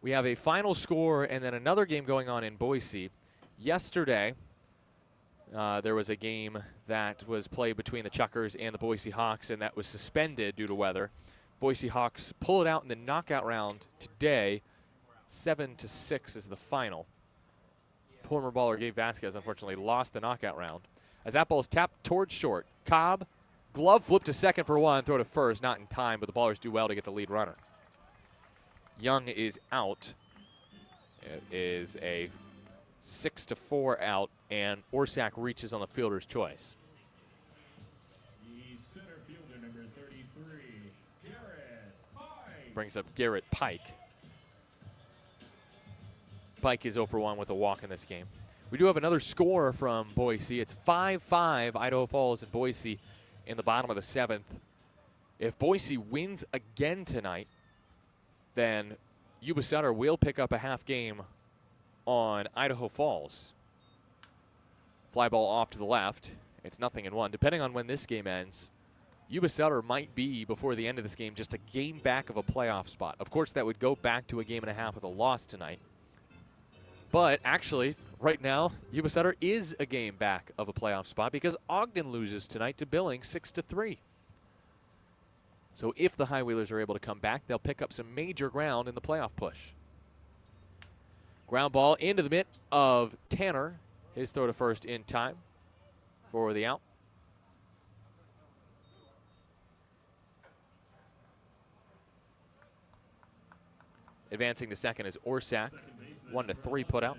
S1: We have a final score and then another game going on in Boise. Yesterday, there was a game that was played between the Chuckers and the Boise Hawks, and that was suspended due to weather. Boise Hawks pull it out in the knockout round today. 7-6 is the final. Former baller Gabe Vasquez unfortunately lost the knockout round. As that ball is tapped towards short, Cobb, glove flip to second for 1, throw to first, not in time, but the ballers do well to get the lead runner. Young is out. It is a 6-4 out, and Orsak reaches on the fielder's choice.
S2: The center fielder number 33, Garrett Pike.
S1: Brings up Garrett Pike. Pike is 0 for 1 with a walk in this game. We do have another score from Boise. It's 5-5, Idaho Falls and Boise in the bottom of the 7th. If Boise wins again tonight, then Yuba Sutter will pick up a half game on Idaho Falls. Fly ball off to the left. It's 0-1. Depending on when this game ends, Yuba Sutter might be, before the end of this game, just a game back of a playoff spot. Of course, that would go back to a game and a half with a loss tonight. But actually, right now, Yuba Sutter is a game back of a playoff spot because Ogden loses tonight to Billings 6-3. So if the High Wheelers are able to come back, they'll pick up some major ground in the playoff push. Ground ball into the mitt of Tanner. His throw to first in time for the out. Advancing to second is Orsak. 1-3 put out.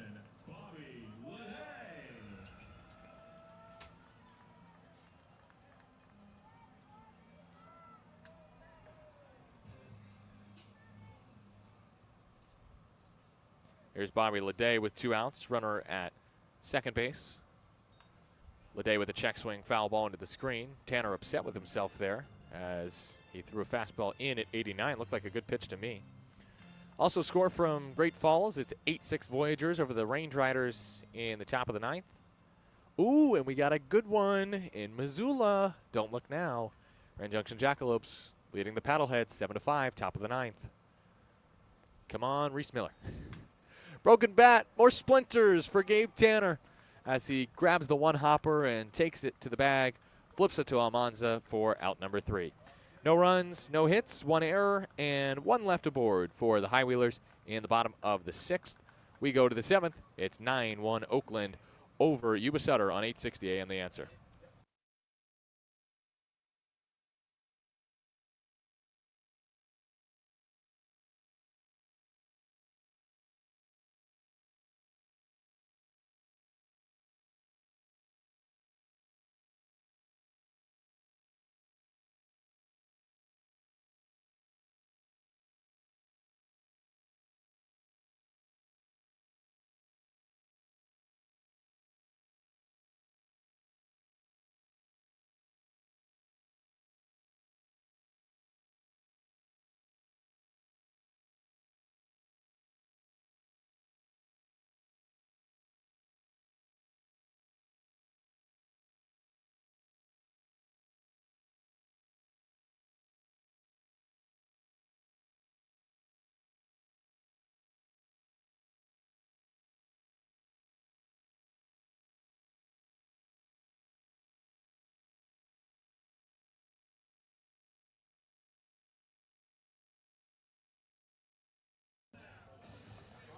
S1: Here's Bobby Leday with 2 outs. Runner at second base. Leday with a check swing, foul ball into the screen. Tanner upset with himself there as he threw a fastball in at 89. Looked like a good pitch to me. Also score from Great Falls. It's 8-6 Voyagers over the Range Riders in the top of the ninth. Ooh, and we got a good one in Missoula. Don't look now. Grand Junction Jackalopes leading the Paddleheads 7-5, top of the ninth. Come on, Reese Miller. Broken bat, more splinters for Gabe Tanner as he grabs the one hopper and takes it to the bag, flips it to Almanza for out number 3. No runs, no hits, 1 error, and 1 left aboard for the High Wheelers in the bottom of the 6th. We go to the 7th. It's 9-1 Oakland over Yuba Sutter on 860 AM The Answer.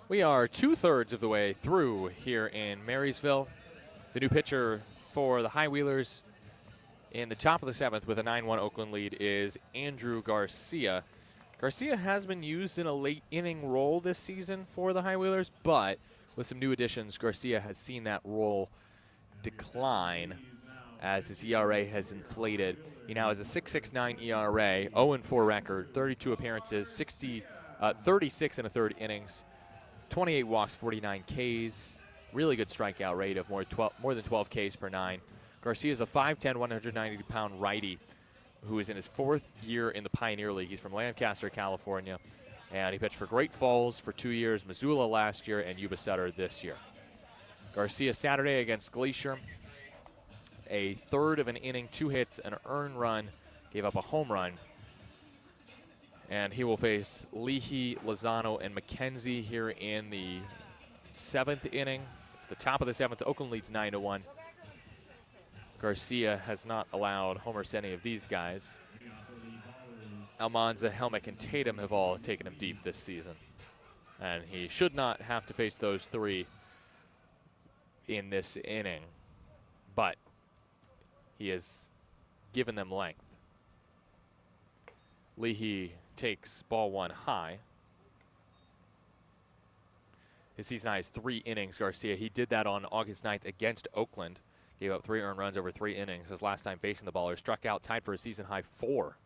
S1: We are 2/3 of the way through here in Marysville. The new pitcher for the High Wheelers in the top of the 7th with a 9-1 Oakland lead is Andrew Garcia. Garcia has been used in a late inning role this season for the High Wheelers, but with some new additions, Garcia has seen that role decline as his ERA has inflated. He now has a 6.69 ERA, 0-4 record, 32 appearances, 36 and a third innings, 28 walks, 49 Ks. Really good strikeout rate of more than 12 Ks per 9. Garcia is a 5'10", 190-pound righty who is in his 4th year in the Pioneer League. He's from Lancaster, California, and he pitched for Great Falls for 2 years, Missoula last year, and Yuba Sutter this year. Garcia Saturday against Glacier, a third of an inning, 2 hits, an earned run, gave up a home run. And he will face Leahy, Lozano, and McKenzie here in the 7th inning. It's the top of the 7th. Oakland leads 9-1. Garcia has not allowed homers to any of these guys. Almanza, Helmick, and Tatum have all taken him deep this season. And he should not have to face those 3 in this inning. But he has given them length. Leahy takes ball 1 high. His season high is 3 innings, Garcia. He did that on August 9th against Oakland. Gave up 3 earned runs over 3 innings. His last time facing the Ballers. Struck out, tied for a season high 4.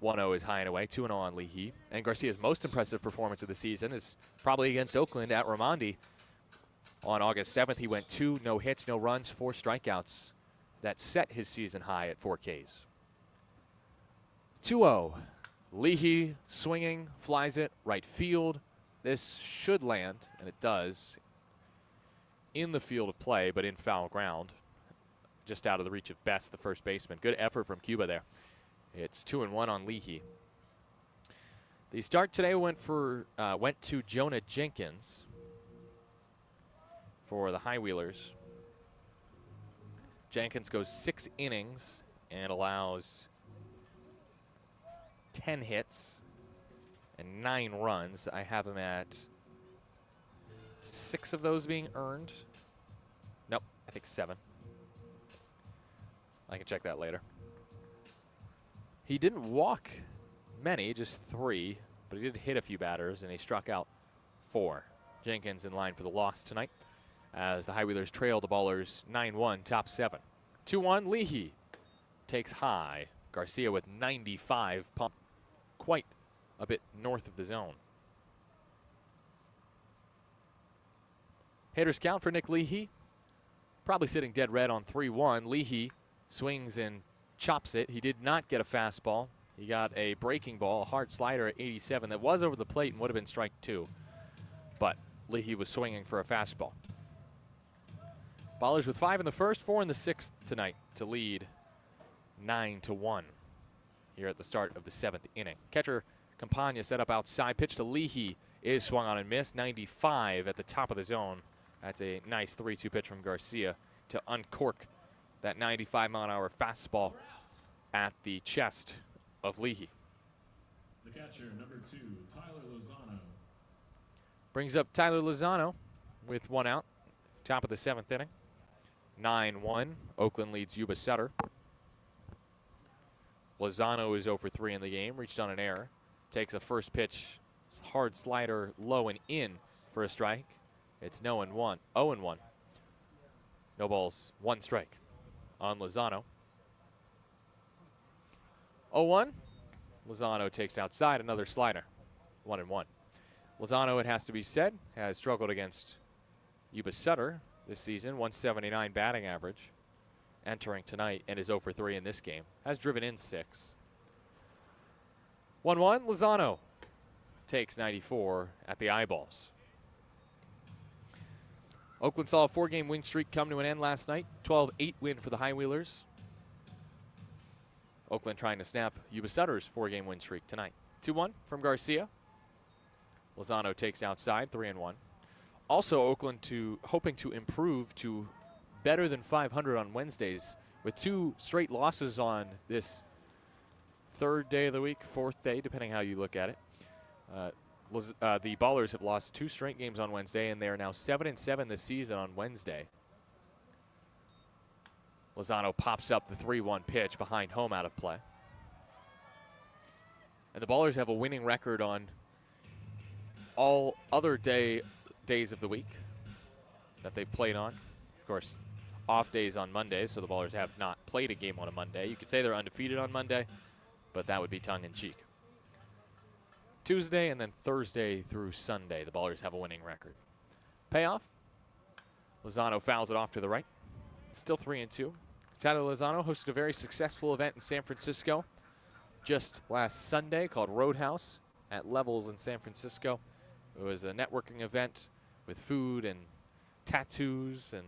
S1: 1-0 is high and away, 2-0 on Leahy. And Garcia's most impressive performance of the season is probably against Oakland at Raimondi. On August 7th, he went 2 no hits, no runs, 4 strikeouts. That set his season high at 4 Ks. 2-0. Leahy swinging, flies it, right field. This should land, and it does, in the field of play, but in foul ground. Just out of the reach of Best, the first baseman. Good effort from Cuba there. It's 2-1 on Leahy. The start today went to Jonah Jenkins for the High Wheelers. Jenkins goes 6 innings and allows 10 hits and 9 runs. I have him at 6 of those being earned. Nope, I think 7. I can check that later. He didn't walk many, just 3, but he did hit a few batters, and he struck out 4. Jenkins in line for the loss tonight as the High Wheelers trail the Ballers 9-1, top 7. 2-1, Leahy takes high. Garcia with 95, pumped quite a bit north of the zone. Hitters count for Nick Leahy. Probably sitting dead red on 3-1. Leahy swings and chops it. He did not get a fastball. He got a breaking ball, a hard slider at 87 that was over the plate and would have been strike 2. But Leahy was swinging for a fastball. Ballers with 5 in the first, 4 in the 6th tonight to lead 9-1 here at the start of the 7th inning. Catcher Campagna set up outside. Pitch to Leahy is swung on and missed. 95 at the top of the zone. That's a nice 3-2 pitch from Garcia to uncork that 95-mile-an-hour fastball at the chest of Leahy.
S2: The catcher, number 2, Tyler Lozano.
S1: Brings up Tyler Lozano with 1 out. Top of the 7th inning. 9-1. Oakland leads Yuba Sutter. Lozano is 0 for 3 in the game. Reached on an error. Takes a first pitch. Hard slider low and in for a strike. It's 0-1. 0-1. No balls. 1 strike on Lozano. 0-1. Lozano takes outside another slider. 1-1. Lozano, it has to be said, has struggled against Yuba Sutter this season. 179 batting average entering tonight and is 0 for 3 in this game. Has driven in 6. 1-1. Lozano takes 94 at the eyeballs. Oakland saw a 4-game win streak come to an end last night. 12-8 win for the High Wheelers. Oakland trying to snap Yuba Sutter's 4-game win streak tonight. 2-1 from Garcia. Lozano takes outside, 3-1. Also, Oakland hoping to improve to better than 500 on Wednesdays with 2 straight losses on this 3rd day of the week, 4th day, depending how you look at it. The Ballers have lost 2 straight games on Wednesday, and they are now 7-7 this season on Wednesday. Lozano pops up the 3-1 pitch behind home out of play. And the Ballers have a winning record on all other days of the week that they've played on. Of course, off days on Mondays, so the Ballers have not played a game on a Monday. You could say they're undefeated on Monday, but that would be tongue-in-cheek. Tuesday and then Thursday through Sunday, the Ballers have a winning record. Payoff. Lozano fouls it off to the right. Still 3-2. Tyler Lozano hosted a very successful event in San Francisco just last Sunday called Roadhouse at Levels in San Francisco. It was a networking event with food and tattoos and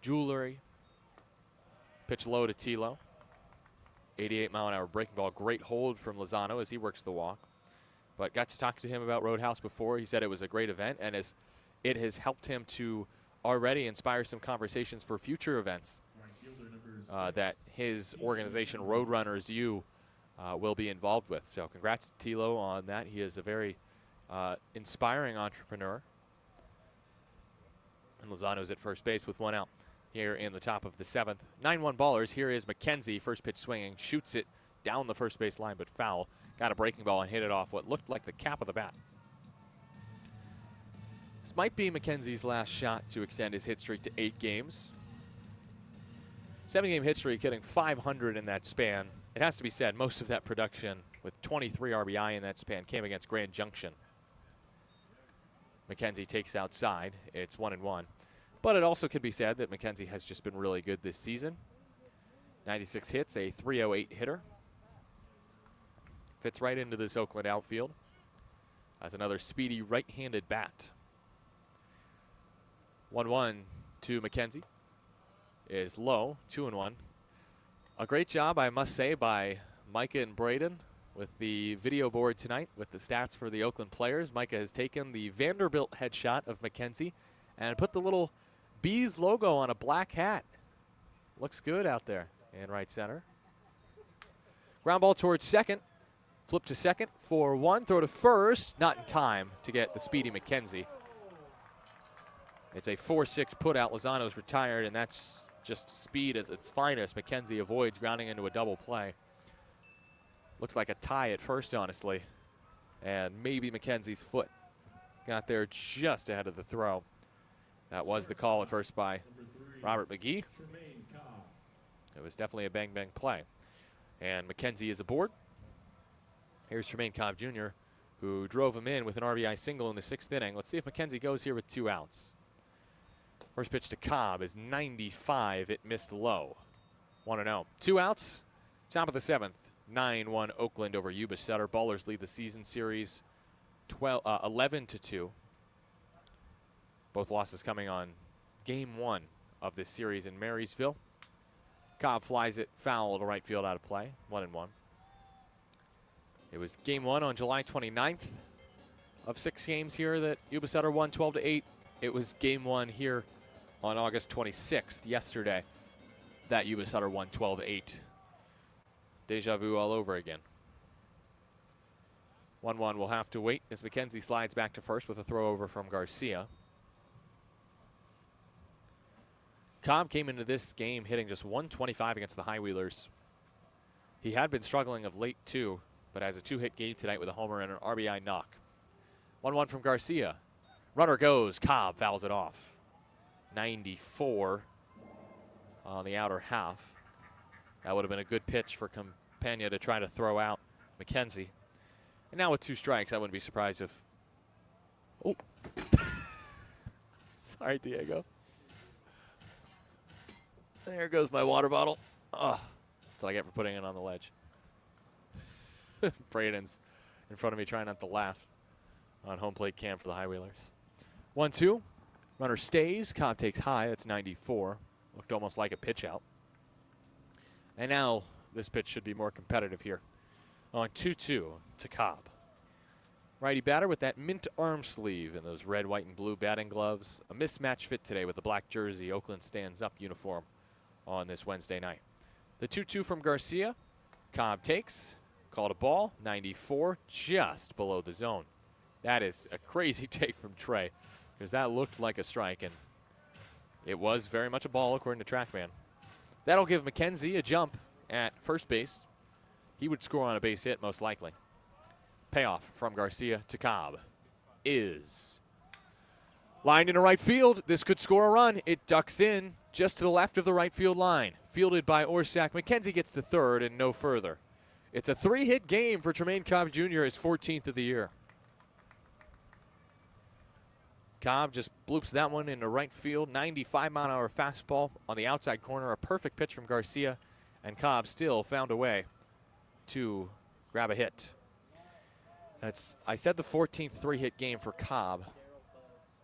S1: jewelry. Pitch low to Tilo. 88-mile-an-hour breaking ball. Great hold from Lozano as he works the walk. But got to talk to him about Roadhouse before. He said it was a great event, and it has helped him to already inspire some conversations for future events that his organization, Roadrunners U, will be involved with. So congrats to Tilo on that. He is a very inspiring entrepreneur. And Lozano's at first base with 1 out here in the top of the 7th. 9-1 Ballers. Here is McKenzie, first pitch swinging, shoots it down the first base line, but foul. Got a breaking ball and hit it off what looked like the cap of the bat. This might be McKenzie's last shot to extend his hit streak to 8 games. 7-game hit streak, hitting 500 in that span. It has to be said, most of that production with 23 RBI in that span came against Grand Junction. McKenzie takes outside. It's 1-1. But it also could be said that McKenzie has just been really good this season. 96 hits, a .308 hitter. Fits right into this Oakland outfield. Has another speedy right-handed bat. 1-1 to McKenzie is low, 2-1. A great job, I must say, by Micah and Braden with the video board tonight with the stats for the Oakland players. Micah has taken the Vanderbilt headshot of McKenzie and put the little Bees logo on a black hat. Looks good out there in right center. Ground ball towards second. Flip to second for 1. Throw to first. Not in time to get the speedy McKenzie. It's a 4-6 putout. Lozano's retired, and that's just speed at its finest. McKenzie avoids grounding into a double play. Looked like a tie at first, honestly. And maybe McKenzie's foot got there just ahead of the throw. That was the call at first by Robert McGee. It was definitely a bang-bang play. And McKenzie is aboard. Here's Tremaine Cobb Jr., who drove him in with an RBI single in the 6th inning. Let's see if McKenzie goes here with 2 outs. First pitch to Cobb is 95. It missed low. 1-0. 2 outs. Top of the 7th. 9-1 Oakland over Yuba Sutter. Ballers lead the season series 11-2. Both losses coming on game 1 of this series in Marysville. Cobb flies it foul to right field out of play. 1-1. It was game 1 on July 29th of 6 games here that Yuba Sutter won 12-8. It was game 1 here on August 26th, yesterday, that Yuba Sutter won 12-8. Deja vu all over again. 1-1 will have to wait as McKenzie slides back to first with a throw over from Garcia. Cobb came into this game hitting just 125 against the High Wheelers. He had been struggling of late too, but has a 2-hit game tonight with a homer and an RBI knock. 1-1 from Garcia. Runner goes. Cobb fouls it off. 94 on the outer half. That would have been a good pitch for Campagna to try to throw out McKenzie. And now with 2 strikes, I wouldn't be surprised if... Oh. Sorry, Diego. There goes my water bottle. Oh, that's what I get for putting it on the ledge. Braden's in front of me trying not to laugh on home plate cam for the High Wheelers. 1-2. Runner stays. Cobb takes high. That's 94. Looked almost like a pitch out. And now this pitch should be more competitive here. On 2-2 to Cobb. Righty batter with that mint arm sleeve and those red, white, and blue batting gloves. A mismatch fit today with the black jersey Oakland stands up uniform on this Wednesday night. The 2-2 from Garcia. Cobb takes. Called a ball. 94, just below the zone. That is a crazy take from Trey, because that looked like a strike, and it was very much a ball according to TrackMan. That'll give McKenzie a jump at first base. He would score on a base hit, most likely. Payoff from Garcia to Cobb is lined into right field. This could score a run. It ducks in just to the left of the right field line. Fielded by Orsak. McKenzie gets to third and no further. It's a 3-hit game for Tremaine Cobb Jr., his 14th of the year. Cobb just bloops that one into right field. 95-mile-an-hour fastball on the outside corner. A perfect pitch from Garcia, and Cobb still found a way to grab a hit. I said the 14th 3-hit game for Cobb.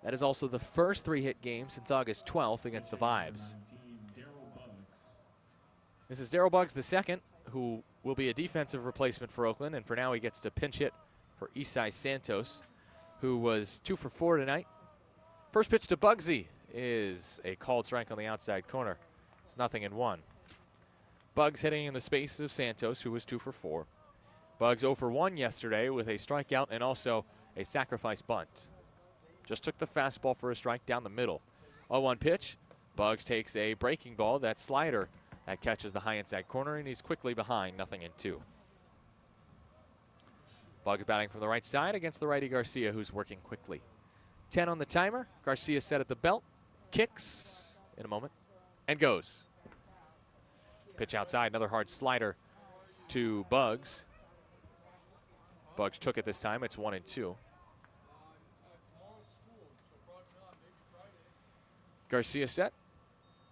S1: That is also the first 3-hit game since August 12th against the Vibes. This is Darryl Buggs II, who will be a defensive replacement for Oakland, and for now he gets to pinch hit for Isai Santos, who was 2 for 4 tonight. First pitch to Bugsy is a called strike on the outside corner. It's 0-1. Buggs hitting in the space of Santos, who was 2 for 4. Buggs 0 for 1 yesterday with a strikeout and also a sacrifice bunt. Just took the fastball for a strike down the middle. 0-1 pitch. Buggs takes a breaking ball, that slider, that catches the high inside corner, and he's quickly behind 0-2. Buggs batting from the right side against the righty Garcia, who's working quickly. 10 on the timer. Garcia set at the belt. Kicks in a moment and goes. Pitch outside. Another hard slider to Buggs. Buggs took it this time. It's 1-2. Garcia set.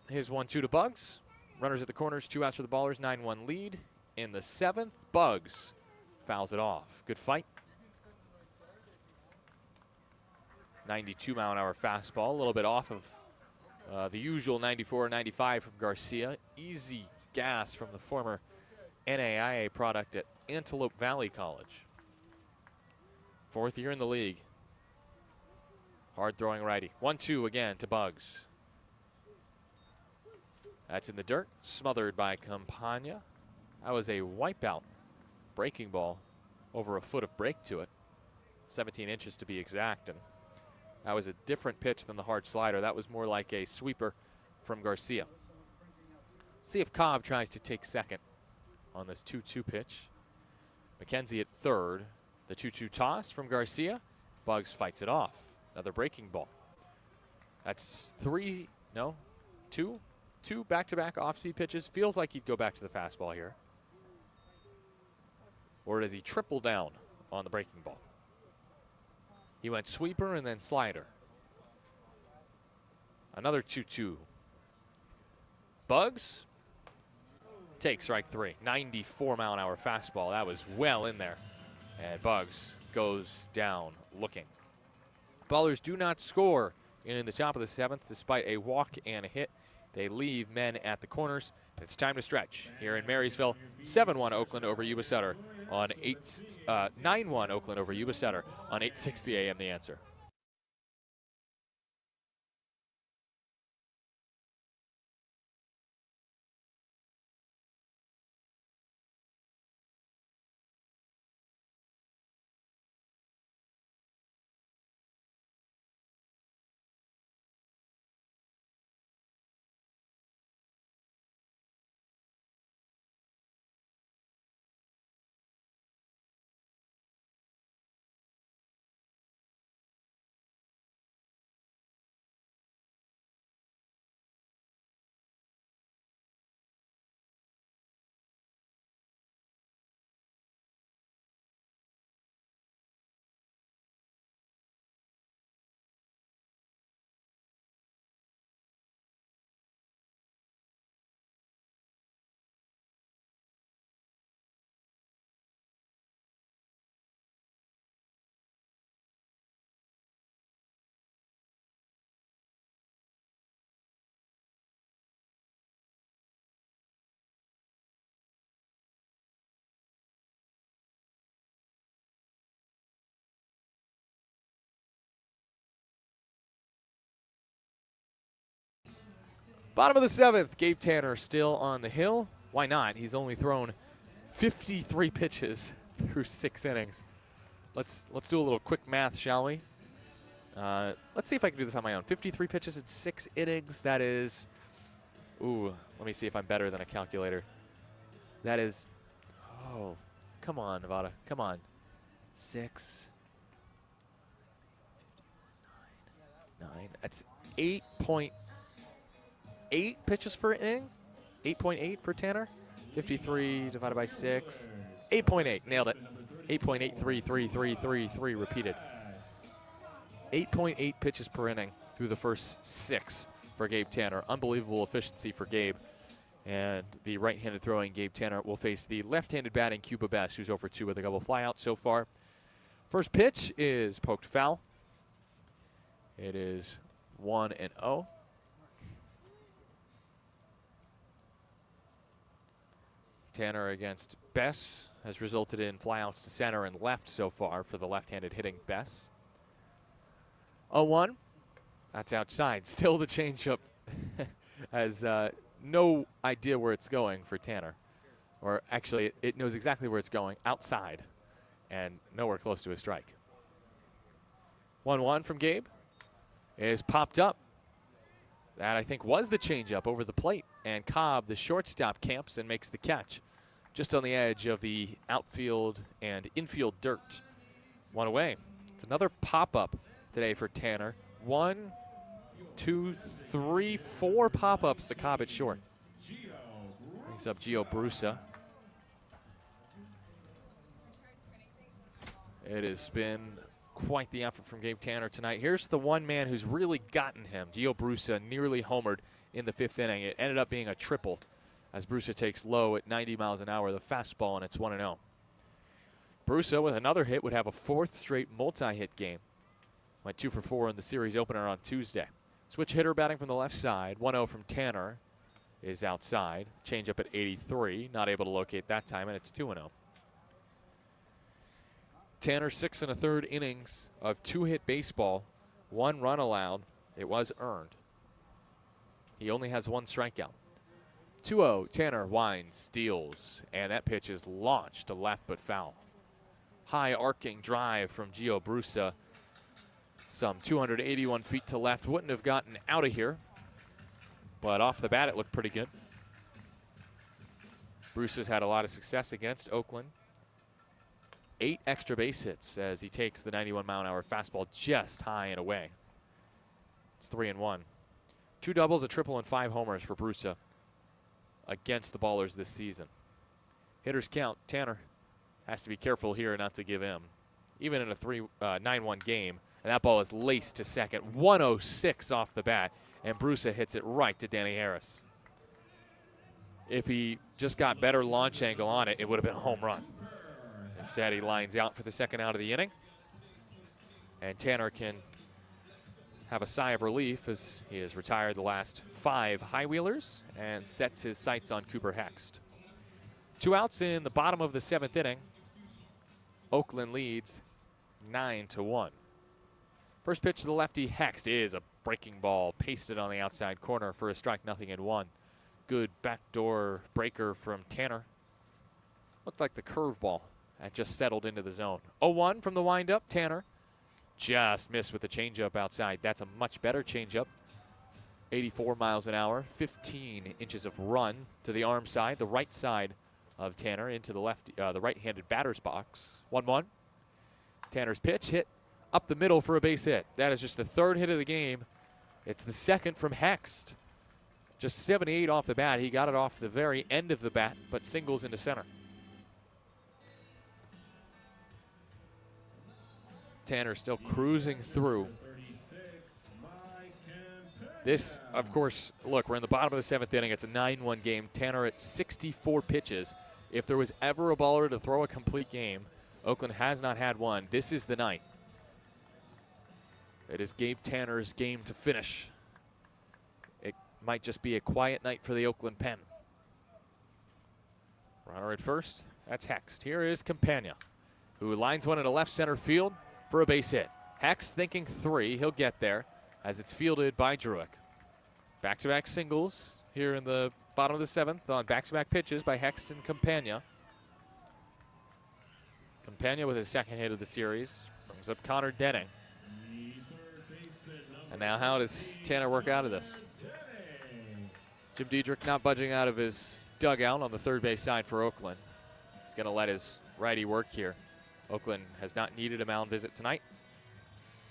S1: His 1-2 to Buggs. Runners at the corners, 2 outs for the Ballers, 9-1 lead. In the 7th, Buggs fouls it off. Good fight. 92-mile-an-hour fastball, a little bit off of the usual 94 or 95 from Garcia. Easy gas from the former NAIA product at Antelope Valley College. 4th year in the league. Hard throwing righty. 1-2 again to Buggs. That's in the dirt, smothered by Campagna. That was a wipeout breaking ball, over a foot of break to it. 17 inches to be exact, and that was a different pitch than the hard slider. That was more like a sweeper from Garcia. See if Cobb tries to take second on this 2-2 pitch. McKenzie at third. The 2-2 toss from Garcia. Buggs fights it off. Another breaking ball. That's two back-to-back off-speed pitches. Feels like he'd go back to the fastball here. Or does he triple down on the breaking ball? He went sweeper and then slider. Another 2-2. Buggs Take strike 3. 94-mile-an-hour fastball. That was well in there. And Bugs goes down looking. Ballers do not score in the top of the 7th despite a walk and a hit. They leave men at the corners. It's time to stretch here in Marysville. 7-1 Oakland over Yuba Sutter on 9-1 Oakland over Yuba Sutter on 8:60 a.m. The Answer. Bottom of the 7th, Gabe Tanner still on the hill. Why not? He's only thrown 53 pitches through 6 innings. Let's do a little quick math, shall we? Let's see if I can do this on my own. 53 pitches in 6 innings. That is, let me see if I'm better than a calculator. That is, come on, Nevada, come on. 6, 9. That's 8.8 pitches per inning. 8.8 for Tanner. 53 divided by 6. 8.8. Nailed it. 8.8333333 repeated. 8.8 pitches per inning through the first 6 for Gabe Tanner. Unbelievable efficiency for Gabe. And the right-handed throwing Gabe Tanner will face the left-handed batting Cuba Best, who's over 2 with a double flyout so far. First pitch is poked foul. It is 1-0. Tanner against Bess has resulted in flyouts to center and left so far for the left-handed hitting Bess. 0-1. That's outside. Still the changeup has no idea where it's going for Tanner. Or actually, it knows exactly where it's going, outside, and nowhere close to a strike. 1-1 from Gabe is popped up. That, I think, was the changeup over the plate. And Cobb, the shortstop, camps and makes the catch just on the edge of the outfield and infield dirt. 1 away. It's another pop-up today for Tanner. 1, 2, 3, 4 pop-ups to Cobb at short. Brings up Gio Brusa. It has been quite the effort from Gabe Tanner tonight. Here's the one man who's really gotten him. Gio Brusa nearly homered in the 5th inning. It ended up being a triple as Brusa takes low at 90 miles an hour, the fastball, and it's 1-0. Brusa with another hit would have a 4th straight multi-hit game. Went 2 for 4 in the series opener on Tuesday. Switch hitter batting from the left side. 1-0 from Tanner is outside. Changeup at 83. Not able to locate that time, and it's 2-0. Tanner 6 1/3 innings of 2-hit baseball. 1 run allowed. It was earned. He only has 1 strikeout. 2-0. Tanner winds, deals, and that pitch is launched to left but foul. High arcing drive from Gio Brusa. Some 281 feet to left. Wouldn't have gotten out of here, but off the bat it looked pretty good. Brusa's had a lot of success against Oakland. 8 extra base hits as he takes the 91-mile-an-hour fastball just high and away. It's 3-1. 2 doubles, a triple, and 5 homers for Brusa against the Ballers this season. Hitters count. Tanner has to be careful here not to give in. Even in a 9-1 game, and that ball is laced to second. 106 off the bat, and Brusa hits it right to Danny Harris. if he just got better launch angle on it, it would have been a home run. Instead, he lines out for the second out of the inning. And Tanner can have a sigh of relief as he has retired the last 5 high-wheelers and sets his sights on Cooper Hext. 2 outs in the bottom of the 7th inning. Oakland leads 9-1. First pitch to the lefty, Hext, is a breaking ball pasted on the outside corner for a strike, 0-1. Good backdoor breaker from Tanner. Looked like the curveball and just settled into the zone. 0-1 from the windup, Tanner. Just missed with the changeup outside. That's a much better changeup. 84 miles an hour, 15 inches of run to the arm side, the right side of Tanner into the left, the right-handed batter's box. 1-1. Tanner's pitch hit up the middle for a base hit. That is just the 3rd hit of the game. It's the 2nd from Hext. Just 78 off the bat. He got it off the very end of the bat, but singles into center. Tanner still cruising through. This, of course, look, we're in the bottom of the 7th inning. It's a 9-1 game. Tanner at 64 pitches. If there was ever a baller to throw a complete game, Oakland has not had one. This is the night. It is Gabe Tanner's game to finish. It might just be a quiet night for the Oakland pen. Runner at first, that's Hext. Here is Campagna, who lines one into left center field for a base hit. Hext thinking 3, he'll get there as it's fielded by Druick. Back-to-back singles here in the bottom of the 7th on back-to-back pitches by Hext and Campagna. Campagna with his 2nd hit of the series brings up Connor Denning. And now how does Tanner work out of this? Jim Diedrich not budging out of his dugout on the 3rd base side for Oakland. He's going to let his righty work here. Oakland has not needed a mound visit tonight.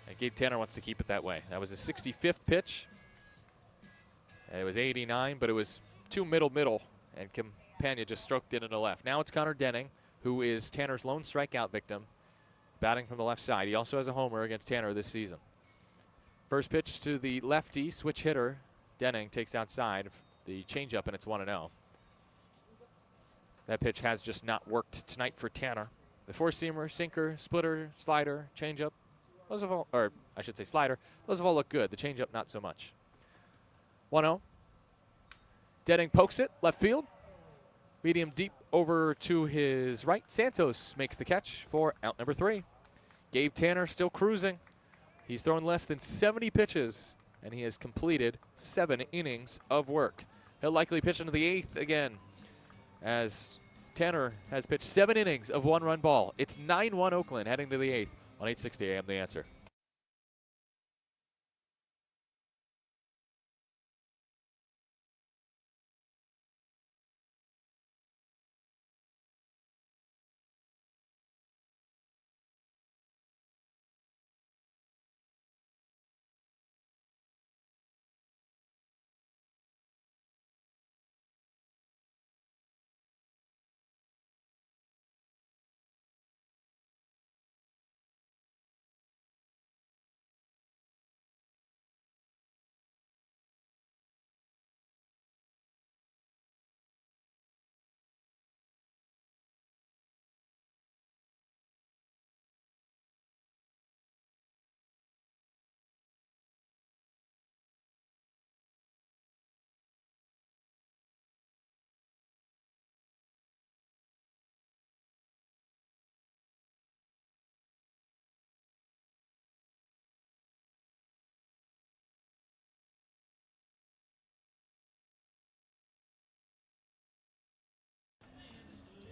S1: And Gabe Tanner wants to keep it that way. That was his 65th pitch. And it was 89, but it was too middle, and Campagna just stroked it into left. Now it's Connor Denning, who is Tanner's lone strikeout victim, batting from the left side. He also has a homer against Tanner this season. First pitch to the lefty, switch hitter. Denning takes outside the changeup, and it's 1-0. That pitch has just not worked tonight for Tanner. The four-seamer, sinker, splitter, slider, changeup, those have all, or I should say slider, those have all looked good. The changeup, not so much. 1-0. Denning pokes it, left field. Medium deep over to his right. Santos makes the catch for out number 3. Gabe Tanner still cruising. He's thrown less than 70 pitches, and he has completed 7 innings of work. He'll likely pitch into the 8th again, as Tanner has pitched 7 innings of 1-run ball. It's 9-1 Oakland heading to the 8th on 860 AM The Answer.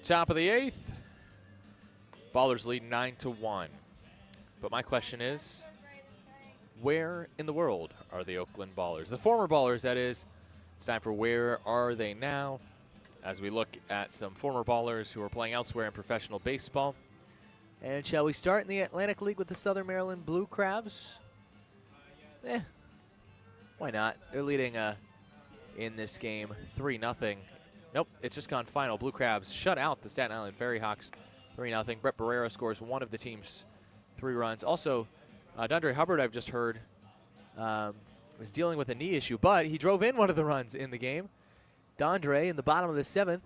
S1: Top of the 8th. Ballers lead 9-1. But my question is, where in the world are the Oakland Ballers? The former Ballers, that is. It's time for Where Are They Now? As we look at some former Ballers who are playing elsewhere in professional baseball. And shall we start in the Atlantic League with the Southern Maryland Blue Crabs? Why not? They're leading in this game 3-0. Nope, it's just gone final. Blue Crabs shut out the Staten Island Ferry Hawks 3-0. Brett Barrera scores one of the team's 3 runs. Also, Dondre Hubbard, I've just heard, is dealing with a knee issue, but he drove in one of the runs in the game. Dondre in the bottom of the 7th.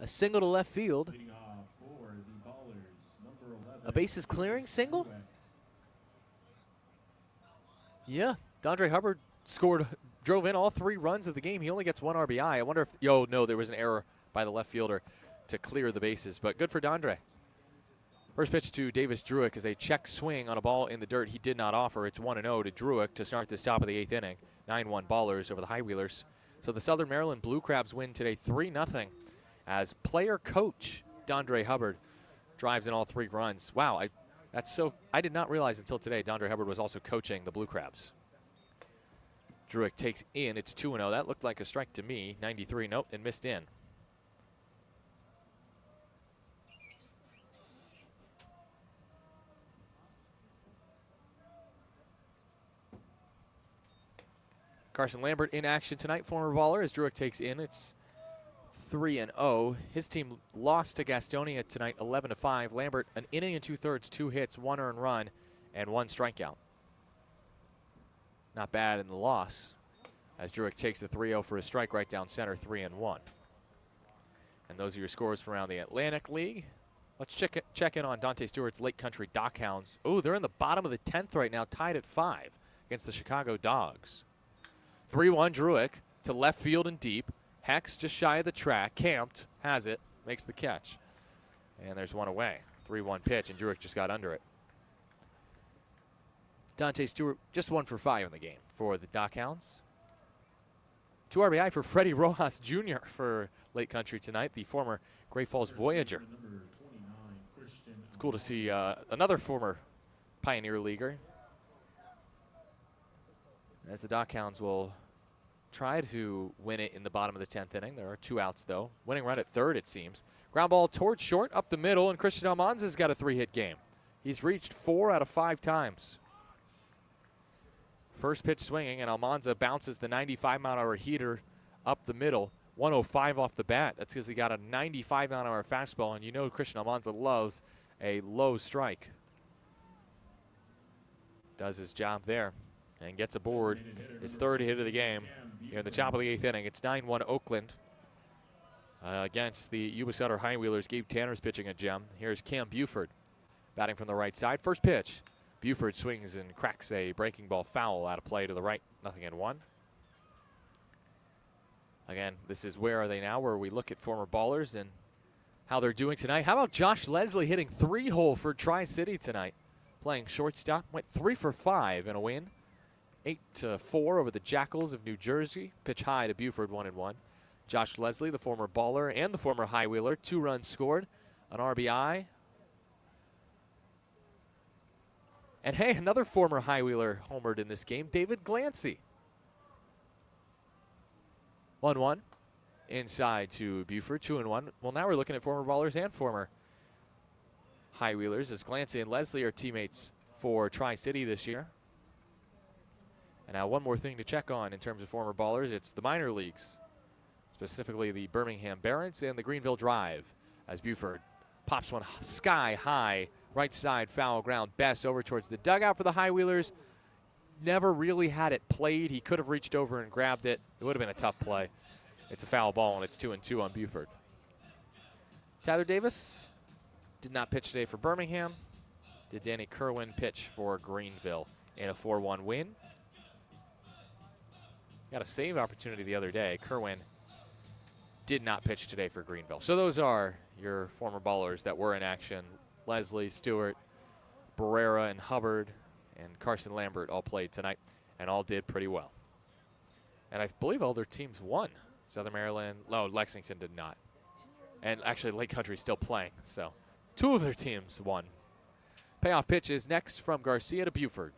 S1: A single to left field.
S2: Leading off for the Ballers, number 11.
S1: A bases clearing single?
S2: Truex.
S1: Yeah, Dondre Hubbard drove in all 3 runs of the game. He only gets 1 RBI. I wonder if, no, there was an error by the left fielder to clear the bases, but good for Dondre. First pitch to Davis Druick is a check swing on a ball in the dirt he did not offer. It's 1-0 to Druick to start this top of the 8th inning. 9-1 Ballers over the High Wheelers. So the Southern Maryland Blue Crabs win today 3-0 as player coach Dondre Hubbard drives in all 3 runs. Wow, I did not realize until today Dondre Hubbard was also coaching the Blue Crabs. Druick takes in, it's 2-0. That looked like a strike to me. 93, nope, and missed in. Carson Lambert in action tonight, former baller, as Druick takes in. It's 3-0. His team lost to Gastonia tonight, 11-5. Lambert, an inning and 2/3, 2 hits, 1 earned run, and 1 strikeout. Not bad in the loss, as Druick takes the 3-0 for a strike right down center, 3-1. And those are your scores from around the Atlantic League. Let's check in on Dante Stewart's Lake Country Dockhounds. Oh, they're in the bottom of the 10th right now, tied at 5 against the Chicago Dogs. 3-1 Druick to left field and deep. Hex just shy of the track, camped, has it, makes the catch. And there's 1 away. 3-1 pitch, and Druick just got under it. Dante Stewart just 1 for 5 in the game for the Dockhounds. 2 RBI for Freddie Rojas Jr. for Lake Country tonight, the former Great Falls Voyager.
S2: Number 29, Christian.
S1: It's cool to see another former Pioneer Leaguer, as the Dockhounds will try to win it in the bottom of the 10th inning. There are 2 outs, though. Winning run at 3rd, it seems. Ground ball towards short, up the middle, and Christian Almanza's got a 3-hit game. He's reached 4 out of 5 times. First pitch swinging, and Almanza bounces the 95-mile-an-hour heater up the middle. 105 off the bat. That's because he got a 95-mile-an-hour fastball, and you know Christian Almanza loves a low strike. Does his job there and gets aboard his 3rd hit of the game here in the top of the 8th inning. It's 9-1 Oakland against the Yuba Sutter High Wheelers. Gabe Tanner's pitching a gem. Here's Cam Buford batting from the right side. First pitch. Buford swings and cracks a breaking ball foul out of play to the right. 0-1. Again, this is Where Are They Now, where we look at former ballers and how they're doing tonight. How about Josh Leslie hitting 3-hole for Tri-City tonight? Playing shortstop, went 3 for 5 in a win. 8-4 over the Jackals of New Jersey. Pitch high to Buford, 1-1. Josh Leslie, the former baller and the former high wheeler, 2 runs scored, an RBI. And hey, another former high wheeler homered in this game, David Glancy. 1-1 inside to Buford, 2-1. Well, now we're looking at former ballers and former high wheelers, as Glancy and Leslie are teammates for Tri-City this year. And now one more thing to check on in terms of former ballers, it's the minor leagues, specifically the Birmingham Barons and the Greenville Drive, as Buford pops one sky high, right side foul ground, Best over towards the dugout for the High Wheelers. Never really had it played. He could have reached over and grabbed it. It would have been a tough play. It's a foul ball, and it's 2-2 on Buford. Tyler Davis did not pitch today for Birmingham. Did Danny Kerwin pitch for Greenville in a 4-1 win? Got a save opportunity the other day. Kerwin did not pitch today for Greenville. So those are your former ballers that were in action. Leslie, Stewart, Barrera, and Hubbard, and Carson Lambert all played tonight and all did pretty well. And I believe all their teams won. Southern Maryland, no, Lexington did not. And actually Lake Country's still playing, so 2 of their teams won. Payoff pitch is next from Garcia to Buford.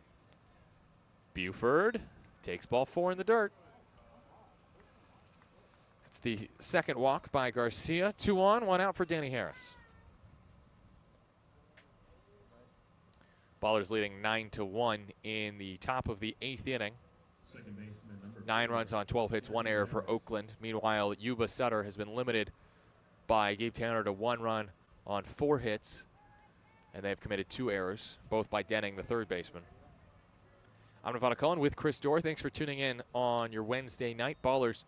S1: Buford takes ball 4 in the dirt. It's the second walk by Garcia. 2 on, 1 out for Danny Harris. Ballers leading 9-1 in the top of the 8th inning. 9 runs on 12 hits, 1 error for Oakland. Meanwhile, Yuba Sutter has been limited by Gabe Tanner to 1 run on 4 hits, and they've committed 2 errors, both by Denning, the 3rd baseman. I'm Nevada Cullen with Chris Dorr. Thanks for tuning in on your Wednesday night. Ballers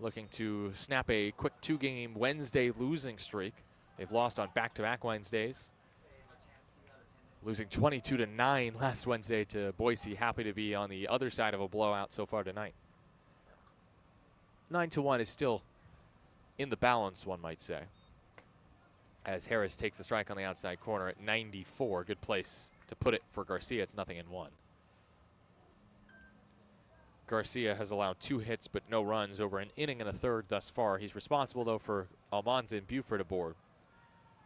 S1: looking to snap a quick 2-game Wednesday losing streak. They've lost on back-to-back Wednesdays, losing 22-9 last Wednesday to Boise. Happy to be on the other side of a blowout so far tonight. 9-1 is still in the balance, one might say, as Harris takes a strike on the outside corner at 94. Good place to put it for Garcia. It's 0-1. Garcia has allowed 2 hits but no runs over an inning and a third thus far. He's responsible, though, for Almanza and Buford aboard.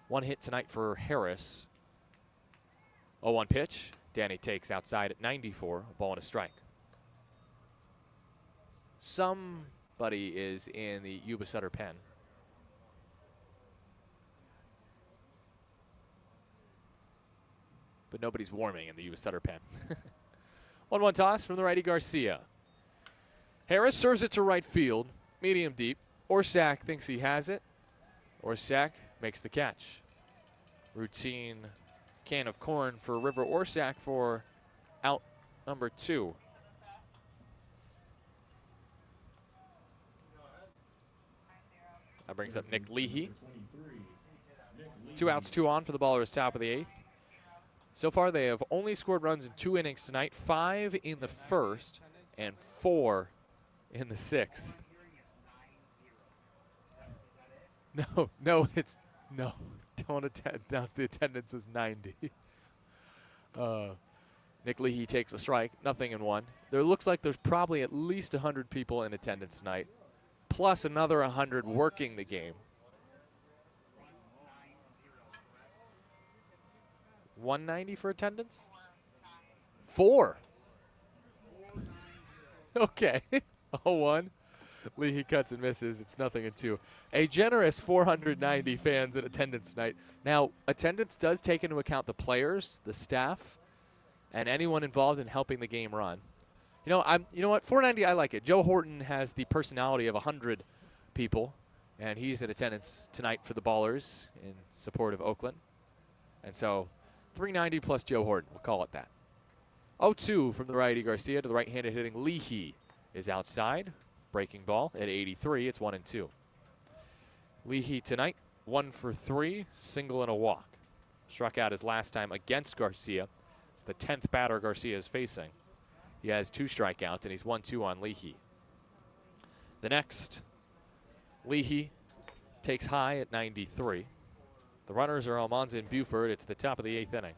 S1: 1 hit tonight for Harris. 0-1 pitch. Danny takes outside at 94. A ball and a strike. Somebody is in the Yuba Sutter pen. But nobody's warming in the Yuba Sutter pen. 1-1 toss from the righty Garcia. Harris serves it to right field, medium deep. Orsak thinks he has it. Orsak makes the catch. Routine can of corn for River Orsak for out number 2. That brings up Nick Leahy. 2 outs, 2 on for the Ballers, top of the 8th. So far, they have only scored runs in 2 innings tonight, 5 in the first and 4 in the 6th. No, don't announce the attendance is 90. Nick Leahy takes a strike, 0-1. There looks like there's probably at least 100 people in attendance tonight, plus another 100 working the game. 190 for attendance? 4. Okay. 0-1. Leahy cuts and misses. It's 0-2. A generous 490 fans in attendance tonight. Now, attendance does take into account the players, the staff, and anyone involved in helping the game run. You know what? 490, I like it. Joe Horton has the personality of 100 people, and he's in attendance tonight for the Ballers in support of Oakland. And so 390 plus Joe Horton. We'll call it that. 0-2 from the righty Garcia to the right-handed hitting Leahy is outside. Breaking ball at 83. It's 1-2. Leahy tonight, 1 for 3, single and a walk. Struck out his last time against Garcia. It's the 10th batter Garcia is facing. He has 2 strikeouts, and he's 1-2 on Leahy. The next, Leahy takes high at 93. The runners are Almanza and Buford. It's the top of the 8th inning.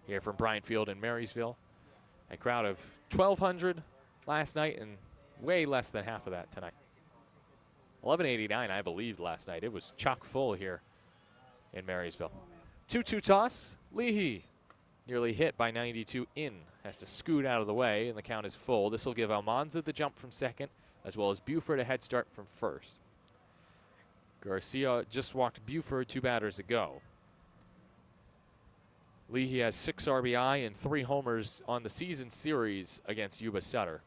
S1: Here from Bryant Field in Marysville. A crowd of 1,200 last night and way less than half of that tonight. 1189, I believe, last night. It was chock full here in Marysville. 2-2 toss. Leahy nearly hit by 92 in. Has to scoot out of the way, and the count is full. This will give Almanza the jump from second, as well as Buford a head start from first. Garcia just walked Buford 2 batters ago. Leahy has 6 RBI and 3 homers on the season series against Yuba Sutter.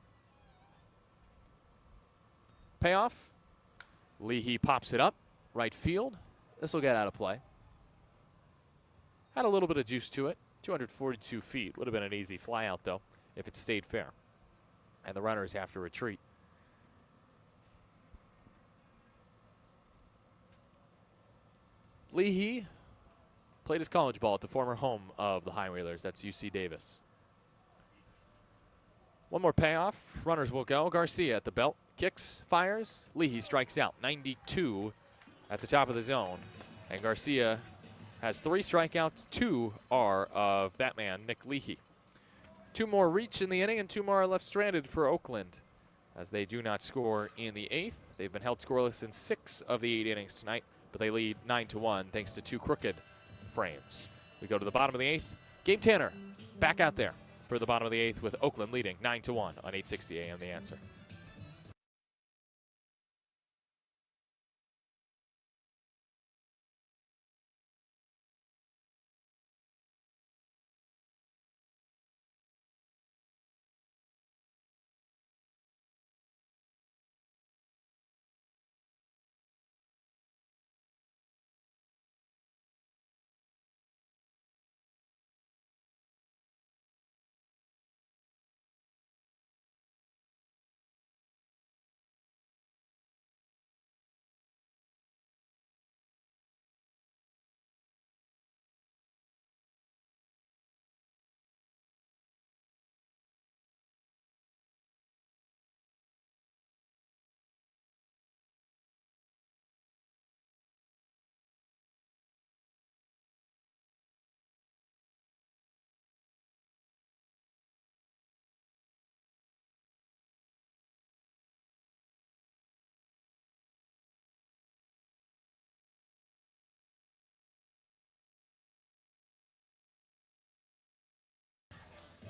S1: Payoff. Leahy pops it up, right field. This will get out of play. Had a little bit of juice to it. 242 feet. Would have been an easy fly out, though, if it stayed fair. And the runners have to retreat. Leahy played his college ball at the former home of the High Whalers. That's UC Davis. One more payoff. Runners will go. Garcia at the belt. Kicks, fires. Leahy strikes out. 92 at the top of the zone. And Garcia has 3 strikeouts. 2 are of that man, Nick Leahy. 2 more reach in the inning, and 2 more are left stranded for Oakland, as they do not score in the 8th. They've been held scoreless in 6 of the 8 innings tonight, but they lead 9-1 thanks to 2 crooked frames. We go to the bottom of the 8th. Gabe Tanner back out there for the bottom of the 8th with Oakland leading 9-1 on 860 AM The Answer.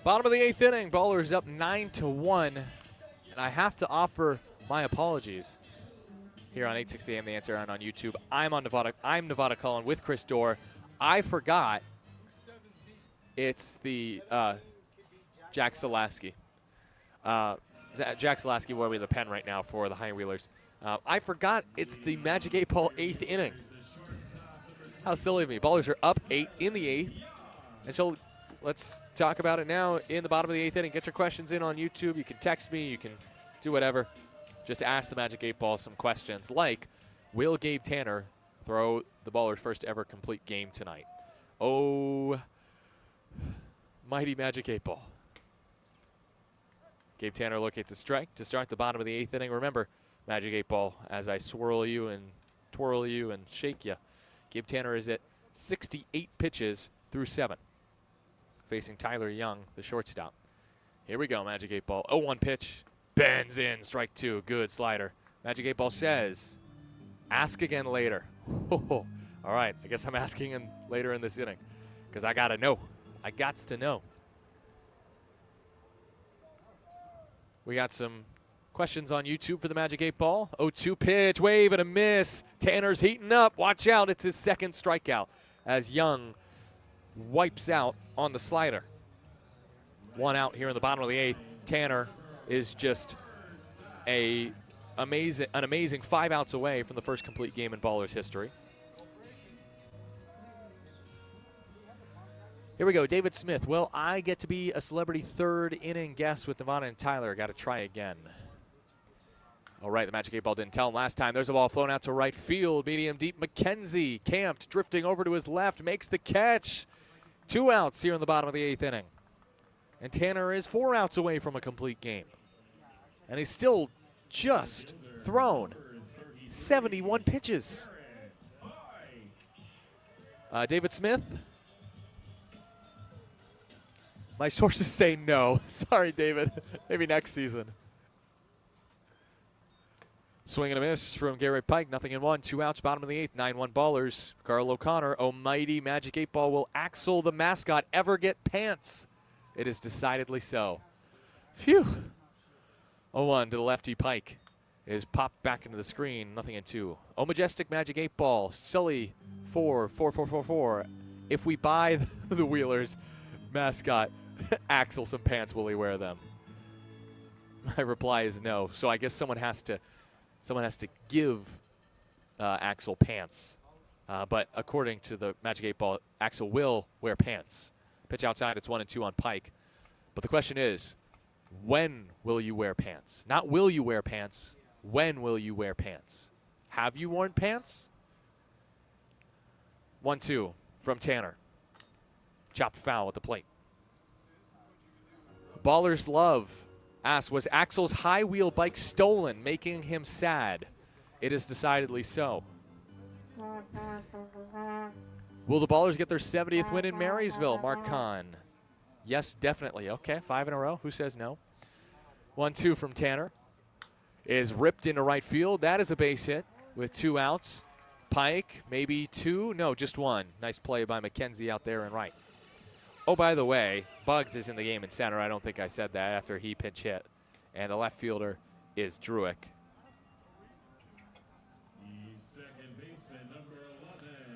S1: Bottom of the 8th inning, Ballers up 9-1, and I have to offer my apologies here on 860 AM The Answer and on YouTube. I'm Nevada Cullen with Chris Dorr. I forgot it's the Jack Salaski. Jack Salaski will be the pen right now for the High Wheelers. I forgot it's the Magic 8 Ball 8th inning. How silly of me. Ballers are up 8 in the 8th. And so let's talk about it now in the bottom of the 8th inning. Get your questions in on YouTube. You can text me. You can do whatever. Just ask the Magic 8 Ball some questions like, will Gabe Tanner throw the Ballers' first ever complete game tonight? Oh, mighty Magic 8 Ball. Gabe Tanner locates a strike to start the bottom of the 8th inning. Remember, Magic 8 Ball, as I swirl you and twirl you and shake you, Gabe Tanner is at 68 pitches through 7. Facing Tyler Young, the shortstop. Here we go, Magic 8 Ball. 0-1 pitch. Bends in, strike 2. Good slider. Magic 8 Ball says, ask again later. All right, I guess I'm asking later in this inning because I got to know. I gots to know. We got some questions on YouTube for the Magic 8 Ball. 0-2 pitch, wave and a miss. Tanner's heating up. Watch out, it's his second strikeout as Young wipes out on the slider. 1 out here in the bottom of the 8th. Tanner is just an amazing 5 outs away from the first complete game in Ballers history. Here we go, David Smith. Will I get to be a celebrity 3rd inning guest with Nevada and Tyler? Got to try again. All right, the Magic 8 Ball didn't tell him last time. There's a ball flown out to right field. Medium deep, McKenzie camped, drifting over to his left, makes the catch. 2 outs here in the bottom of the 8th inning. And Tanner is 4 outs away from a complete game. And he's still just thrown 71 pitches. David Smith. My sources say no. Sorry, David. Maybe next season. Swing and a miss from Garrett Pike. 0-1. 2 outs, bottom of the 8th. 9-1 Ballers. Carl O'Connor. Almighty Magic 8 Ball. Will Axel, the mascot, ever get pants? It is decidedly so. Phew. 0-1 to the lefty. Pike is popped back into the screen. 0-2. Oh, Majestic Magic 8 Ball. Sully 4. If we buy the Wheelers mascot, Axel some pants, will he wear them? My reply is no. So I guess someone has to give Axel pants. But according to the Magic 8 Ball, Axel will wear pants. Pitch outside, it's 1-2 on Pike. But the question is, when will you wear pants? Not will you wear pants, when will you wear pants? Have you worn pants? 1-2 from Tanner. Chopped foul at the plate. Ballers Love asks, was Axel's high wheel bike stolen, making him sad? It is decidedly so. Will the Ballers get their 70th win in Marysville? Mark Kahn. Yes, definitely. Okay, 5 in a row. Who says no? 1-2 from Tanner. Is ripped into right field. That is a base hit with 2 outs. Pike, maybe 2. No, just 1. Nice play by McKenzie out there in right. Oh, by the way, Bugs is in the game in center. I don't think I said that after he pinch hit. And the left fielder is Druick.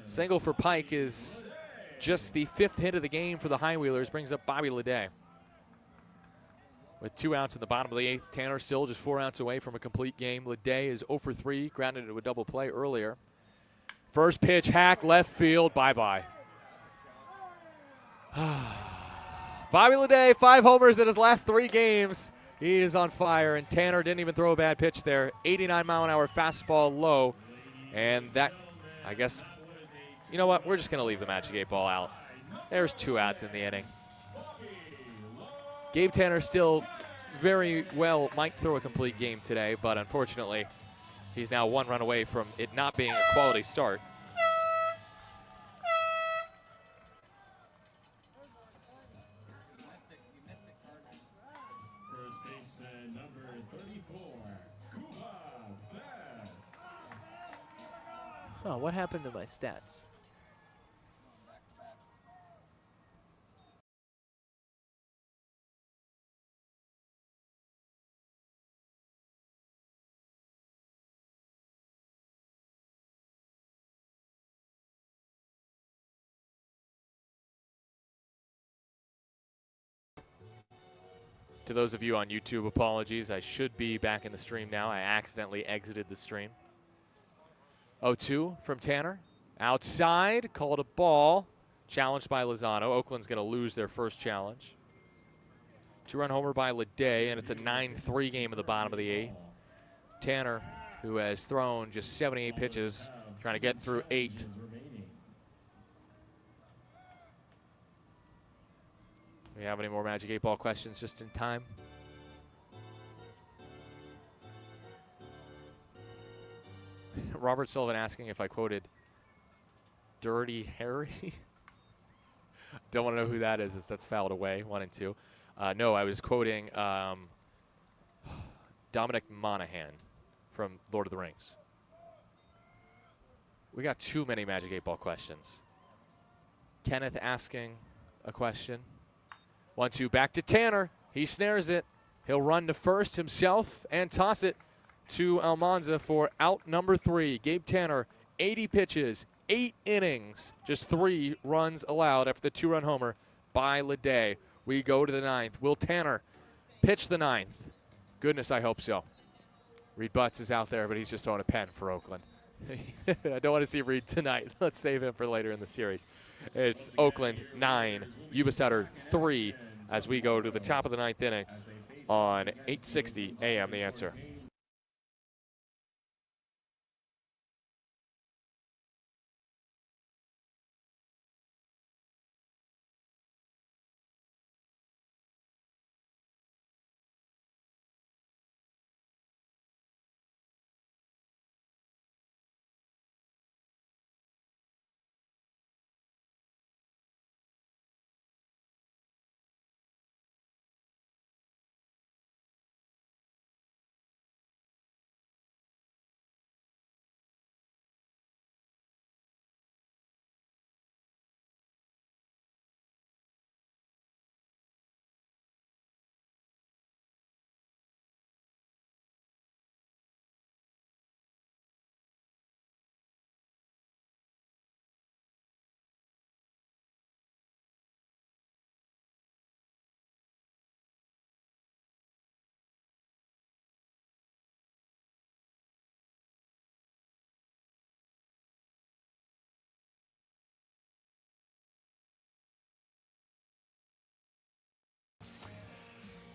S1: Single for Pike is just the 5th hit of the game for the High Wheelers. Brings up Bobby Leday. With 2 outs in the bottom of the 8th, Tanner still just 4 outs away from a complete game. Leday is 0 for 3, grounded into a double play earlier. First pitch, hack, left field, bye-bye. Bobby Leday, 5 homers in his last 3 games. He is on fire, and Tanner didn't even throw a bad pitch there. 89-mile-an-hour fastball low, and that, I guess, you know what? We're just going to leave the Magic 8 Ball out. There's 2 outs in the inning. Gabe Tanner still very well might throw a complete game today, but unfortunately, he's now 1 run away from it not being a quality start.
S2: First baseman, number 34, Kuba Bass.
S1: Oh, what happened to my stats? To those of you on YouTube, apologies. I should be back in the stream now. I accidentally exited the stream. 0-2 from Tanner. Outside, called a ball. Challenged by Lozano. Oakland's going to lose their first challenge. 2-run homer by Leday, and it's a 9-3 game in the bottom of the 8th. Tanner, who has thrown just 78 pitches, trying to get through 8. Do we have any more Magic 8 Ball questions just in time? Robert Sullivan asking if I quoted Dirty Harry. Don't want to know who that is. That's fouled away. 1 and 2. No, I was quoting Dominic Monaghan from Lord of the Rings. We got too many Magic 8 Ball questions. Kenneth asking a question. 1-2 back to Tanner. He snares it. He'll run to first himself and toss it to Almanza for out number 3. Gabe Tanner, 80 pitches, 8 innings, just 3 runs allowed after the 2-run homer by Leday. We go to the 9th. Will Tanner pitch the 9th? Goodness, I hope so. Reed Butts is out there, but he's just throwing a pen for Oakland. I don't want to see Reed tonight. Let's save him for later in the series. It's Oakland 9, Yuba Sutter 3 as we go to the top of the 9th inning on 8:60 a.m. The Answer.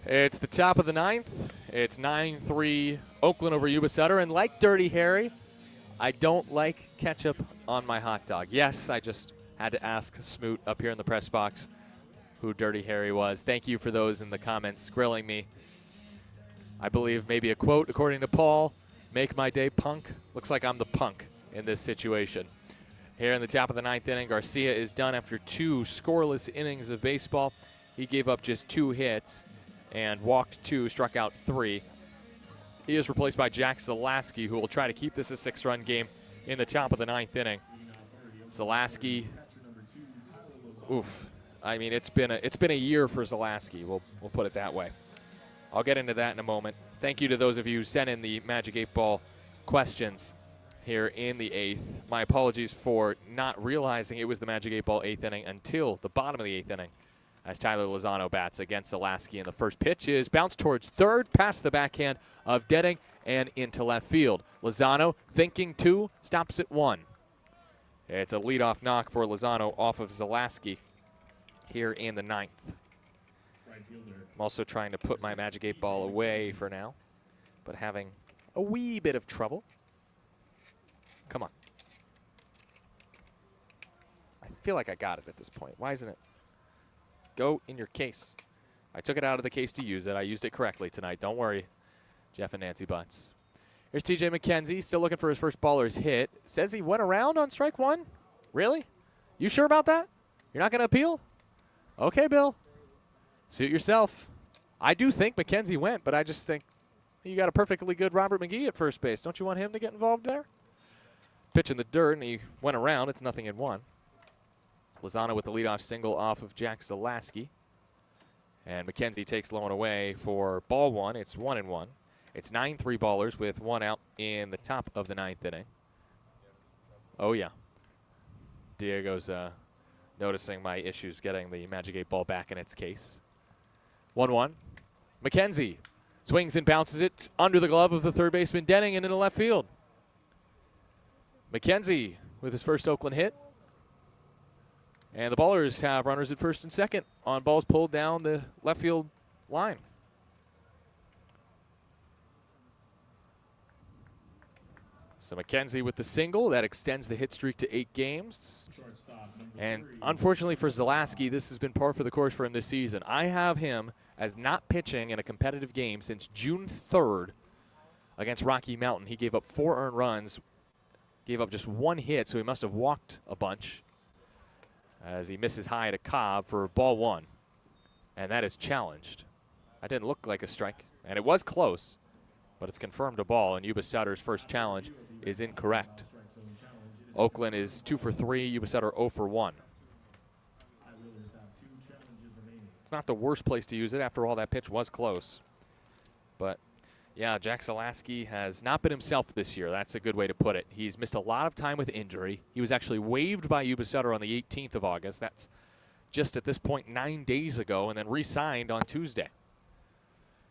S1: It's the top of the 9th. It's 9-3 Oakland over Yuba Sutter. And like Dirty Harry, I don't like ketchup on my hot dog. Yes, I just had to ask Smoot up here in the press box who Dirty Harry was. Thank you for those in the comments grilling me. I believe maybe a quote, according to Paul, "Make my day, punk." Looks like I'm the punk in this situation. Here in the top of the 9th inning, Garcia is done after 2 scoreless innings of baseball. He gave up just 2 hits and walked 2, struck out 3. He is replaced by Jack Zalaski, who will try to keep this a 6-run game in the top of the 9th inning. Zalaski, oof. I mean, it's been a year for Zalaski. We'll put it that way. I'll get into that in a moment. Thank you to those of you who sent in the Magic 8 Ball questions here in the 8th. My apologies for not realizing it was the Magic 8 Ball 8th inning until the bottom of the 8th inning, as Tyler Lozano bats against Zalaski. And the first pitch is bounced towards third, past the backhand of Detting, and into left field. Lozano, thinking 2, stops at 1. It's a leadoff knock for Lozano off of Zalaski here in the 9th. I'm also trying to put my Magic 8 Ball away for now, but having a wee bit of trouble. Come on. I feel like I got it at this point. Why isn't it? Go in your case. I took it out of the case to use it. I used it correctly tonight. Don't worry, Jeff and Nancy Butts. Here's TJ McKenzie, still looking for his first baller's hit. Says he went around on strike 1. Really? You sure about that? You're not going to appeal? Okay, Bill. Suit yourself. I do think McKenzie went, but I just think you got a perfectly good Robert McGee at first base. Don't you want him to get involved there? Pitch in the dirt, and he went around. It's 0-1. Lozano with the leadoff single off of Jack Zalaski. And McKenzie takes low and away for ball 1. It's 1-1. It's 9-3 ballers with 1 out in the top of the 9th inning. Oh, yeah. Diego's noticing my issues getting the Magic 8 Ball back in its case. 1-1. McKenzie swings and bounces it under the glove of the third baseman Denning and into left field. McKenzie with his first Oakland hit. And the Ballers have runners at first and second on balls pulled down the left field line. So McKenzie with the single. That extends the hit streak to 8 games. And unfortunately for Zalaski, this has been par for the course for him this season. I have him as not pitching in a competitive game since June 3rd against Rocky Mountain. He gave up 4 earned runs, gave up just 1 hit, so he must have walked a bunch as he misses high to Cobb for ball 1. And that is challenged. That didn't look like a strike, and it was close, but it's confirmed a ball, and Yuba Sutter's first challenge is incorrect. Oakland is 2 for 3, Yuba Sutter 0 for 1. It's not the worst place to use it. After all, that pitch was close. But, yeah, Jack Zalaski has not been himself this year. That's a good way to put it. He's missed a lot of time with injury. He was actually waived by Yuba Sutter on the 18th of August. That's just at this point 9 days ago, and then re-signed on Tuesday.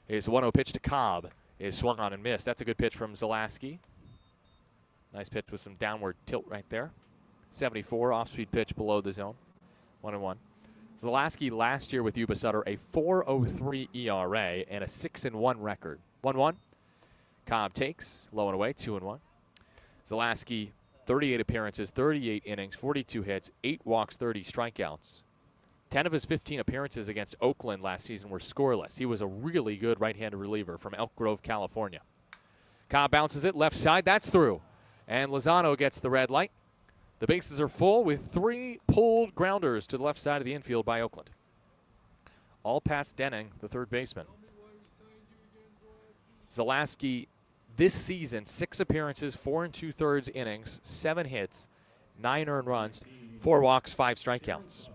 S1: His 1-0 pitch to Cobb is swung on and missed. That's a good pitch from Zalaski. Nice pitch with some downward tilt right there. 74, off-speed pitch below the zone. 1-1. Zalaski last year with Yuba Sutter, a 4.03 ERA and a 6-1 record. 1-1. Cobb takes, low and away, 2-1. Zalaski, 38 appearances, 38 innings, 42 hits, 8 walks, 30 strikeouts. 10 of his 15 appearances against Oakland last season were scoreless. He was a really good right-handed reliever from Elk Grove, California. Cobb bounces it left side. That's through. And Lozano gets the red light. The bases are full with 3 pulled grounders to the left side of the infield by Oakland. All past Denning, the third baseman. Zalaski this season, 6 appearances, 4 2/3 innings, 7 hits, 9 earned runs, 4 walks, 5 strikeouts.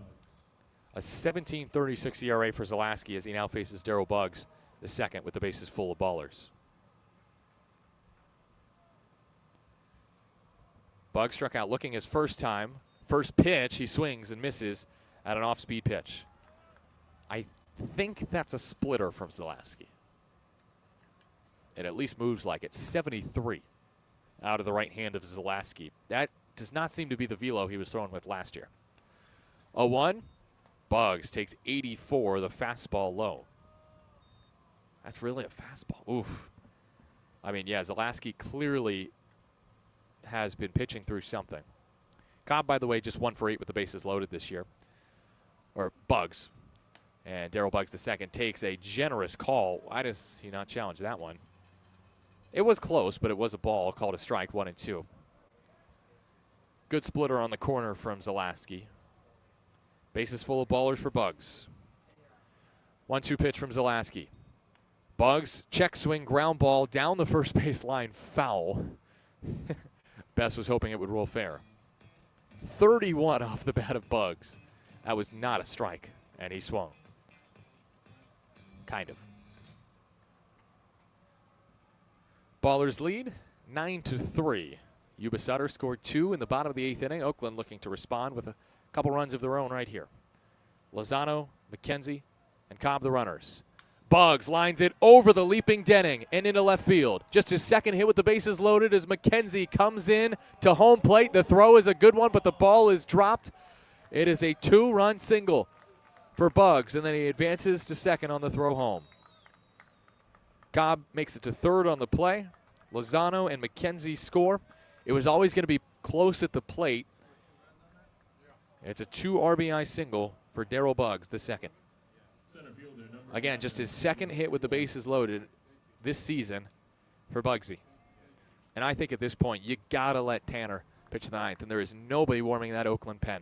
S1: A 17.36 ERA for Zalaski as he now faces Darryl Buggs, the second, with the bases full of ballers. Buggs struck out looking his first time. First pitch, he swings and misses at an off-speed pitch. I think that's a splitter from Zalaski. It at least moves like it. 73 out of the right hand of Zalaski. That does not seem to be the velo he was throwing with last year. 0-1. Buggs takes 84, the fastball low. That's really a fastball. Oof. I mean, yeah, Zalaski clearly has been pitching through something. Cobb, by the way, just 1 for 8 with the bases loaded this year. Or Buggs. And Darryl Buggs, the second, takes a generous call. Why does he not challenge that one? It was close, but it was a ball called a strike, 1-2. Good splitter on the corner from Zalaski. Bases full of ballers for Buggs. 1-2 pitch from Zalaski. Buggs, check swing, ground ball down the first base line, foul. Best was hoping it would roll fair. 31 off the bat of Buggs. That was not a strike, and he swung. Kind of. Ballers lead, 9-3. Yuba Sutter scored 2 in the bottom of the 8th inning. Oakland looking to respond with a couple runs of their own right here. Lozano, McKenzie, and Cobb the runners. Buggs lines it over the leaping Denning and into left field. Just his second hit with the bases loaded as McKenzie comes in to home plate. The throw is a good one, but the ball is dropped. It is a 2-run single for Buggs, and then he advances to second on the throw home. Cobb makes it to third on the play. Lozano and McKenzie score. It was always going to be close at the plate. It's a 2 RBI single for Darryl Buggs, the second. Again, just his second hit with the bases loaded this season for Buggsy. And I think at this point, you got to let Tanner pitch the ninth, and there is nobody warming that Oakland pen.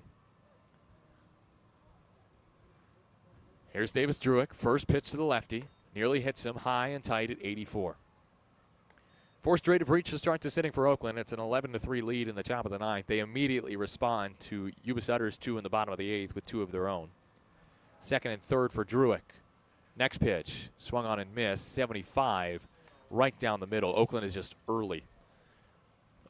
S1: Here's Davis Druick, first pitch to the lefty. Nearly hits him high and tight at 84. 4 straight have reached the start to sitting for Oakland. It's an 11-3 lead in the top of the 9th. They immediately respond to Yuba Sutter's 2 in the bottom of the 8th with 2 of their own. Second and third for Druick. Next pitch, swung on and missed, 75, right down the middle. Oakland is just early.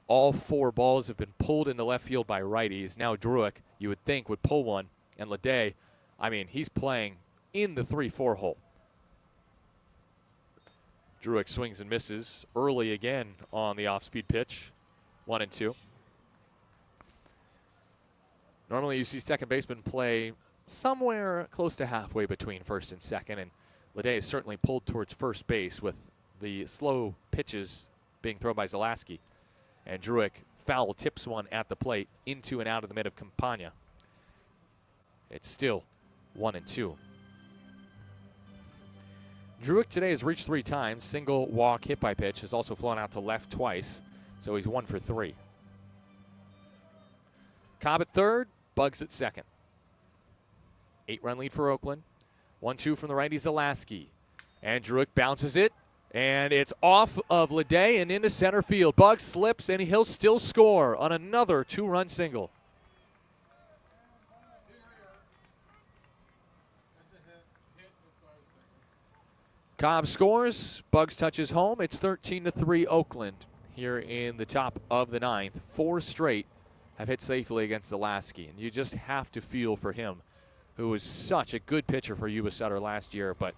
S1: All 4 balls have been pulled into left field by righties. Now Druick, you would think, would pull one. And Leday, I mean, he's playing in the 3-4 hole. Druick swings and misses early again on the off-speed pitch. 1-2. Normally you see second baseman play somewhere close to halfway between first and second, and Ledet is certainly pulled towards first base with the slow pitches being thrown by Zalaski. And Druick foul tips one at the plate into and out of the mid of Campagna. It's still 1-2. Druick today has reached 3 times. Single, walk, hit by pitch. Has also flown out to left twice, so he's 1 for 3. Cobb at third, Bugs at second. 8-run lead for Oakland. 1-2 from the righty Zalaski. And Druick bounces it, and it's off of Ledet and into center field. Bugs slips, and he'll still score on another 2-run single. Cobb scores. Bugs touches home. It's 13-3 Oakland here in the top of the 9th. 4 straight have hit safely against Zalaski, and you just have to feel for him, who was such a good pitcher for Yuba Sutter last year, but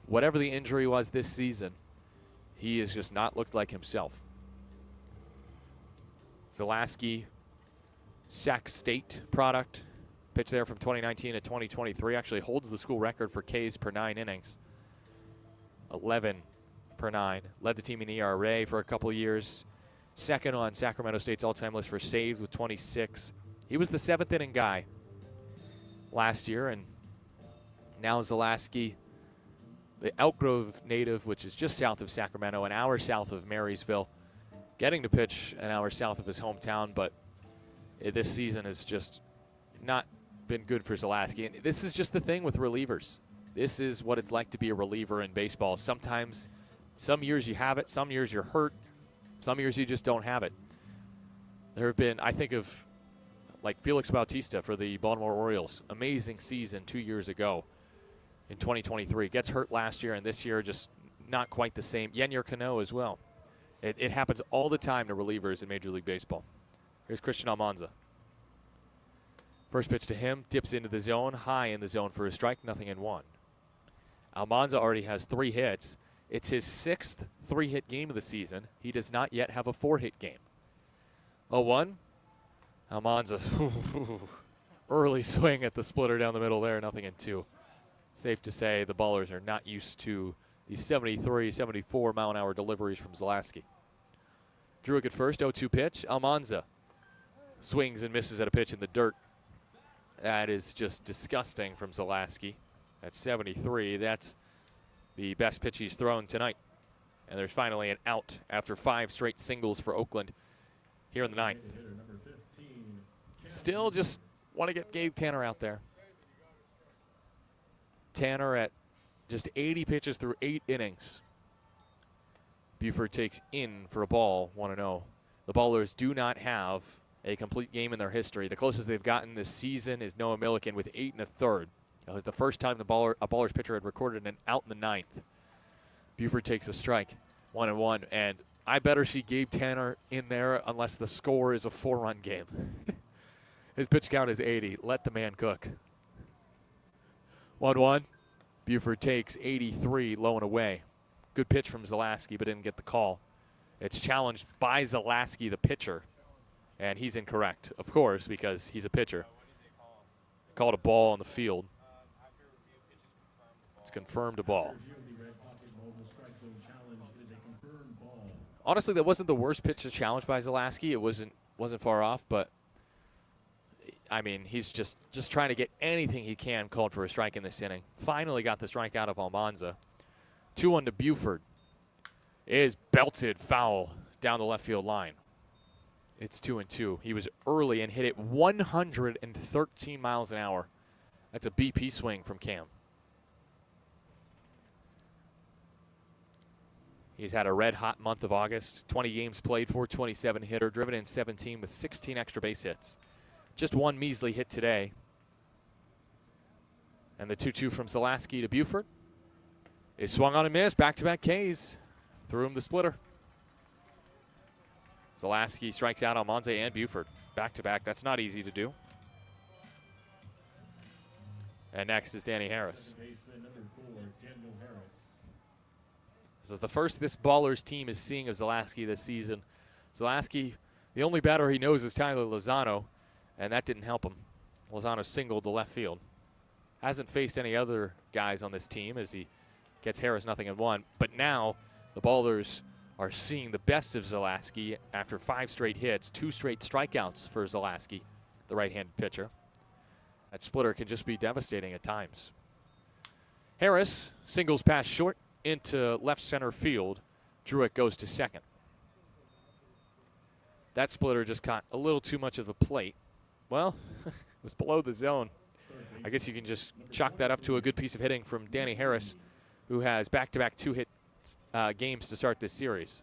S1: whatever the injury was this season, he has just not looked like himself. Zalaski, Sac State product, pitched there from 2019 to 2023, actually holds the school record for Ks per 9 innings. 11 per 9. Led the team in ERA for a couple of years. Second on Sacramento State's all-time list for saves with 26. He was the 7th inning guy last year, and now Zalaski, the Elk Grove native, which is just south of Sacramento, an hour south of Marysville, getting to pitch an hour south of his hometown, but this season has just not been good for Zalaski. And this is just the thing with relievers. This is what it's like to be a reliever in baseball. Sometimes, some years you have it, some years you're hurt, some years you just don't have it. There have been, I think of, like Felix Bautista for the Baltimore Orioles. Amazing season 2 years ago in 2023. Gets hurt last year, and this year just not quite the same. Yennier Cano as well. It happens all the time to relievers in Major League Baseball. Here's Christian Almanza. First pitch to him, dips into the zone, high in the zone for a strike, 0-1. Almanza already has 3 hits. It's his 6th 3-hit game of the season. He does not yet have a 4-hit game. 0-1. Almanza, early swing at the splitter down the middle there, 0-2. Safe to say the ballers are not used to the 73, 74 mile an hour deliveries from Zalaski. Druick at first, 0-2 pitch. Almanza swings and misses at a pitch in the dirt. That is just disgusting from Zalaski. At 73, that's the best pitch he's thrown tonight. And there's finally an out after 5 straight singles for Oakland here in the 9th. Still just want to get Gabe Tanner out there. Tanner at just 80 pitches through 8 innings. Buford takes in for a ball, 1-0. The Ballers do not have a complete game in their history. The closest they've gotten this season is Noah Milliken with 8 1/3. That was the first time a Ballers pitcher had recorded an out in the 9th. Buford takes a strike, 1-1, and I better see Gabe Tanner in there unless the score is a 4-run game. His pitch count is 80. Let the man cook. 1-1. Buford takes 83, low and away. Good pitch from Zalaski, but didn't get the call. It's challenged by Zalaski, the pitcher, and he's incorrect, of course, because he's a pitcher. Called a ball on the field. It's confirmed a ball. Honestly, that wasn't the worst pitch to challenge by Zalaski. It wasn't far off, but I mean, he's just trying to get anything he can called for a strike in this inning. Finally got the strike out of Almanza. 2-1 to Buford. It is belted foul down the left field line. It's 2-2. He was early and hit it 113 miles an hour. That's a BP swing from Cam. He's had a red-hot month of August. 20 games played, 427 hitter, driven in 17 with 16 extra base hits. Just 1 measly hit today. And the 2-2 from Zalaski to Buford is swung on and missed. Back-to-back Ks. Threw him the splitter. Zalaski strikes out Almanza and Buford. Back-to-back. That's not easy to do. And next is Danny Harris. This is the first this Ballers team is seeing of Zalaski this season. Zalaski, the only batter he knows is Tyler Lozano, and that didn't help him. Lozano singled to left field. Hasn't faced any other guys on this team as he gets Harris 0-1. But now the Ballers are seeing the best of Zalaski after 5 straight hits, 2 straight strikeouts for Zalaski, the right-handed pitcher. That splitter can just be devastating at times. Harris singles past short into left center field. Druitt goes to second. That splitter just caught a little too much of the plate. Well, it was below the zone. I guess you can just chalk that up to a good piece of hitting from Danny Harris, who has back-to-back 2-hit games to start this series.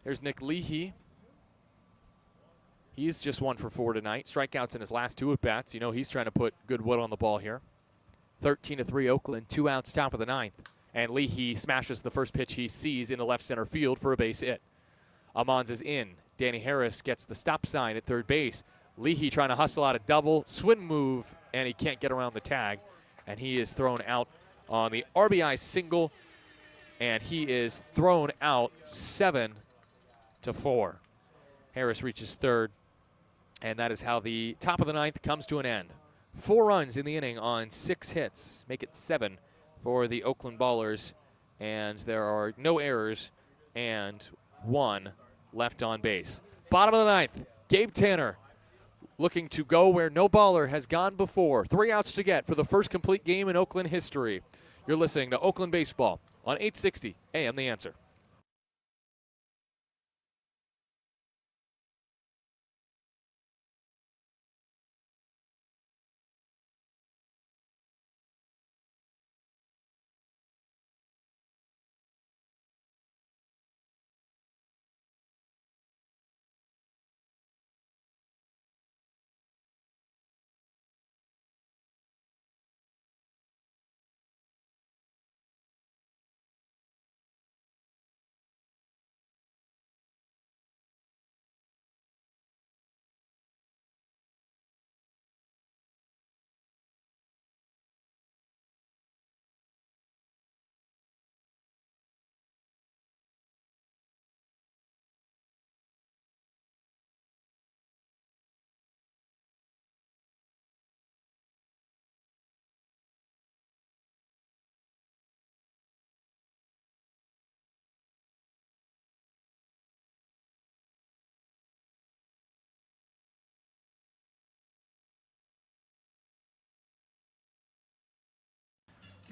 S1: There's Nick Leahy. He's just 1 for 4 tonight. Strikeouts in his last 2 at-bats. You know he's trying to put good wood on the ball here. 13-3 Oakland, 2 outs, top of the 9th. And Leahy smashes the first pitch he sees into left center field for a base hit. Amons is in. Danny Harris gets the stop sign at third base. Leahy trying to hustle out a double, swing move, and he can't get around the tag. And he is thrown out on the RBI single, and he is thrown out 7-4. Harris reaches third, and that is how the top of the 9th comes to an end. 4 runs in the inning on 6 hits, make it 7 for the Oakland Ballers, and there are no errors and 1 left on base. Bottom of the 9th, Gabe Tanner looking to go where no baller has gone before. 3 outs to get for the first complete game in Oakland history. You're listening to Oakland Baseball on 860 AM The Answer.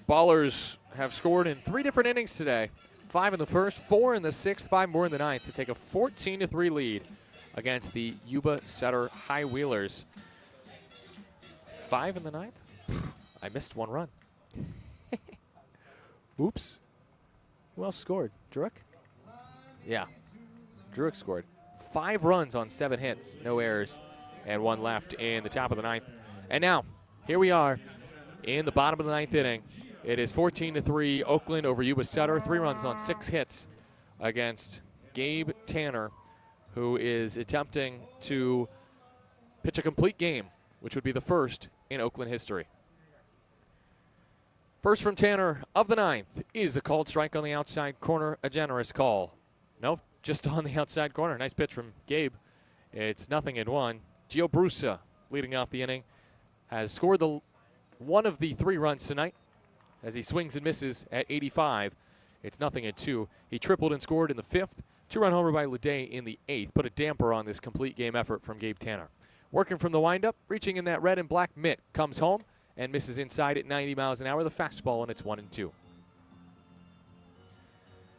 S1: Ballers have scored in 3 different innings today. 5 in the first, 4 in the 6th, 5 more in the 9th to take a 14-3 lead against the Yuba Sutter High Wheelers. 5 in the 9th? I missed 1 run. Oops. Who else scored? Druitt? Yeah. Druitt scored. 5 runs on 7 hits, no errors, and 1 left in the top of the 9th. And now, here we are in the bottom of the 9th inning. It is 14-3 Oakland over Yuba Sutter. 3 runs on 6 hits against Gabe Tanner, who is attempting to pitch a complete game, which would be the first in Oakland history. First from Tanner of the 9th is a called strike on the outside corner, a generous call. Nope, just on the outside corner. Nice pitch from Gabe. It's 0-1. Gio Brusa, leading off the inning, has scored one of the 3 runs tonight as he swings and misses at 85. It's 0-2. He tripled and scored in the 5th. 2-run homer by Leday in the 8th. Put a damper on this complete game effort from Gabe Tanner. Working from the windup, reaching in that red and black mitt, comes home and misses inside at 90 miles an hour. The fastball, and it's 1-2.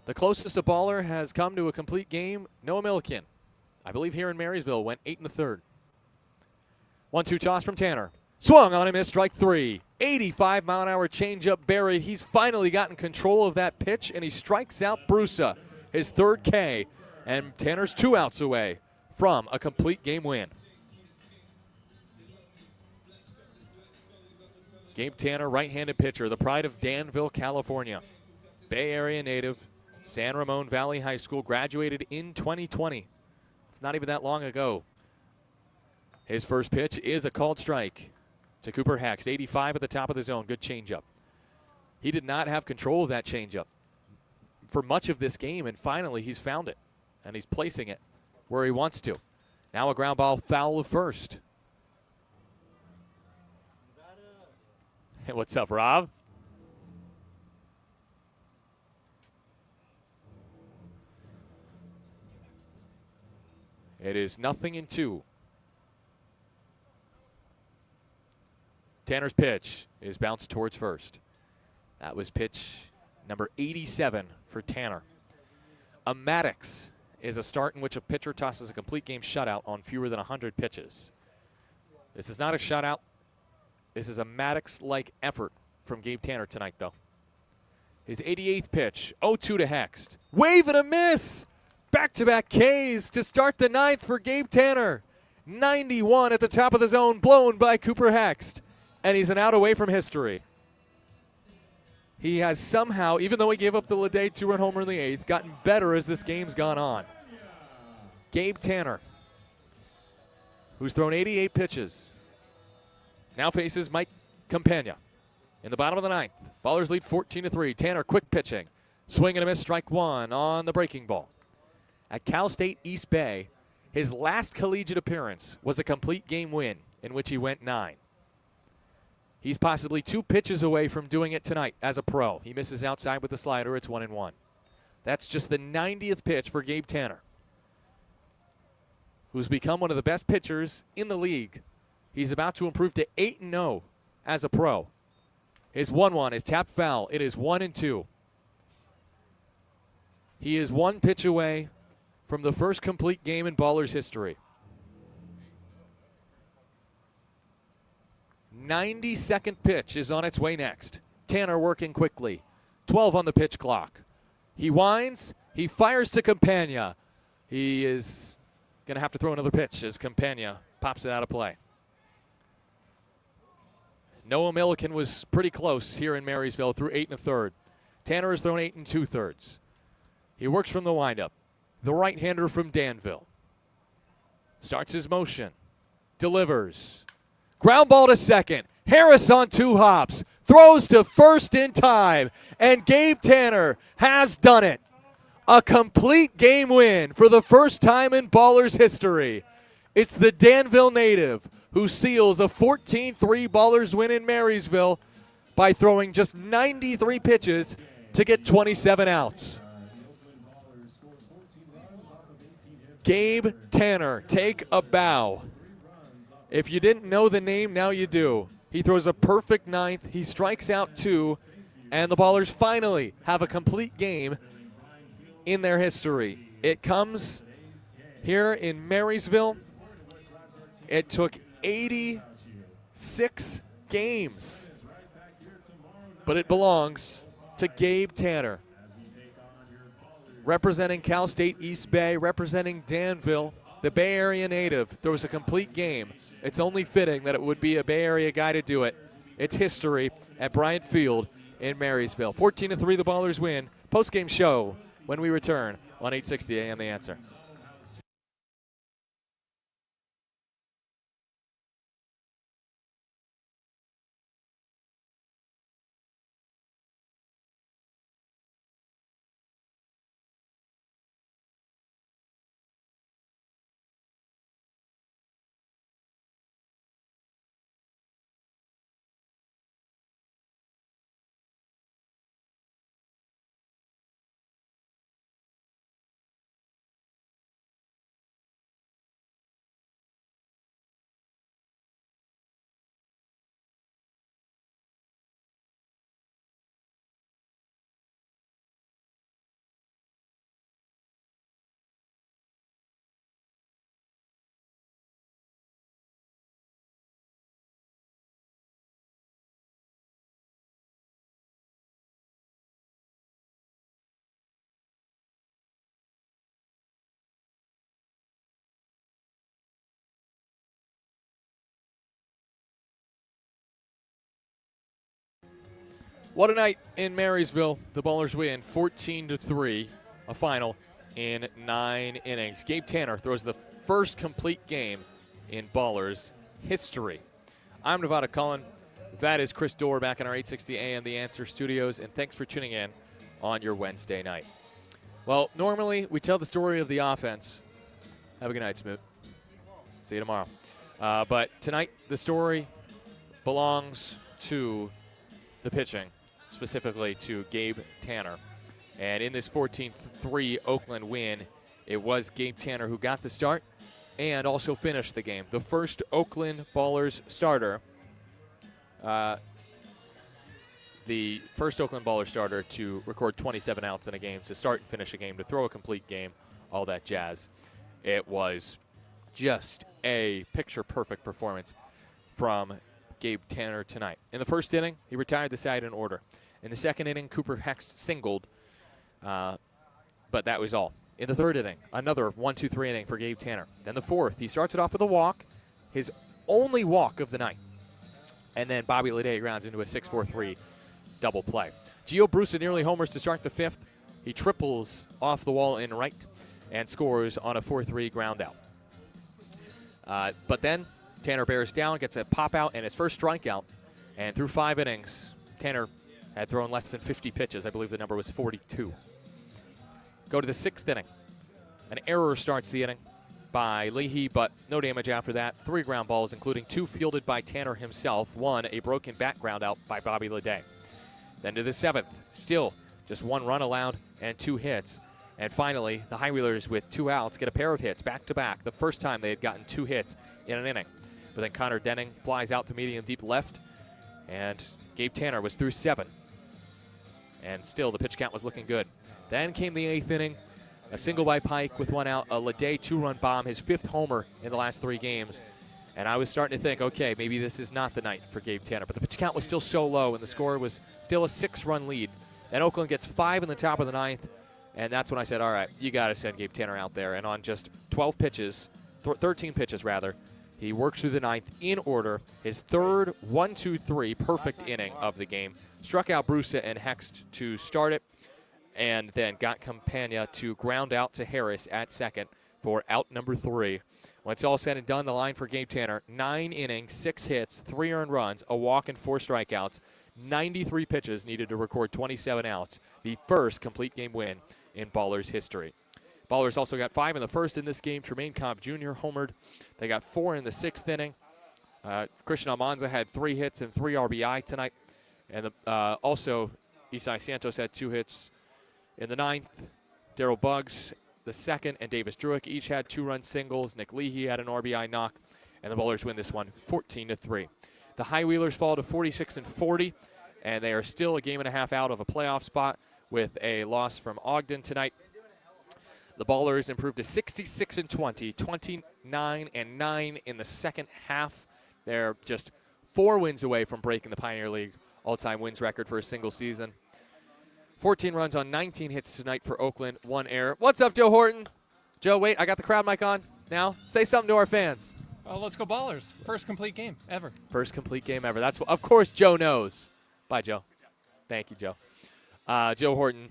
S1: The closest a baller has come to a complete game, Noah Milliken. I believe here in Marysville, went 8 1/3. 1-2 toss from Tanner. Swung on him, missed, strike 3. 85-mile-an-hour changeup buried. He's finally gotten control of that pitch, and he strikes out Brusa, his 3rd K, and Tanner's 2 outs away from a complete game win. Gabe Tanner, right-handed pitcher, the pride of Danville, California. Bay Area native, San Ramon Valley High School, graduated in 2020. It's not even that long ago. His first pitch is a called strike to Cooper Hex. 85 at the top of the zone. Good changeup. He did not have control of that changeup for much of this game, and finally he's found it, and he's placing it where he wants to. Now a ground ball foul of first. Hey, what's up, Rob? It is 0-2. Tanner's pitch is bounced towards first. That was pitch number 87 for Tanner. A Maddox is a start in which a pitcher tosses a complete game shutout on fewer than 100 pitches. This is not a shutout. This is a Maddox-like effort from Gabe Tanner tonight, though. His 88th pitch, 0-2 to Hext. Wave and a miss! Back-to-back Ks to start the ninth for Gabe Tanner. 91 at the top of the zone, blown by Cooper Hext. And he's an out away from history. He has somehow, even though he gave up the Leday two-run homer in the eighth, gotten better as this game's gone on. Gabe Tanner, who's thrown 88 pitches, now faces Mike Campagna in the bottom of the ninth. Ballers lead 14-3. Tanner quick pitching. Swing and a miss, strike one on the breaking ball. At Cal State East Bay, his last collegiate appearance was a complete game win in which he went 9. He's possibly 2 pitches away from doing it tonight as a pro. He misses outside with the slider. It's 1-1. That's just the 90th pitch for Gabe Tanner, who's become one of the best pitchers in the league. He's about to improve to 8-0 as a pro. His 1-1 is tapped foul. It is 1-2. He is 1 pitch away from the first complete game in Ballers history. 92nd pitch is on its way next. Tanner working quickly. 12 on the pitch clock. He winds. He fires to Campagna. He is going to have to throw another pitch as Campagna pops it out of play. Noah Milliken was pretty close here in Marysville through 8 1/3. Tanner has thrown 8 2/3. He works from the windup. The right-hander from Danville. Starts his motion. Delivers. Ground ball to second. Harris on 2 hops. Throws to first in time. And Gabe Tanner has done it. A complete game win for the first time in Ballers history. It's the Danville native who seals a 14-3 Ballers win in Marysville by throwing just 93 pitches to get 27 outs. Gabe Tanner, take a bow. If you didn't know the name, now you do. He throws a perfect ninth. He strikes out 2, and the Ballers finally have a complete game in their history. It comes here in Marysville. It took 86 games, but it belongs to Gabe Tanner. Representing Cal State East Bay, representing Danville, the Bay Area native. There was a complete game. It's only fitting that it would be a Bay Area guy to do it. It's history at Bryant Field in Marysville. 14-3, the Ballers win. Post-game show when we return on 860 AM The Answer. What a night in Marysville. The Ballers win 14-3, a final in 9 innings. Gabe Tanner throws the first complete game in Ballers history. I'm Nevada Cullen. That is Chris Dorr back in our 860 AM The Answer studios, and thanks for tuning in on your Wednesday night. Well, normally we tell the story of the offense. Have a good night, Smoot. See you tomorrow. But tonight, the story belongs to the pitching, specifically to Gabe Tanner. And in this 14-3 Oakland win, it was Gabe Tanner who got the start and also finished the game. The first Oakland Ballers starter, to record 27 outs in a game, to start and finish a game, to throw a complete game, all that jazz. It was just a picture-perfect performance from Gabe Tanner tonight. In the first inning, he retired the side in order. In the second inning, Cooper Hext singled, but that was all. In the third inning, another 1-2-3 inning for Gabe Tanner. Then the fourth, he starts it off with a walk, his only walk of the night. And then Bobby Leday grounds into a 6-4-3 double play. Gio Bruce nearly homers to start the fifth. He triples off the wall in right and scores on a 4-3 ground out. But then Tanner bears down, gets a pop out and his first strikeout. And through 5 innings, Tanner had thrown less than 50 pitches. I believe the number was 42. Go to the 6th inning. An error starts the inning by Leahy, but no damage after that. 3 ground balls, including 2 fielded by Tanner himself. 1, a broken bat ground out by Bobby Leday. Then to the 7th, still just 1 run allowed and 2 hits. And finally, the High-Wheelers with 2 outs get a pair of hits back-to-back, the first time they had gotten 2 hits in an inning. But then Connor Denning flies out to medium deep left, and Gabe Tanner was through 7. And still the pitch count was looking good. Then came the 8th inning, a single by Pike with 1 out, a Leday 2-run bomb, his 5th homer in the last 3 games. And I was starting to think, okay, maybe this is not the night for Gabe Tanner. But the pitch count was still so low, and the score was still a 6-run lead. And Oakland gets 5 in the top of the 9th, and that's when I said, all right, you got to send Gabe Tanner out there. And on just 13 pitches rather, he works through the 9th in order, his third 1-2-3 perfect inning of the game. Struck out Brusa and Hext to start it, and then got Campagna to ground out to Harris at second for out number 3. When it's all said and done, the line for Gabe Tanner, 9 innings, 6 hits, 3 earned runs, a walk and 4 strikeouts, 93 pitches needed to record 27 outs, the first complete game win in Ballers history. Ballers also got 5 in the first in this game. Tremaine Cobb Jr. homered. They got 4 in the 6th inning. Christian Almanza had 3 hits and 3 RBI tonight. And also, Isai Santos had 2 hits in the 9th. Darryl Buggs, the 2nd, and Davis Druick each had 2-run singles. Nick Leahy had an RBI knock. And the Ballers win this one 14-3. The High-Wheelers fall to 46-40, and they are still a game and a half out of a playoff spot with a loss from Ogden tonight. The Ballers improved to 66-20, 29-9 in the second half. They're just 4 wins away from breaking the Pioneer League all-time wins record for a single season. 14 runs on 19 hits tonight for Oakland, 1 error. What's up, Joe Horton? Joe, wait, I got the crowd mic on now. Say something to our fans.
S4: Let's go Ballers. First complete game ever.
S1: First complete game ever. That's what, of course, Joe knows. Bye, Joe. Thank you, Joe. Joe Horton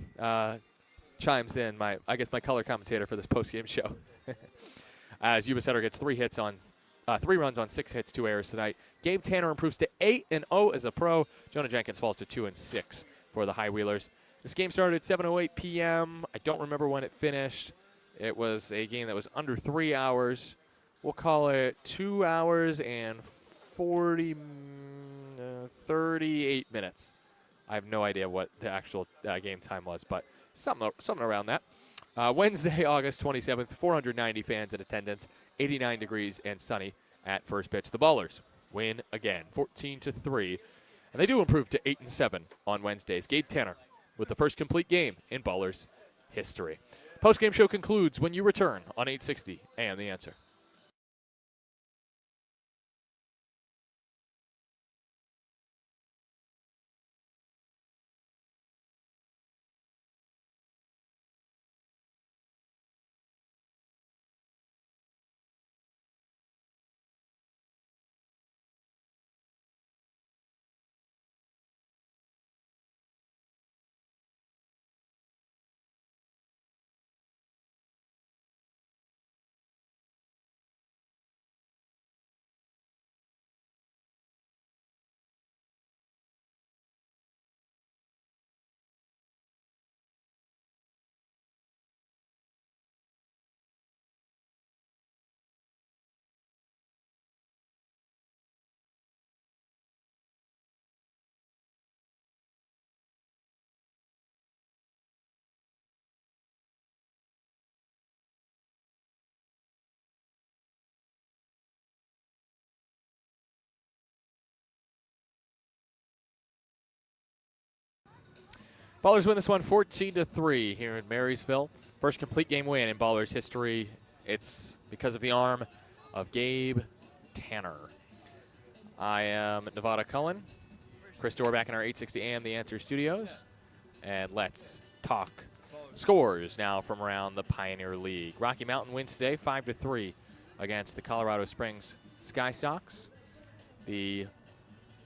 S1: chimes in, my color commentator for this post-game show. As Yuba Setter gets 3 runs on 6 hits, 2 errors tonight. Gabe Tanner improves to 8-0 as a pro. Jonah Jenkins falls to 2-6 for the High-Wheelers. This game started at 7:08 p.m. I don't remember when it finished. It was a game that was under 3 hours. We'll call it 2 hours and 38 minutes. I have no idea what the actual game time was, but something around that. Wednesday, August 27th, 490 fans in attendance, 89 degrees and sunny at first pitch. The Ballers win again, 14-3, and they do improve to 8-7 on Wednesdays. Gabe Tanner with the first complete game in Ballers history. Post-game show concludes when you return on 860 and The Answer. Ballers win this one 14-3 here in Marysville. First complete game win in Ballers history. It's because of the arm of Gabe Tanner. I am Nevada Cullen. Chris Dorr back in our 860 AM The Answer studios. And let's talk scores now from around the Pioneer League. Rocky Mountain wins today 5-3 against the Colorado Springs Sky Sox. The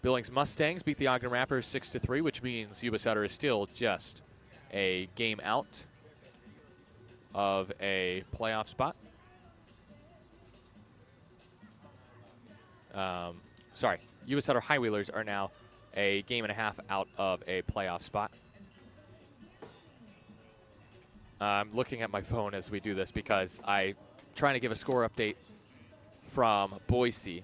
S1: Billings Mustangs beat the Ogden Raptors 6-3, which means Yuba Sutter is still just a game out of a playoff spot. Sorry, Yuba Sutter High Wheelers are now a game and a half out of a playoff spot. I'm looking at my phone as we do this because I'm trying to give a score update from Boise.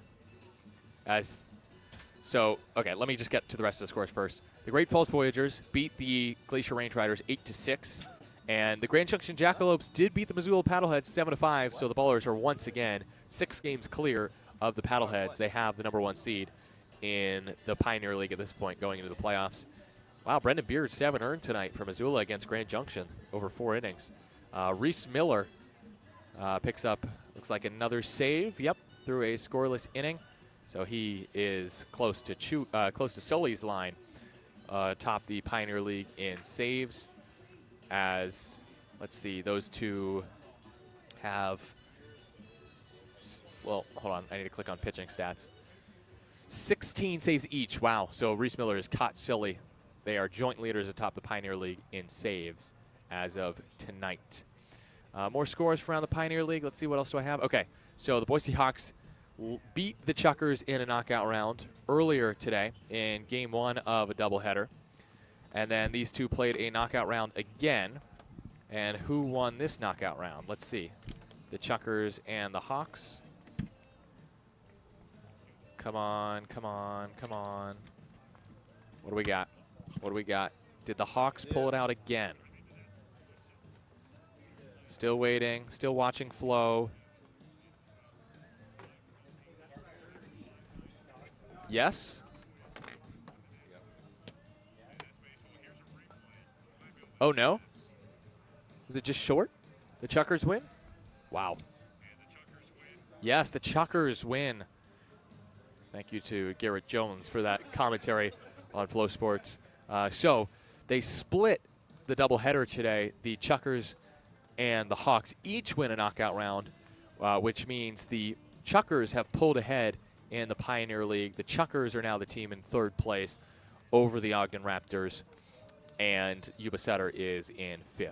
S1: Okay, let me just get to the rest of the scores first. The Great Falls Voyagers beat the Glacier Range Riders 8-6, and the Grand Junction Jackalopes did beat the Missoula Paddleheads 7-5. So the Ballers are once again 6 games clear of the Paddleheads. They have the #1 seed in the Pioneer League at this point, going into the playoffs. Wow, Brendan Beard 7 earned tonight for Missoula against Grand Junction over 4 innings. Reese Miller picks up, looks like another save. Yep, through a scoreless inning. So he is close to Sully's line, top the Pioneer League in saves. As, let's see, those two have, well, hold on, I need to click on pitching stats. 16 saves each, wow. So Reese Miller has caught Sully. They are joint leaders atop the Pioneer League in saves as of tonight. More scores from around the Pioneer League. Let's see, what else do I have? Okay, so the Boise Hawks beat the Chuckers in a knockout round earlier today in game 1 of a doubleheader. And then these two played a knockout round again. And who won this knockout round? Let's see. The Chuckers and the Hawks. Come on, come on, come on. What do we got? What do we got? Did the Hawks pull it out again? Still waiting, still watching flow. Yes? Oh, no? Is it just short? The Chuckers win? Wow. Yes, the Chuckers win. Thank you to Garrett Jones for that commentary on Flow Sports. So they split the doubleheader today. The Chuckers and the Hawks each win a knockout round, which means the Chuckers have pulled ahead in the Pioneer League. The Chuckers are now the team in 3rd place over the Ogden Raptors, and Yuba Sutter is in 5th.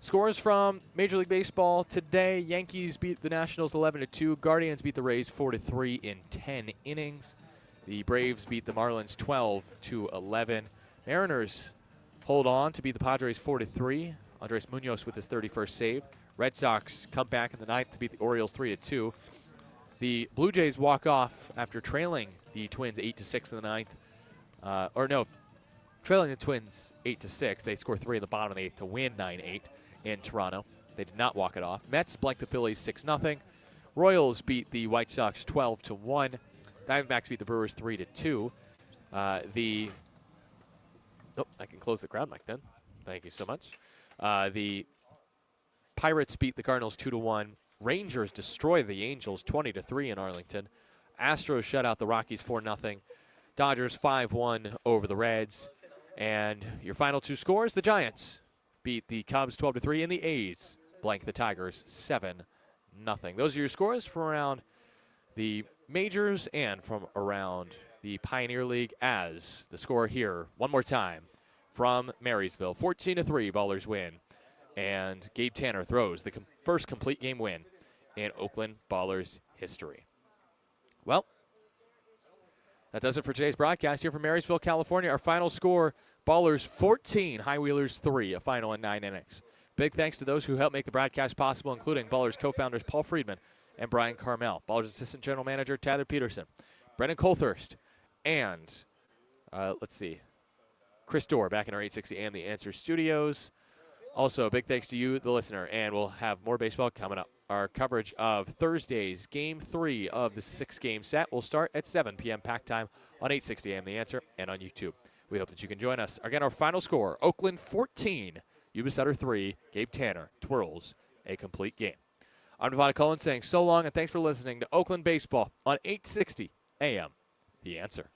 S1: Scores from Major League Baseball today: Yankees beat the Nationals 11-2. Guardians beat the Rays 4-3 in 10 innings. The Braves beat the Marlins 12-11. Mariners hold on to beat the Padres 4-3. Andres Munoz with his 31st save. Red Sox come back in the 9th to beat the Orioles 3-2. The Blue Jays walk off after trailing the Twins 8-6 in the 9th. Trailing the Twins 8-6. They score 3 in the bottom of the 8th to win 9-8 in Toronto. They did not walk it off. Mets blank the Phillies 6-0. Royals beat the White Sox 12-1. Diamondbacks beat the Brewers 3-2. I can close the crowd mic then. Thank you so much. The Pirates beat the Cardinals 2-1. Rangers destroy the Angels 20-3 in Arlington. Astros shut out the Rockies 4-0. Dodgers 5-1 over the Reds. And your final 2 scores: the Giants beat the Cubs 12-3, and the A's blank the Tigers 7-0. Those are your scores from around the majors and from around the Pioneer League. As the score here, one more time, from Marysville, 14-3, Ballers win. And Gabe Tanner throws the first complete game win in Oakland Ballers history. Well, that does it for today's broadcast here from Marysville, California. Our final score: Ballers 14, High Wheelers 3, a final in 9 innings. Big thanks to those who helped make the broadcast possible, including Ballers co-founders Paul Friedman and Brian Carmel, Ballers Assistant General Manager Tyler Peterson, Brendan Colthurst, and Chris Dorr back in our 860 AM The Answer studios. Also, big thanks to you, the listener, and we'll have more baseball coming up. Our coverage of Thursday's Game 3 of the 6-game set will start at 7 p.m. pack time on 860 AM The Answer and on YouTube. We hope that you can join us. Again, our final score, Oakland 14, Yuba Sutter 3, Gabe Tanner twirls a complete game. I'm Devon Cullen saying so long and thanks for listening to Oakland Baseball on 860 AM. The Answer.